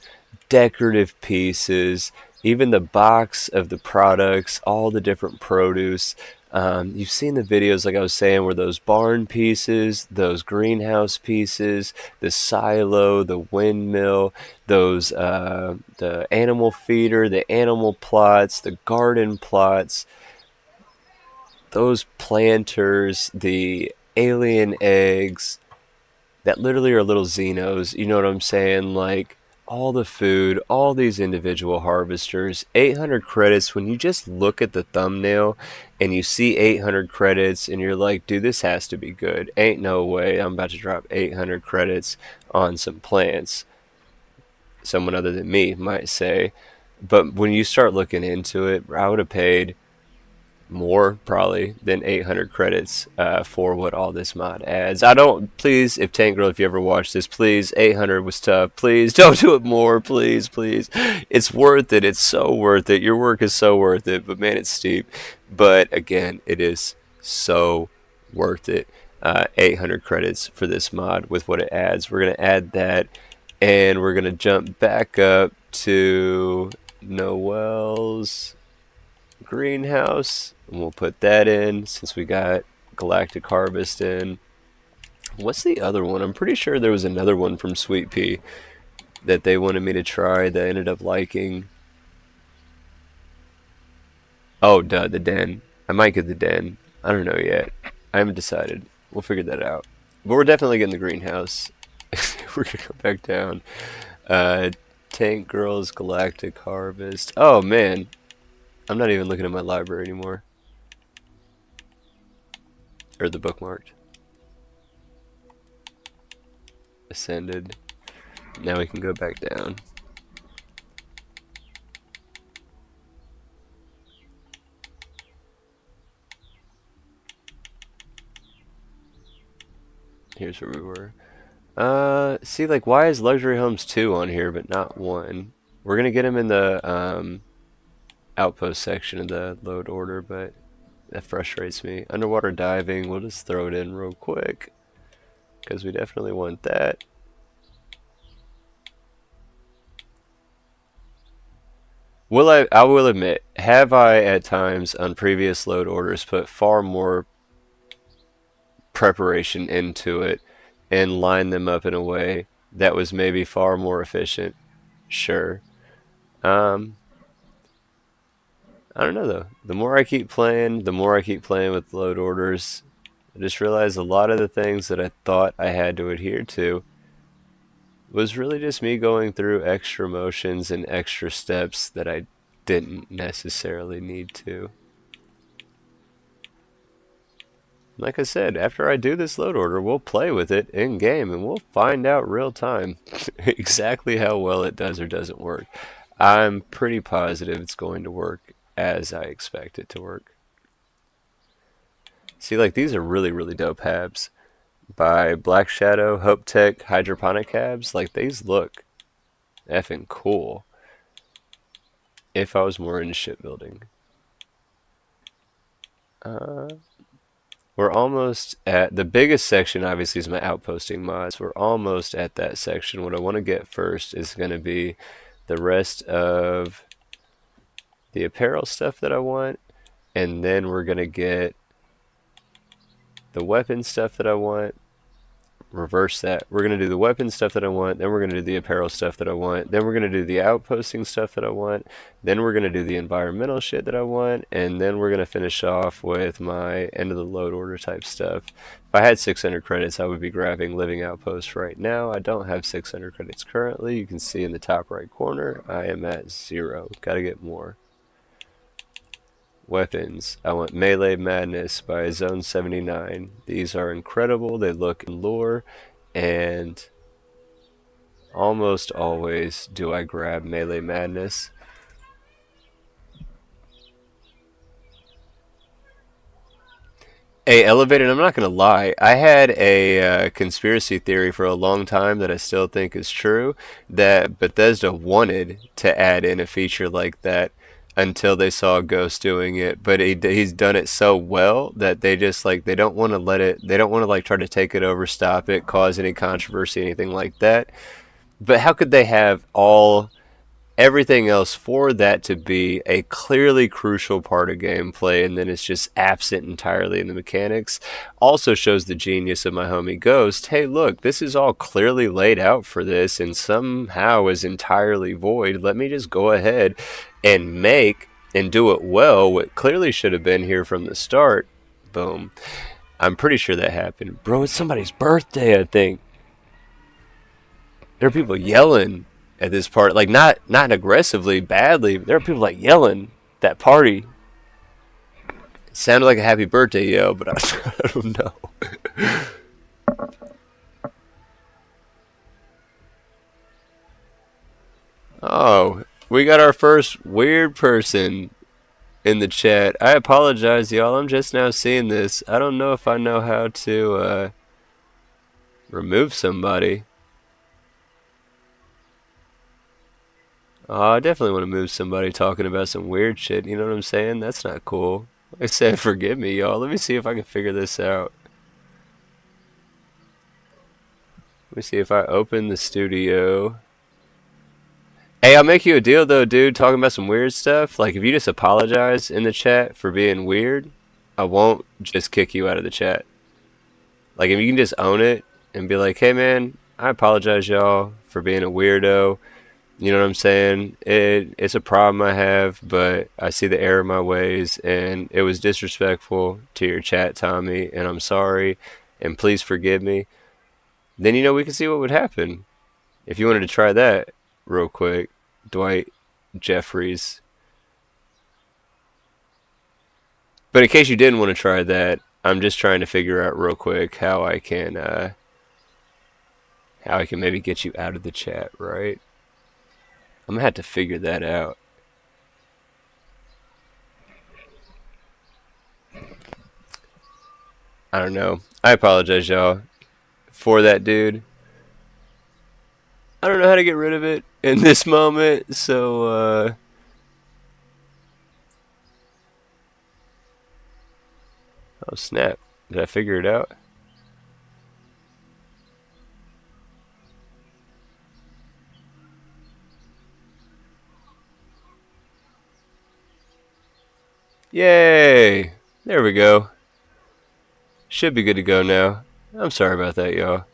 decorative pieces, even the box of the products, all the different produce. You've seen the videos, like I was saying, where those barn pieces, those greenhouse pieces, the silo, the windmill, those the animal feeder, the animal plots, the garden plots, those planters, the alien eggs that literally are little Xenos. You know what I'm saying? Like all the food, all these individual harvesters, 800 credits. When you just look at the thumbnail and you see 800 credits and you're like, dude, this has to be good. Ain't no way I'm about to drop 800 credits on some plants. Someone other than me might say. But when you start looking into it, I would have paid more probably than 800 credits for what all this mod adds. I don't, please, if Tank Girl, if you ever watch this, please, 800 was tough. Please don't do it more. Please, please. It's worth it. It's so worth it. Your work is so worth it. But man, it's steep. But again, it is so worth it. 800 credits for this mod with what it adds. We're going to add that, and we're going to jump back up to Noel's greenhouse, and we'll put that in since we got Galactic Harvest in. What's the other one? I'm pretty sure there was another one from Sweet Pea that they wanted me to try that I ended up liking. Oh, duh, the den. I might get the den. I don't know yet. I haven't decided. We'll figure that out. But we're definitely getting the greenhouse. We're gonna go back down. Tank Girls Galactic Harvest. Oh man, I'm not even looking at my library anymore. Or the bookmarked. Ascended. Now we can go back down. Here's where we were. See, like, why is Luxury Homes 2 on here but not 1? We're gonna get him in the outpost section of the load order, but that frustrates me. Underwater diving, we'll just throw it in real quick because we definitely want that. I will admit, have I at times on previous load orders put far more preparation into it and lined them up in a way that was maybe far more efficient? Sure. Um, I don't know though. The more I keep playing, the more I keep playing with load orders, I just realized a lot of the things that I thought I had to adhere to was really just me going through extra motions and extra steps that I didn't necessarily need to. Like I said, after I do this load order, we'll play with it in game and we'll find out real time exactly how well it does or doesn't work. I'm pretty positive it's going to work as I expect it to work. See, like these are really, really dope habs by Black Shadow, Hope Tech, Hydroponic Habs. Like these look effing cool if I was more into shipbuilding. Uh, we're almost at the biggest section, obviously, is my outposting mods. We're almost at that section. What I want to get first is going to be the rest of the apparel stuff that I want, and then we're going to get the weapon stuff that I want. Reverse that. We're going to do the weapon stuff that I want, then we're going to do the apparel stuff that I want, then we're going to do the outposting stuff that I want, then we're going to do the environmental shit that I want, and then we're going to finish off with my end of the load order type stuff. If I had 600 credits, I would be grabbing living outposts right now. I don't have 600 credits currently. You can see in the top right corner, I am at 0. Gotta get more. Weapons. I want Melee Madness by Zone 79. These are incredible. They look in lore, and almost always do I grab Melee Madness. Hey, Elevated, I'm not going to lie. I had a conspiracy theory for a long time that I still think is true, that Bethesda wanted to add in a feature like that until they saw Ghost doing it. But he's done it so well that they just, like, they don't want to let it, they don't want to, like, try to take it over, stop it, cause any controversy, anything like that. But how could they have all everything else for that to be a clearly crucial part of gameplay, and then it's just absent entirely in the mechanics, also shows the genius of my homie Ghost. Hey, look, this is all clearly laid out for this, and somehow is entirely void. Let me just go ahead and make and do it well what clearly should have been here from the start. Boom. I'm pretty sure that happened. Bro, it's somebody's birthday, I think. There are people yelling at this part, like not aggressively, badly. There are people like yelling. That party it sounded like a happy birthday yell, but I don't know. Oh, we got our first weird person in the chat. I apologize, y'all. I'm just now seeing this. I don't know if I know how to remove somebody. Oh, I definitely want to move somebody talking about some weird shit. You know what I'm saying? That's not cool. Like I said, forgive me, y'all. Let me see if I can figure this out. Let me see if I open the studio. Hey, I'll make you a deal though, dude. Talking about some weird stuff. Like, if you just apologize in the chat for being weird, I won't just kick you out of the chat. Like, if you can just own it and be like, hey, man, I apologize, y'all, for being a weirdo. You know what I'm saying? It's a problem I have, but I see the error in my ways, and it was disrespectful to your chat, Tommy, and I'm sorry, and please forgive me. Then, you know, we can see what would happen. If you wanted to try that real quick, Dwight Jeffries. But in case you didn't want to try that, I'm just trying to figure out real quick how I can maybe get you out of the chat, right? I'm gonna have to figure that out. I don't know. I apologize, y'all, for that dude. I don't know how to get rid of it in this moment, so oh snap. Did I figure it out? Yay! There we go. Should be good to go now. I'm sorry about that, y'all.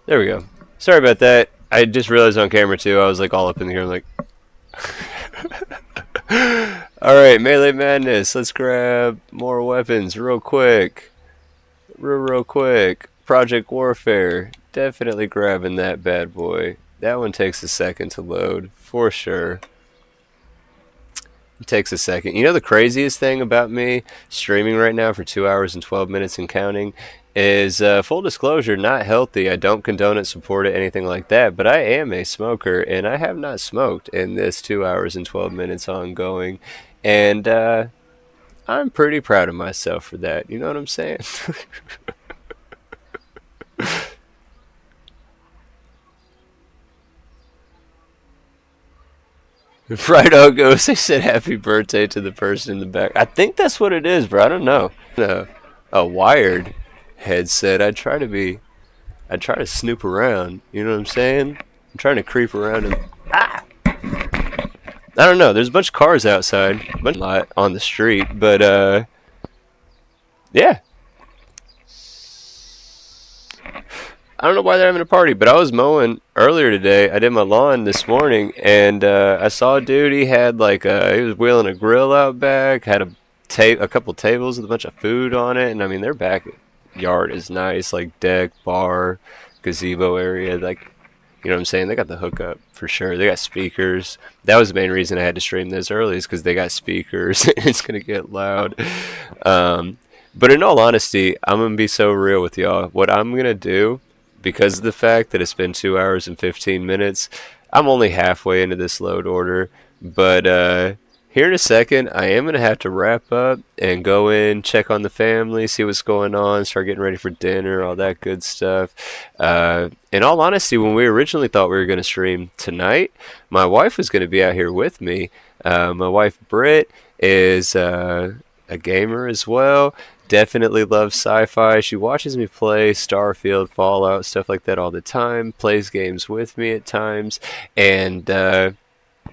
There we go. Sorry about that. I just realized on camera too. I was like all up in here, like. All right, melee madness. Let's grab more weapons real quick. Real quick. Project Warfare. Definitely grabbing that bad boy. That one takes a second to load for sure. It takes a second. You know the craziest thing about me streaming right now for 2 hours and 12 minutes and counting is, full disclosure, not healthy. I don't condone it, support it, anything like that, but I am a smoker, and I have not smoked in this 2 hours and 12 minutes ongoing, and I'm pretty proud of myself for that. You know what I'm saying? Right on goes. They said happy birthday to the person in the back. I think that's what it is, bro. I don't know. A wired headset. I try to snoop around. You know what I'm saying? I'm trying to creep around and I don't know. There's a bunch of cars outside, a bunch lot on the street, but yeah. I don't know why they're having a party, but I was mowing earlier today. I did my lawn this morning, and I saw a dude. He had like he was wheeling a grill out back, had a couple tables with a bunch of food on it, and I mean their backyard is nice, like deck, bar, gazebo area, like you know what I'm saying. They got the hookup for sure. They got speakers. That was the main reason I had to stream this early, is because they got speakers. It's gonna get loud. But in all honesty, I'm gonna be so real with y'all. What I'm gonna do, because of the fact that it's been 2 hours and 15 minutes, I'm only halfway into this load order, but here in a second, I am going to have to wrap up and go in, check on the family, see what's going on, start getting ready for dinner, all that good stuff. In all honesty, when we originally thought we were going to stream tonight, my wife was going to be out here with me. My wife, Britt, is a gamer as well. Definitely loves sci-fi. She watches me play Starfield, Fallout, stuff like that all the time. Plays games with me at times, and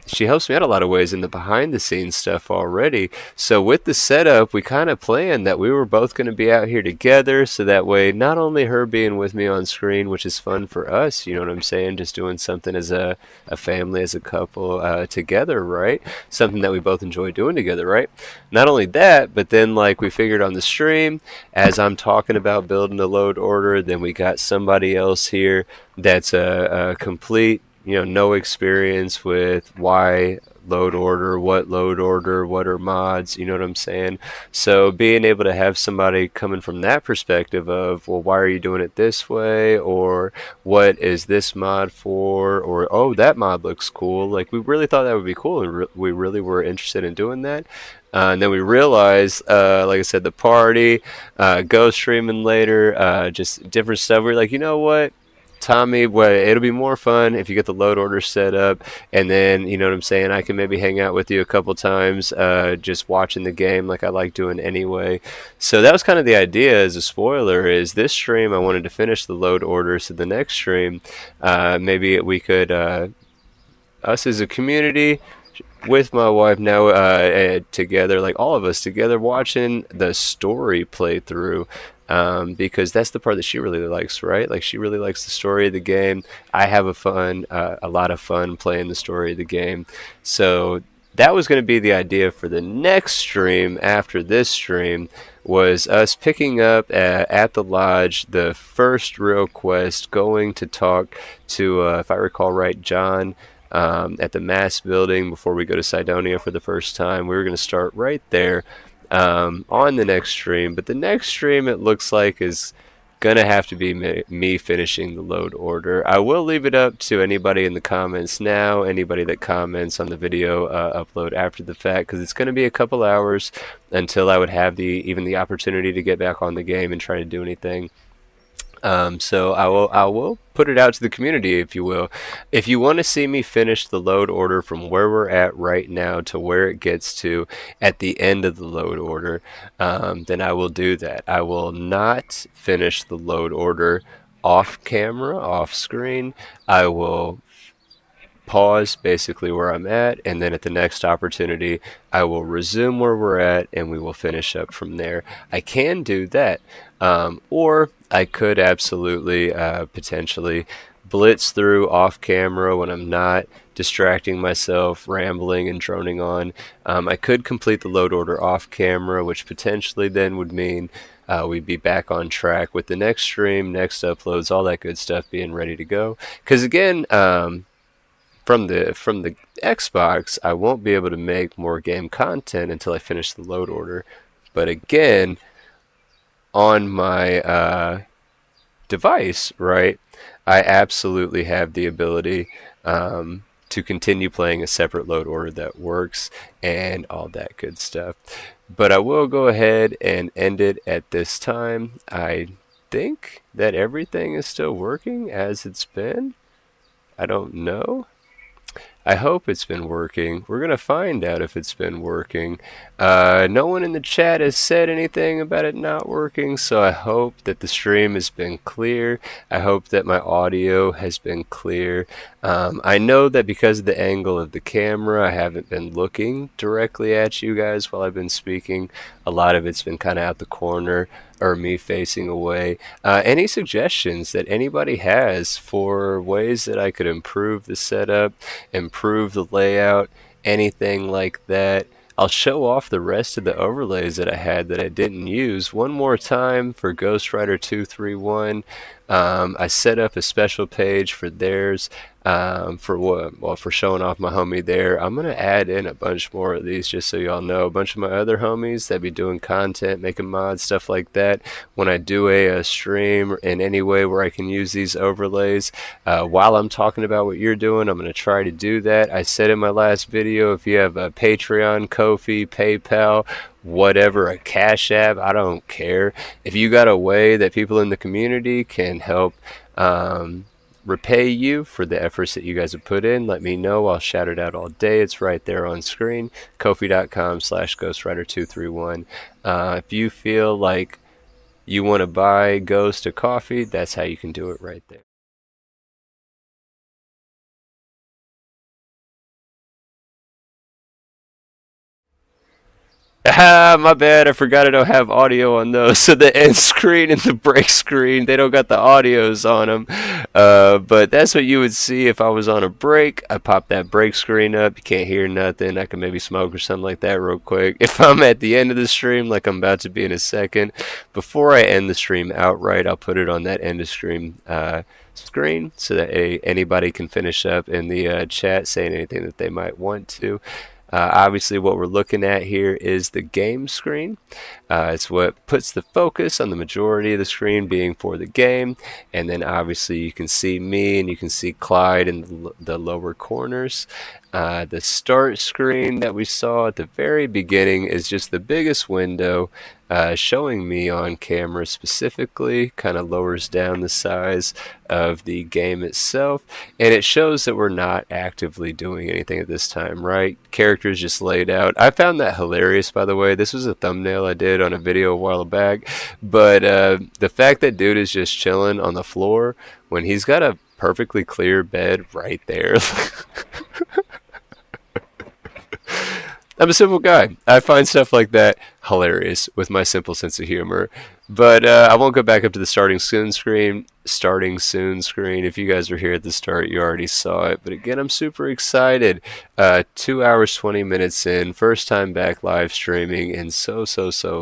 she helps me out a lot of ways in the behind the scenes stuff already. So with the setup, we kind of planned that we were both going to be out here together, so that way not only her being with me on screen, which is fun for us, you know what I'm saying, just doing something as a family, as a couple together, right? Something that we both enjoy doing together, right? Not only that, but then like we figured on the stream, as I'm talking about building a load order, then we got somebody else here that's a complete, no experience with why load order, what are mods, you know what I'm saying? So being able to have somebody coming from that perspective of, well, why are you doing it this way? Or what is this mod for? Or, oh, that mod looks cool. Like, we really thought that would be cool, and we really were interested in doing that. And then we realized, like I said, the party, go streaming later, just different stuff. We are like, you know what? Tommy, well, it'll be more fun if you get the load order set up, and then, you know what I'm saying, I can maybe hang out with you a couple times, just watching the game like I like doing anyway. So that was kind of the idea. As a spoiler, is this stream I wanted to finish the load order, so the next stream, maybe we could, us as a community, with my wife now, together, like all of us together, watching the story play through, because that's the part that she really likes, right? Like, she really likes the story of the game. I have a lot of fun playing the story of the game. So that was going to be the idea for the next stream after this stream, was us picking up at the lodge, the first real quest, going to talk to, if I recall right, John, at the mass building before we go to Cydonia for the first time. We were going to start right there, on the next stream. But the next stream, it looks like, is going to have to be me finishing the load order. I will leave it up to anybody in the comments now, anybody that comments on the video upload after the fact, because it's going to be a couple hours until I would have even the opportunity to get back on the game and try to do anything. So I will put it out to the community, if you will. If you want to see me finish the load order from where we're at right now to where it gets to at the end of the load order, then I will do that. I will not finish the load order off camera, off screen. I will pause basically where I'm at, and then at the next opportunity I will resume where we're at, and we will finish up from there. I can do that, or I could absolutely, potentially blitz through off camera when I'm not distracting myself, rambling and droning on. I could complete the load order off camera, which potentially then would mean we'd be back on track with the next stream, next uploads, all that good stuff being ready to go. Because again, from the Xbox, I won't be able to make more game content until I finish the load order. But again, on my device, right, I absolutely have the ability to continue playing a separate load order that works and all that good stuff. But I will go ahead and end it at this time. I think that everything is still working as it's been. I don't know. I hope it's been working. We're going to find out if it's been working. No one in the chat has said anything about it not working, so I hope that the stream has been clear. I hope that my audio has been clear. I know that because of the angle of the camera, I haven't been looking directly at you guys while I've been speaking. A lot of it's been kind of out the corner, or me facing away. Any suggestions that anybody has for ways that I could improve the setup, improve the layout, anything like that? I'll show off the rest of the overlays that I had that I didn't use one more time for Ghost Rider 231. I set up a special page for theirs, for showing off my homie there. I'm gonna add in a bunch more of these just so y'all know. A bunch of my other homies that be doing content, making mods, stuff like that. When I do a stream in any way where I can use these overlays while I'm talking about what you're doing, I'm gonna try to do that. I said in my last video, if you have a Patreon, Ko-fi, PayPal, whatever, a Cash App, I don't care. If you got a way that people in the community can help repay you for the efforts that you guys have put in, let me know. I'll shout it out all day. It's right there on screen. Kofi.com/ghostwriter231. If you feel like you want to buy Ghost a coffee, that's how you can do it right there. Ah, my bad. I forgot I don't have audio on those. So the end screen and the break screen, they don't got the audios on them. But that's what you would see if I was on a break. I pop that break screen up. You can't hear nothing. I can maybe smoke or something like that real quick. If I'm at the end of the stream, like I'm about to be in a second, before I end the stream outright, I'll put it on that end of stream screen so that anybody can finish up in the chat saying anything that they might want to. Obviously, what we're looking at here is the game screen. It's what puts the focus on the majority of the screen being for the game. And then obviously you can see me and you can see Clyde in the lower corners. The start screen that we saw at the very beginning is just the biggest window showing me on camera specifically, kind of lowers down the size of the game itself, and it shows that we're not actively doing anything at this time, right? Characters just laid out. I found that hilarious, by the way. This was a thumbnail I did on a video a while back, but the fact that dude is just chilling on the floor when he's got a perfectly clear bed right there. I'm a simple guy. I find stuff like that hilarious with my simple sense of humor. But I won't go back up to the starting soon screen. Starting soon screen. If you guys were here at the start, you already saw it. But again, I'm super excited. 2 hours, 20 minutes in. First time back live streaming in so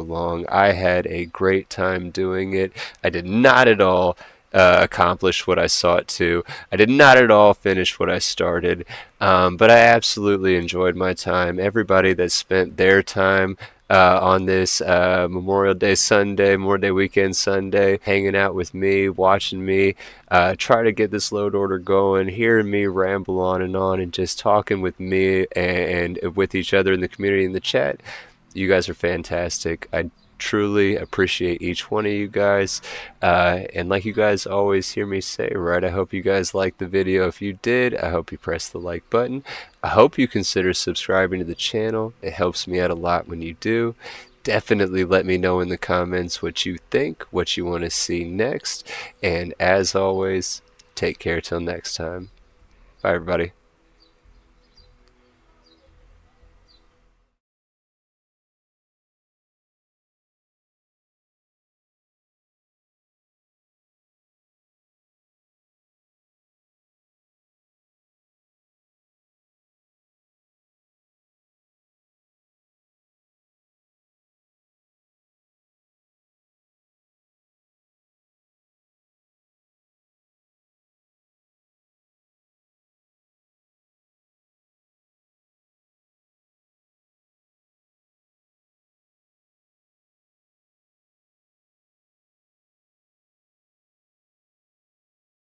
long. I had a great time doing it. I did not at all accomplish what I sought to. I did not at all finish what I started, but I absolutely enjoyed my time. Everybody that spent their time on this Memorial Day Sunday, Memorial Day weekend Sunday, hanging out with me, watching me try to get this load order going, hearing me ramble on and just talking with me and with each other in the community in the chat. You guys are fantastic. I truly appreciate each one of you guys, and like you guys always hear me say, right, I hope you guys liked the video. If you did, I hope you press the like button. I hope you consider subscribing to the channel. It helps me out a lot when you do. Definitely let me know in the comments what you think, what you want to see next, and as always, take care till next time. Bye everybody.